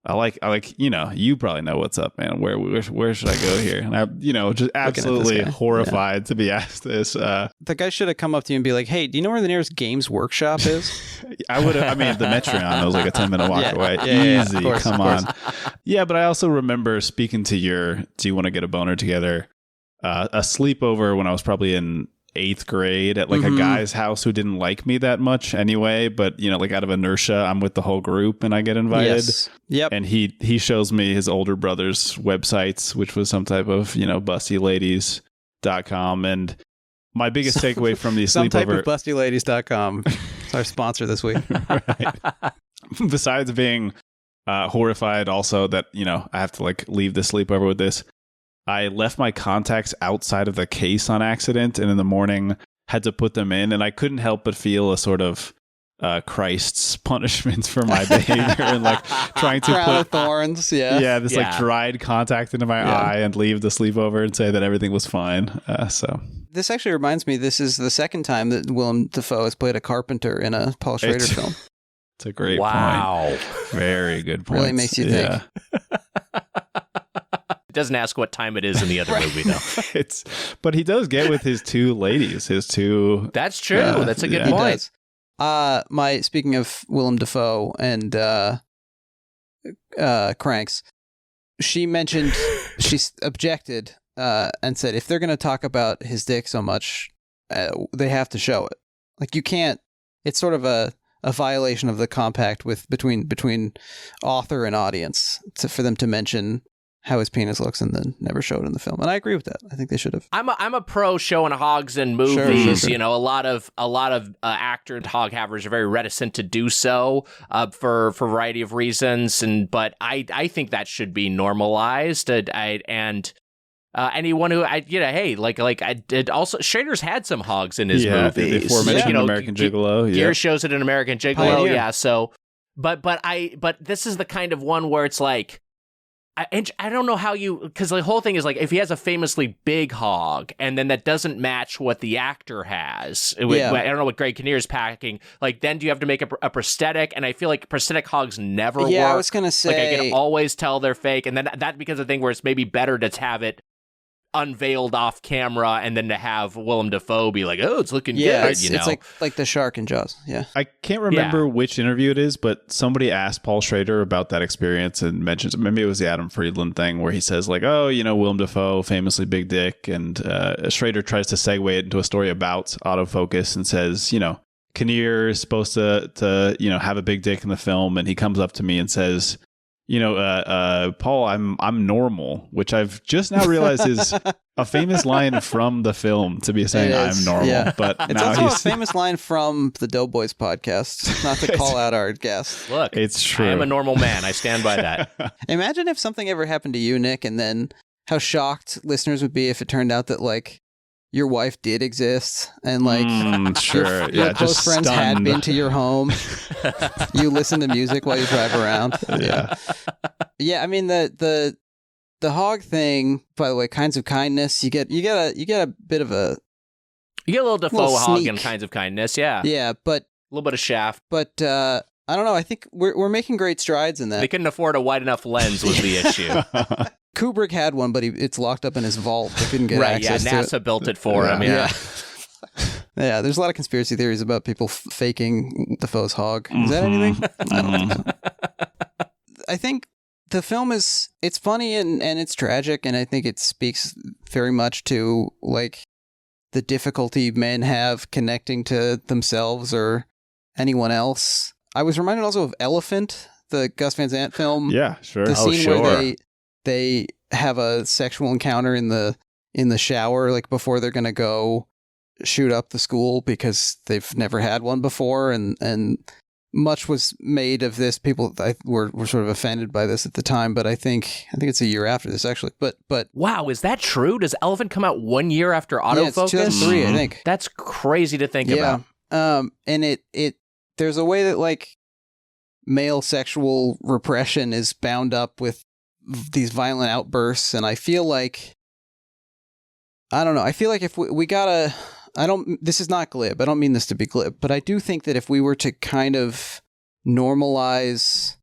I like, you probably know what's up, man. Where should I go here? And I, just absolutely horrified to be asked this. The guy should have come up to you and be like, hey, do you know where the nearest Games Workshop is? I would have, the Metreon was like a 10-minute walk away. Easy, come on. Yeah, but I also remember speaking to do you want to get a boner together? a sleepover when I was probably in 8th grade at like a guy's house who didn't like me that much anyway, but like out of inertia, I'm with the whole group and I get invited. Yes. Yep. And he shows me his older brother's websites, which was some type of, bustyladies.com. And my biggest takeaway from the some sleepover... type of bustyladies.com. It's our sponsor this week. Right. Besides being horrified also that, I have to like leave the sleepover with this, I left my contacts outside of the case on accident, and in the morning had to put them in, and I couldn't help but feel a sort of Christ's punishment for my behavior and like trying to Crown put of thorns, this like dried contact into my eye and leave the sleepover and say that everything was fine. So this actually reminds me, this is the second time that Willem Dafoe has played a carpenter in a Paul Schrader film. It's a great point. Very good point. Really makes you think. It doesn't ask what time it is in the other movie, though. But he does get with his two ladies, That's true. That's a good point. Speaking of Willem Dafoe and cranks, she mentioned, she objected and said if they're going to talk about his dick so much, they have to show it. Like, you can't. It's sort of a violation of the compact between author and audience for them to mention how his penis looks and then never show it in the film. And I agree with that. I think they should have. I'm a pro showing hogs in movies. Sure. A lot of actor and hog havers are very reticent to do so for a variety of reasons. But I think that should be normalized. Anyone who I did also, Schrader's had some hogs in his movies. The aforementioned American Gigolo. Gear shows it in American Gigolo. Yeah. So, but this is the kind of one where it's like, I don't know how because the whole thing is like, if he has a famously big hog and then that doesn't match what the actor has, I don't know what Greg Kinnear's packing, like, then do you have to make a prosthetic? And I feel like prosthetic hogs never work. I was going to say. Like, I can always tell they're fake. And then that becomes a thing where it's maybe better to have it unveiled off camera and then to have Willem Dafoe be like, oh, it's looking good. It's like the shark in Jaws. Yeah. I can't remember which interview it is, but somebody asked Paul Schrader about that experience and mentions, maybe it was the Adam Friedland thing where he says like, oh, Willem Dafoe, famously big dick. And Schrader tries to segue it into a story about autofocus and says, Kinnear is supposed to have a big dick in the film. And he comes up to me and says, Paul, I'm normal, which I've just now realized is a famous line from the film to be saying I'm normal. Yeah. But it's now also a famous line from the Doughboys podcast, not to call out our guests. Look, it's true. I am a normal man. I stand by that. Imagine if something ever happened to you, Nick, and then how shocked listeners would be if it turned out that, like, your wife did exist and like your close friends had been to your home. You listen to music while you drive around. I mean the hog thing, by the way, Kinds of Kindness, you get a bit of a, you get a little Dafoe hog in Kinds of Kindness. But a little bit of Shaft, but I don't know, I think we're making great strides in that. They couldn't afford a wide enough lens was the issue. Kubrick had one, but it's locked up in his vault. They couldn't get access to it. NASA built it for him. Yeah, there's a lot of conspiracy theories about people faking Defoe's hog. Is that anything? I don't think so. I think the film it's funny and it's tragic, and I think it speaks very much to like the difficulty men have connecting to themselves or anyone else. I was reminded also of Elephant, the Gus Van Sant film. Yeah, sure. The scene where they have a sexual encounter in the shower, like before they're going to go shoot up the school because they've never had one before. And much was made of this. People were sort of offended by this at the time, but I think it's a year after this actually. But wow, is that true? Does Elephant come out 1 year after Autofocus? Yeah, it's 2003, I think. That's crazy to think about. And it there's a way that like male sexual repression is bound up with these violent outbursts, and I feel like, I don't know, I feel like if we gotta, this is not glib, I don't mean this to be glib, but I do think that if we were to kind of normalize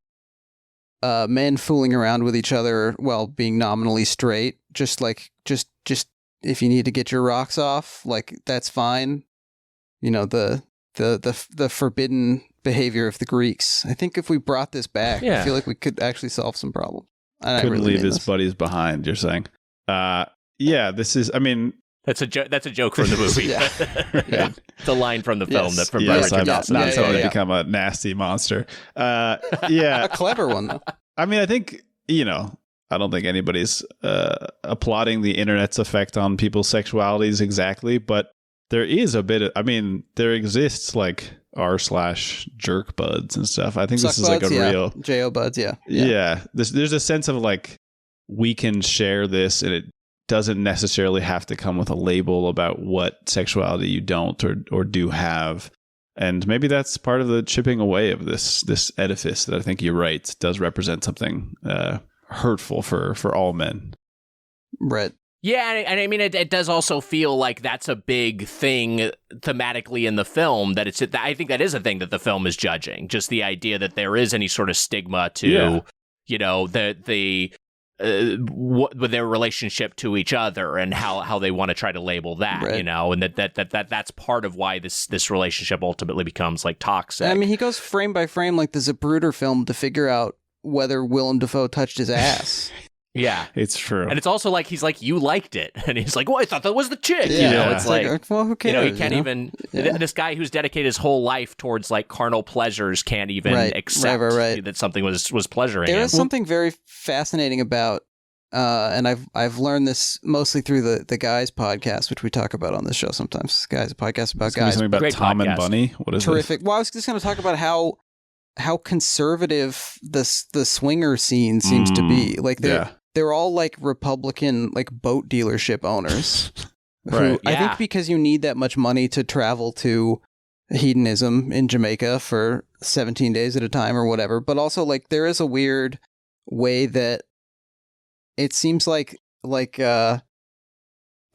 men fooling around with each other while being nominally straight, just if you need to get your rocks off, like, that's fine. The forbidden behavior of the Greeks. I think if we brought this back, I feel like we could actually solve some problems. Couldn't leave his buddies behind, you're saying. yeah, this is, I mean, That's a joke from the movie. yeah. The line from the film that from yes, Richard I'm Dawson. not trying to become a nasty monster. Yeah. A clever one, though. I mean, I think, I don't think anybody's applauding the internet's effect on people's sexualities exactly, but there is a bit of, I mean, there exists like r/jerk buds and stuff. I think Suck this is like buds, a real J.O. buds, yeah. Yeah. There's a sense of like we can share this, and it doesn't necessarily have to come with a label about what sexuality you don't or do have. And maybe that's part of the chipping away of this edifice that I think you're right does represent something hurtful for all men. Right. Yeah, and I mean, it does also feel like that's a big thing thematically in the film, that I think that is a thing that the film is judging, just the idea that there is any sort of stigma to, with their relationship to each other and how they want to try to label that, right. And that's part of why this relationship ultimately becomes like toxic. I mean, he goes frame by frame like the Zapruder film to figure out whether Willem Dafoe touched his ass. Yeah, it's true. And it's also like, he's like, you liked it. And he's like, well, I thought that was the chick. Yeah. It's like, well, who cares? he can't even, this guy who's dedicated his whole life towards like carnal pleasures can't even accept that something was pleasuring him. There is something very fascinating about, and I've learned this mostly through the Guys podcast, which we talk about on this show sometimes. Guys, a podcast about guys. Something about Great Tom podcast. And Bunny? What is Terrific. Well, I was just going to talk about how conservative the swinger scene seems to be. Like they're all like Republican like boat dealership owners. Right. I think because you need that much money to travel to hedonism in Jamaica for 17 days at a time or whatever. But also like there is a weird way that it seems like a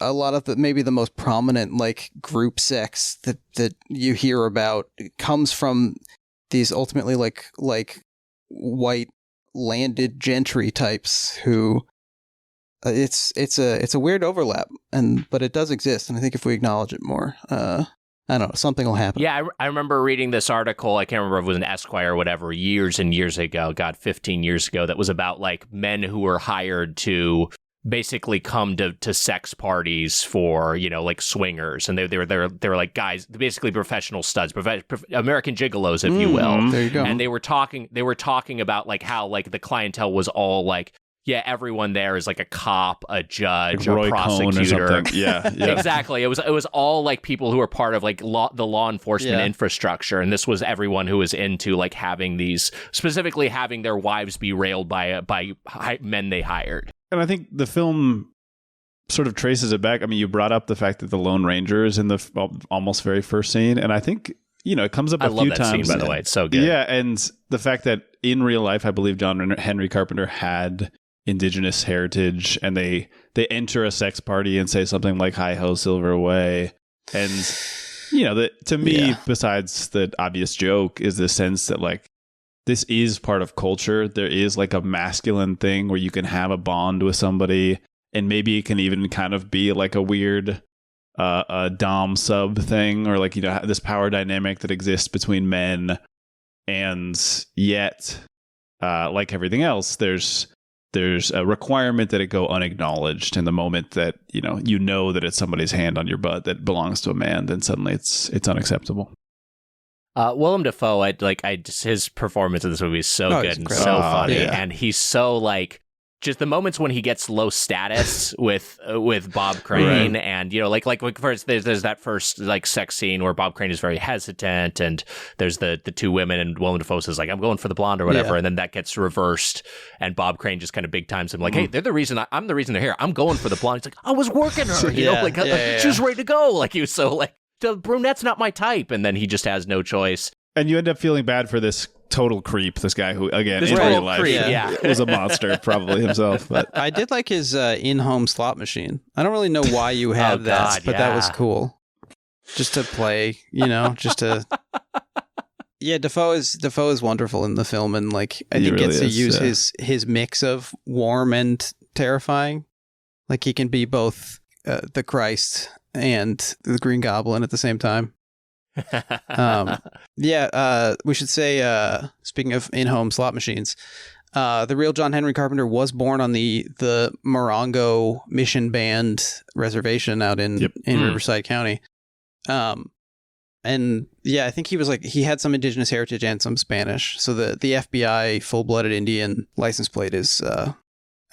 lot of maybe the most prominent like group sex that you hear about comes from these ultimately like white landed gentry types who it's a weird overlap, but it does exist, and I think if we acknowledge it more, I don't know, something will happen. Yeah, I remember reading this article, I can't remember if it was an Esquire or whatever, years and years ago, 15 years ago, that was about like men who were hired to basically come to sex parties for, like swingers, and they were like guys, basically professional studs, American gigolos, if you will. There you go. And they were talking about like how like the clientele was all like, yeah, everyone there is like a cop, a judge, like Roy a prosecutor. Cohn or something. Yeah. Exactly. It was all like people who were part of like the law enforcement infrastructure, and this was everyone who was into like specifically having their wives be railed by men they hired. And I think the film sort of traces it back. I mean, you brought up the fact that the Lone Ranger is in the almost very first scene, and I think it comes up a few times. I love that scene, by the way. It's so good. Yeah, and the fact that in real life, I believe John Henry Carpenter had indigenous heritage, and they enter a sex party and say something like "Hi ho, Silver Away," and to me, besides the obvious joke, is the sense that like this is part of culture. There is like a masculine thing where you can have a bond with somebody, and maybe it can even kind of be like a weird a dom sub thing, or like this power dynamic that exists between men, and yet like everything else, there's a requirement that it go unacknowledged. And the moment that that it's somebody's hand on your butt that belongs to a man, then suddenly it's unacceptable. Willem Dafoe, his performance in this movie is so good and so funny, and he's so like just the moments when he gets low status with Bob Crane, right. And like first there's that first like sex scene where Bob Crane is very hesitant, and there's the two women, and Willem Dafoe says like, I'm going for the blonde or whatever, and then that gets reversed, and Bob Crane just kind of big times him like, hey, they're the reason I'm the reason they're here. I'm going for the blonde. He's like, I was working her, she was ready to go. Like he was so like, the brunette's not my type, and then he just has no choice. And you end up feeling bad for this total creep, this guy who, again, in real life was a monster, probably himself. But I did like his in-home slot machine. I don't really know why you have that, but that was cool. Just to play, just to... Yeah, Dafoe is wonderful in the film, and like I think really gets to use his mix of warm and terrifying. Like he can be both the Christ and the Green Goblin at the same time. We should say, speaking of in-home slot machines, the real John Henry Carpenter was born on the Morongo Mission Band reservation out in Riverside County. And yeah, I think he had some indigenous heritage and some Spanish. So the FBI full-blooded Indian license plate is, I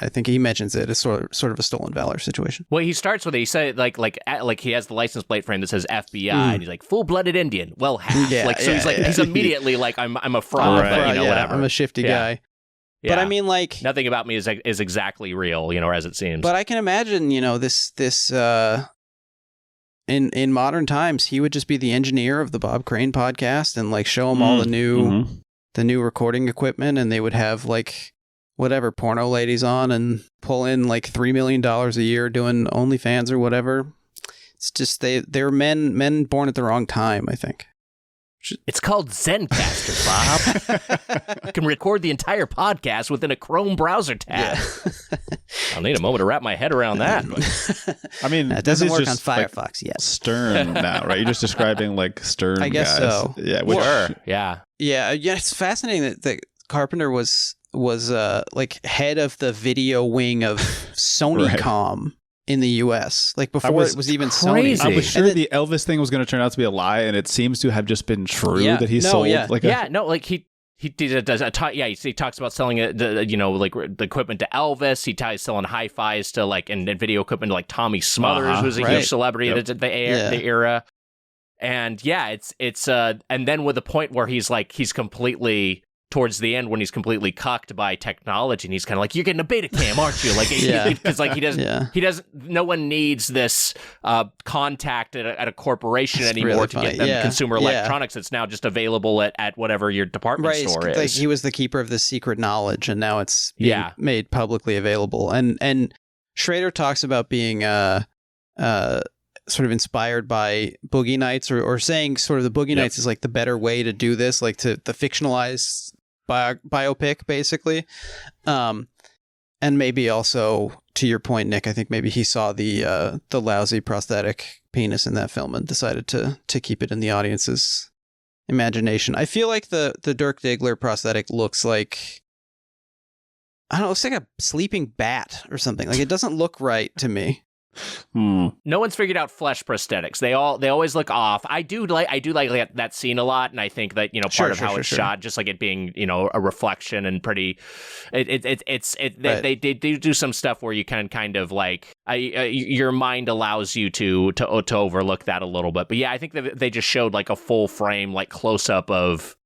think he mentions it as sort of a stolen valor situation. Well, he starts with it. He said like he has the license plate frame that says FBI, and he's like full-blooded Indian. Well, half. Yeah, he's immediately like I'm a fraud, but whatever. I'm a shifty guy. Yeah. But I mean, like, nothing about me is exactly real, as it seems. But I can imagine, this in modern times, he would just be the engineer of the Bob Crane podcast and like show him all the new recording equipment, and they would have like whatever porno ladies on and pull in like $3 million a year doing OnlyFans or whatever. It's just they were men born at the wrong time, I think. It's called Zencaster, Bob. You can record the entire podcast within a Chrome browser tab. Yeah. I'll need a moment to wrap my head around that. But. I mean, it doesn't work on Firefox yet. Stern now, right? You're just describing like Stern. I guess guys. so. Yeah, sure. Yeah. It's fascinating that Carpenter was like head of the video wing of Sonycom. In the U.S., like before it was even crazy. Sony. I was sure the Elvis thing was going to turn out to be a lie, and it seems to have just been true that he sold. Yeah. He talks about selling it, like the equipment to Elvis. He ties selling hi-fis to like and video equipment to like Tommy Smothers was a huge celebrity at the era. And it's and then with the point where he's completely. Towards the end, when he's completely cucked by technology, and he's kind of like, "You're getting a beta cam, aren't you?" Like, because like he doesn't. No one needs this contact at a corporation anymore to get them consumer electronics. It's now just available at whatever your department store is. Like he was the keeper of the secret knowledge, and now it's being made publicly available. And Schrader talks about being sort of inspired by Boogie Nights, or saying sort of the Boogie Nights is like the better way to do this, like to the fictionalized biopic, basically. And maybe also, to your point, Nick, I think maybe he saw the lousy prosthetic penis in that film and decided to keep it in the audience's imagination. I feel like the Dirk Diggler prosthetic looks like, I don't know, it looks like a sleeping bat or something. Like, it doesn't look right to me. No one's figured out flesh prosthetics. They always look off. I do like that scene a lot, and I think that part of how it's shot, just like it being a reflection and pretty. They do some stuff where you can kind of like your mind allows you to overlook that a little bit. But yeah, I think that they just showed like a full frame like close up of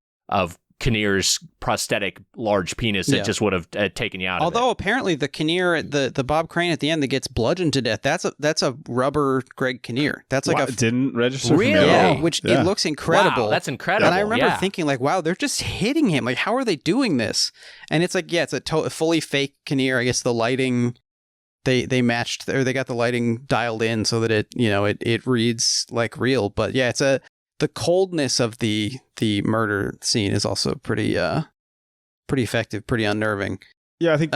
Kinnear's prosthetic large penis that just would have taken you out. Although apparently the Kinnear, the Bob Crane at the end that gets bludgeoned to death, that's a rubber Greg Kinnear. That's like didn't register. Really? It looks incredible. Wow, that's incredible. And I remember thinking like, wow, they're just hitting him. Like, how are they doing this? And it's like, it's a fully fake Kinnear. I guess the lighting they matched, or they got the lighting dialed in so that it reads like real. But yeah, the coldness of the murder scene is also pretty effective, pretty unnerving. Yeah, I think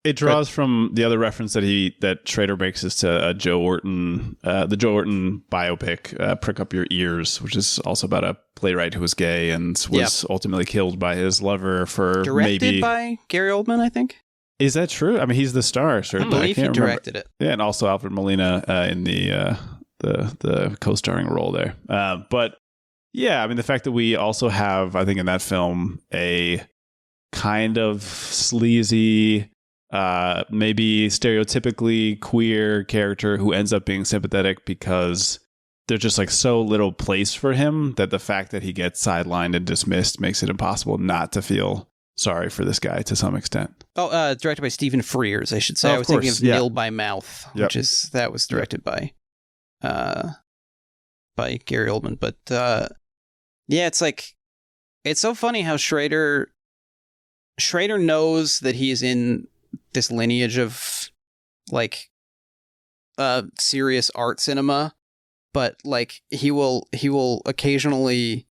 it draws from the other reference that Schrader makes is to Joe Orton, the Joe Orton biopic, Prick Up Your Ears, which is also about a playwright who was gay and was ultimately killed by his lover for directed by Gary Oldman, I think. Is that true? I mean, he's the star. Certainly, I believe he directed it. Yeah, and also Alfred Molina in the co-starring role there. But yeah, I mean, the fact that we also have, I think in that film, a kind of sleazy, maybe stereotypically queer character who ends up being sympathetic because there's just like so little place for him that the fact that he gets sidelined and dismissed makes it impossible not to feel sorry for this guy to some extent. Oh, directed by Stephen Frears, I should say. I was thinking of Nil by Mouth, which was directed by Gary Oldman. But it's like, it's so funny how Schrader knows that he's in this lineage of like serious art cinema, but like he will occasionally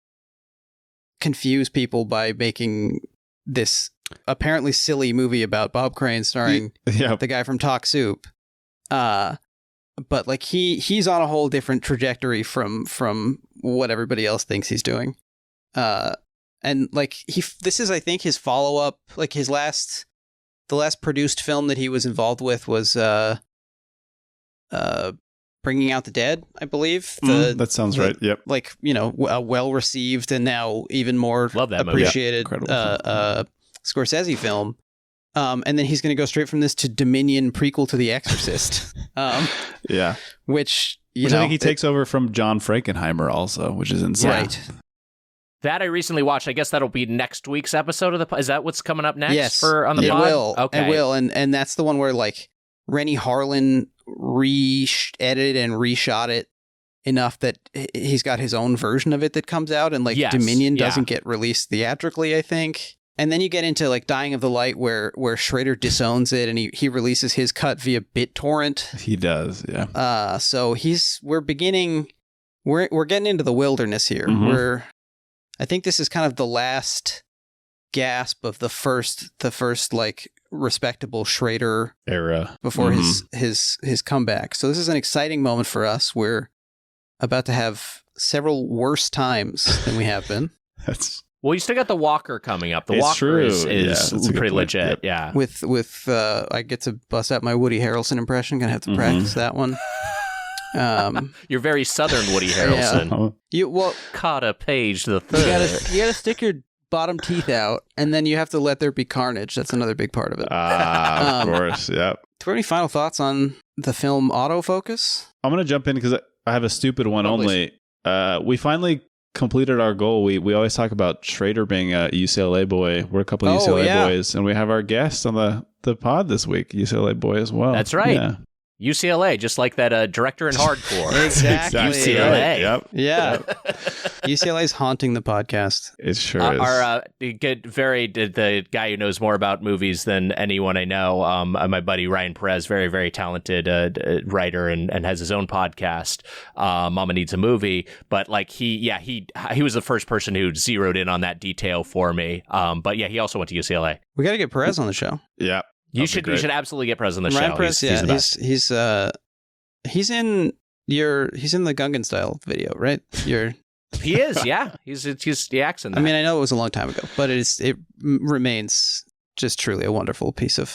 confuse people by making this apparently silly movie about Bob Crane starring the guy from Talk Soup. But like he's on a whole different trajectory from what everybody else thinks he's doing. and like this is, I think, his follow up, like the last produced film that he was involved with was Bringing Out the Dead, I believe. That sounds right. Yep. Like, well received and now even more appreciated Scorsese film. And then he's going to go straight from this to Dominion prequel to The Exorcist. Which I think he takes over from John Frankenheimer also, which is insane. Right. That I recently watched. I guess that'll be next week's episode of the. Is that what's coming up next? Yes, on the pod? Will. Okay, it will, and that's the one where like Rennie Harlan re-edited and reshot it enough that he's got his own version of it that comes out, and like Dominion doesn't get released theatrically, I think. And then you get into like Dying of the Light, where Schrader disowns it, and he releases his cut via BitTorrent. He does, yeah. So we're getting into the wilderness here. Mm-hmm. I think this is kind of the last gasp of the first like respectable Schrader era before his comeback. So this is an exciting moment for us. We're about to have several worse times than we have been. Well, you still got the Walker coming up. The it's Walker true. is pretty legit. Yep. Yeah. With I get to bust out my Woody Harrelson impression. Gonna have to practice that one. You're very Southern Woody Harrelson. You Carter Page the Third. You gotta stick your bottom teeth out, and then you have to let there be carnage. That's another big part of it. Of course. Yep. Do you have any final thoughts on the film Autofocus? I'm gonna jump in because I have a stupid one only. We finally completed our goal. We always talk about Schrader being a UCLA boy. We're a couple of UCLA boys, and we have our guest on the pod this week, UCLA boy as well. That's right. Yeah. UCLA, just like that director in Hardcore. Exactly. UCLA. Yep. Yeah. UCLA is haunting the podcast. It sure is. The guy who knows more about movies than anyone I know, my buddy Ryan Perez, very, very talented writer and has his own podcast, Mama Needs a Movie. But like he was the first person who zeroed in on that detail for me. But yeah, he also went to UCLA. We got to get Perez on the show. Yeah. You should absolutely get Perez on the Ryan show. Perez, he's the best. He's in the Gungan style video, right? He is, yeah. He acts in that. I mean, I know it was a long time ago, but it remains just truly a wonderful piece of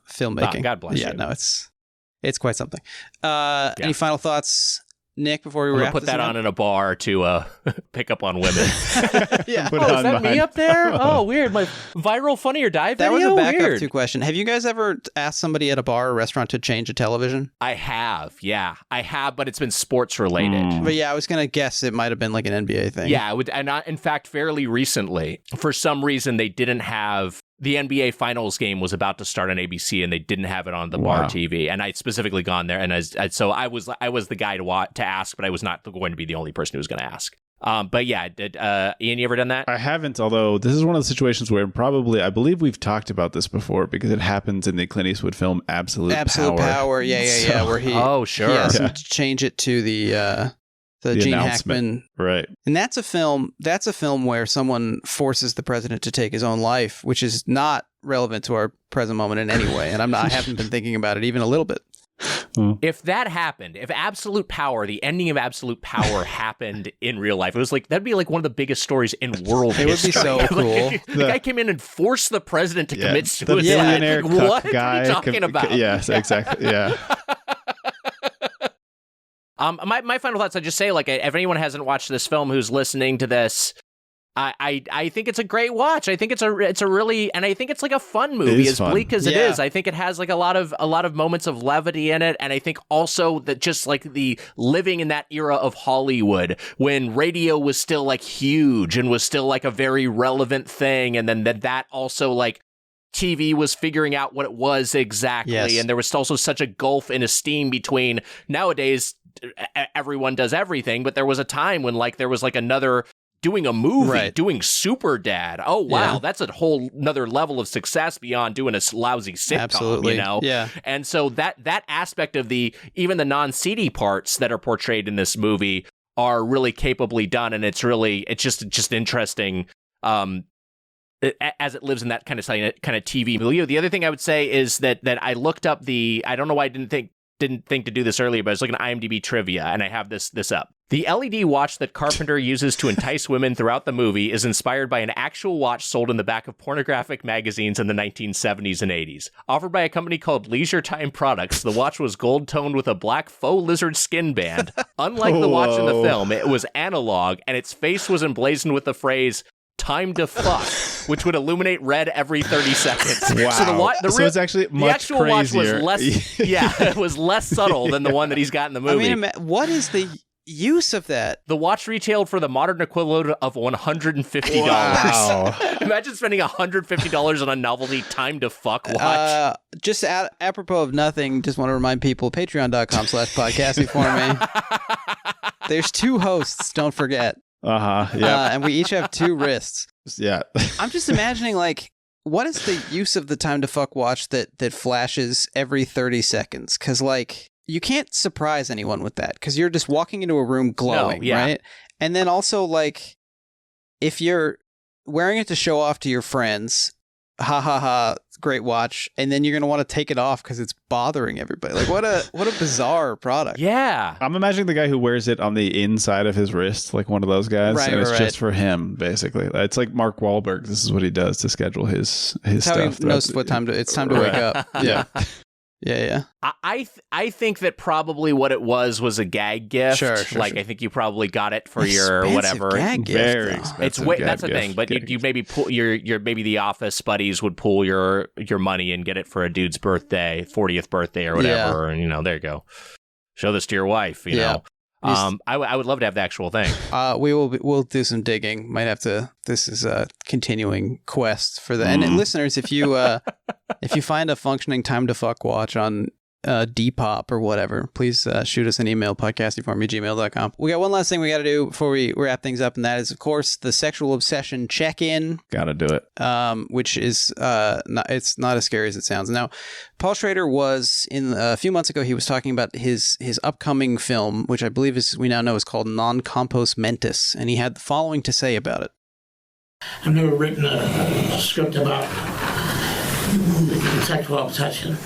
filmmaking. God bless you. Yeah, no, it's quite something. Any final thoughts, Nick, before we wrap put that on in a bar to pick up on women. Yeah. Is that me up there? Oh, weird. My viral Funny or Die video? That was a backup to question. Have you guys ever asked somebody at a bar or restaurant to change a television? I have, yeah. I have, but it's been sports related. But yeah, I was going to guess it might have been like an NBA thing. Yeah, in fact, fairly recently, for some reason, they didn't have... The NBA Finals game was about to start on ABC, and they didn't have it on the bar TV. And I'd specifically gone there, and so I was the guy to ask, but I was not going to be the only person who was going to ask. But yeah, Ian, you ever done that? I haven't, although this is one of the situations where I believe we've talked about this before because it happens in the Clint Eastwood film Absolute Power. Yeah, where he has to change it to the Gene Hackman, right? And that's a film where someone forces the president to take his own life, which is not relevant to our present moment in any way. And I haven't been thinking about it even a little bit. If that happened, if Absolute Power, the ending of Absolute Power happened in real life, it was like that'd be like one of the biggest stories in world history. It would be so cool. The guy came in and forced the president to commit suicide. The billionaire what guy are you talking about? Yes, exactly. Yeah. My final thoughts, I just say, like, if anyone hasn't watched this film who's listening to this, I think it's a great watch. I think it's a really, and I think it's like a fun movie, as fun. Bleak as it is. I think it has like a lot of moments of levity in it, and I think also that just like the living in that era of Hollywood when radio was still like huge and was still like a very relevant thing, and then that also like TV was figuring out what it was exactly, and there was also such a gulf in esteem between nowadays. Everyone does everything, but there was a time when like there was like another doing a movie, doing Super Dad. Oh wow, that's a whole another level of success beyond doing a lousy sitcom. Absolutely. You know, And so that aspect of even the non-seedy parts that are portrayed in this movie are really capably done, and it's just interesting. As it lives in that kind of TV milieu. The other thing I would say is that I looked up I don't know why I didn't think didn't think to do this earlier, but I was looking at IMDb trivia, and I have this up. The LED watch that Carpenter uses to entice women throughout the movie is inspired by an actual watch sold in the back of pornographic magazines in the 1970s and 80s. Offered by a company called Leisure Time Products, the watch was gold-toned with a black faux lizard skin band. Unlike the watch in the film, it was analog, and its face was emblazoned with the phrase, "Time to fuck," which would illuminate red every 30 seconds. Wow. So it's actually much the actual crazier. watch was less, it was less subtle than the one that he's got in the movie. I mean, what is the use of that? The watch retailed for the modern equivalent of $150. Wow. Imagine spending $150 on a novelty time to fuck watch. Just apropos of nothing, just want to remind people, patreon.com/podcasty for me. There's 2 hosts, don't forget. Yeah. And we each have 2 wrists. Yeah. I'm just imagining, like, what is the use of the time to fuck watch that flashes every 30 seconds? Because, like, you can't surprise anyone with that because you're just walking into a room glowing, right? And then also, like, if you're wearing it to show off to your friends, great watch, and then you're going to want to take it off because it's bothering everybody. Like, what a bizarre product. Yeah. I'm imagining the guy who wears it on the inside of his wrist, like one of those guys. Right, and it's right. just for him, basically. It's like Mark Wahlberg. This is what he does to schedule his That's stuff. how he knows what time it's time to wake up. Yeah. Yeah. I think that probably what it was a gag gift. Sure. I think you probably got it for your Expensive whatever. Gag gift, Very though. expensive. It's way, gag that's the gift. thing, but Gag you maybe pull your maybe the office buddies would pool your money and get it for a dude's birthday, 40th birthday or whatever, and there you go. Show this to your wife, you know. I would love to have the actual thing. We'll do some digging. Might have to. This is a continuing quest for the and listeners. If you find a functioning time to fuck watch on Depop or whatever, please shoot us an email, podcastyforme@gmail.com. We got one last thing we got to do before we wrap things up, and that is, of course, the sexual obsession check-in. Gotta do it. Which is it's not as scary as it sounds. Now, Paul Schrader was a few months ago. He was talking about his upcoming film, which I believe we now know is called Non Compos Mentis, and he had the following to say about it. I've never written a script about sexual obsession,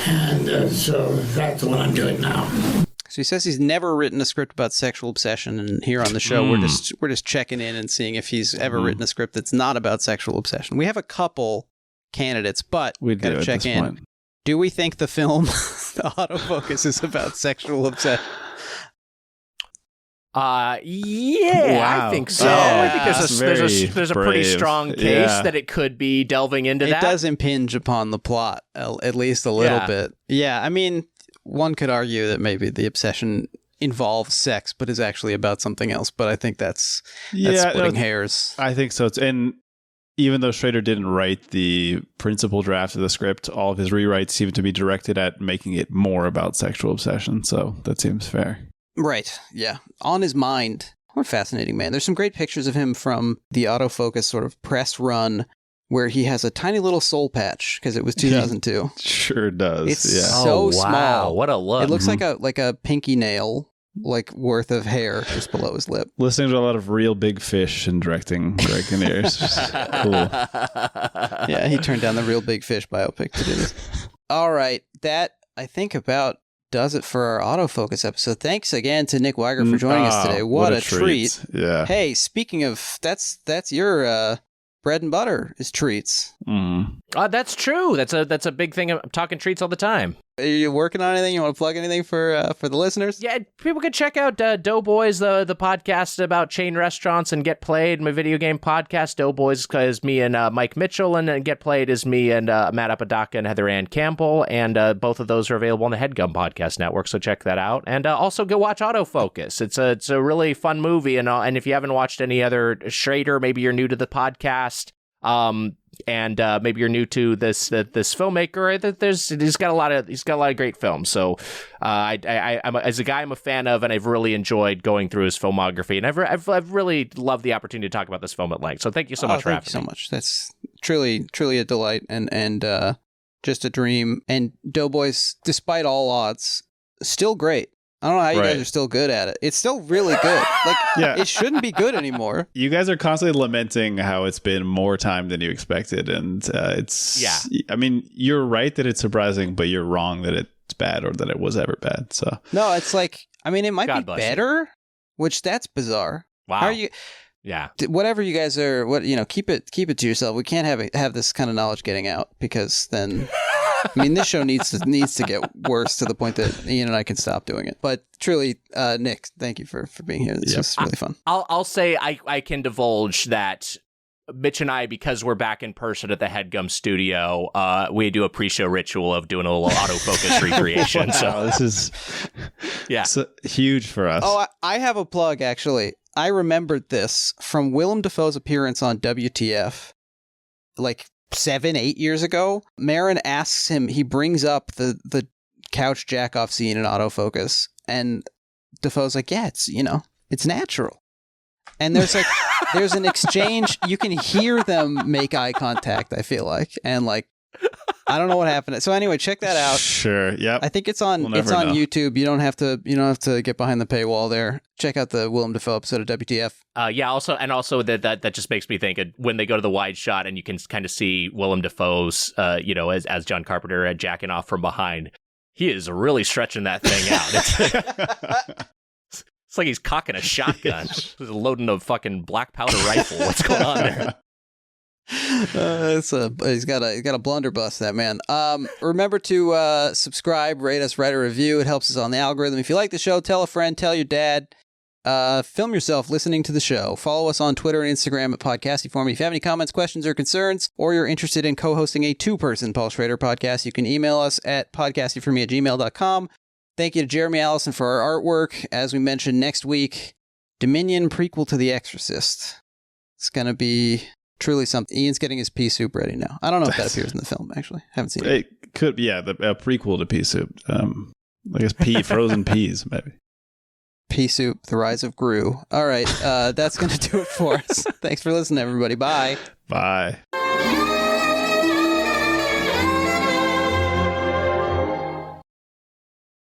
and so that's the one I'm doing now. So he says he's never written a script about sexual obsession, and here on the show we're just checking in and seeing if he's ever written a script that's not about sexual obsession. We have a couple candidates, but we got to check in. Point. Do we think the film, the autofocus, is about sexual obsession? Wow. I think so. Yeah. I think there's a pretty strong case that it could be delving into that. It does impinge upon the plot, at least a little bit. Yeah, I mean, one could argue that maybe the obsession involves sex, but is actually about something else. But I think that's splitting hairs. I think so. And even though Schrader didn't write the principal draft of the script, all of his rewrites seem to be directed at making it more about sexual obsession. So that seems fair. Right, yeah. On his mind. What a fascinating man. There's some great pictures of him from the autofocus sort of press run where he has a tiny little soul patch because it was 2002. Sure does. It's so small. What a look. It looks like a pinky nail worth of hair just below his lip. Listening to a lot of Real Big Fish and directing ears. Cool. Yeah, he turned down the Real Big Fish biopic to do this. All right, that I think about does it for our autofocus episode. Thanks again to Nick Wiger for joining us today. What a treat. Yeah. Hey, speaking of, that's your bread and butter is treats. That's true. That's a big thing. I'm talking treats all the time. Are you working on anything? You want to plug anything for the listeners? Yeah, people can check out Doughboys, the podcast about chain restaurants, and Get Played, my video game podcast. Doughboys is me and Mike Mitchell, and Get Played is me and Matt Apodaca and Heather Ann Campbell, and both of those are available on the HeadGum Podcast Network, so check that out. And also go watch Autofocus. It's a really fun movie, and if you haven't watched any other Schrader, maybe you're new to the podcast, and maybe you're new to this filmmaker. He's got a lot of great films. So I'm as a guy I'm a fan of, and I've really enjoyed going through his filmography, and I've really loved the opportunity to talk about this film at length. So thank you so much for having me. Thank you so much. That's truly a delight and just a dream. And Doughboys, despite all odds, still great. I don't know how you guys are still good at it. It's still really good. It shouldn't be good anymore. You guys are constantly lamenting how it's been more time than you expected. And it's, I mean, you're right that it's surprising, but you're wrong that it's it's bad or that it was ever bad. So No, it's like, I mean, it might God be bless you. better, which that's bizarre. Wow. How are you? Yeah. Whatever you guys are, keep it to yourself. We can't have this kind of knowledge getting out, because then, I mean, this show needs to get worse to the point that Ian and I can stop doing it. But truly, Nick, thank you for being here. This was really fun. I'll say I can divulge that Mitch and I, because we're back in person at the HeadGum studio, we do a pre-show ritual of doing a little autofocus recreation. So this is huge for us. Oh, I have a plug, actually. I remembered this from Willem Dafoe's appearance on WTF like 7-8 years ago. Marin asks him, he brings up the couch jack-off scene in autofocus, and Dafoe's like, yeah, it's natural. And there's an exchange. You can hear them make eye contact, I feel like. And like, I don't know what happened. So anyway, check that out. Sure. Yep. I think it's on YouTube. You don't have to get behind the paywall there. Check out the Willem Dafoe episode of WTF. Also that just makes me think when they go to the wide shot and you can kind of see Willem Dafoe's as John Carpenter jacking off from behind. He is really stretching that thing out. It's like he's cocking a shotgun. He's loading a fucking black powder rifle. What's going on there? He's got a blunderbuss, that man. Remember to subscribe, rate us, write a review. It helps us on the algorithm. If you like the show, tell a friend, tell your dad. Film yourself listening to the show. Follow us on Twitter and Instagram at Podcastiform. If you have any comments, questions, or concerns, or you're interested in co-hosting a 2-person Paul Schrader podcast, you can email us at podcastiforme@gmail.com. Thank you to Jeremy Allison for our artwork. As we mentioned, next week, Dominion prequel to The Exorcist. It's going to be truly something. Ian's getting his pea soup ready now. I don't know if that appears in the film, actually. Haven't seen it. It could be, a prequel to pea soup. I guess frozen peas, maybe. Pea soup, The Rise of Gru. All right, that's going to do it for us. Thanks for listening, everybody. Bye. Bye.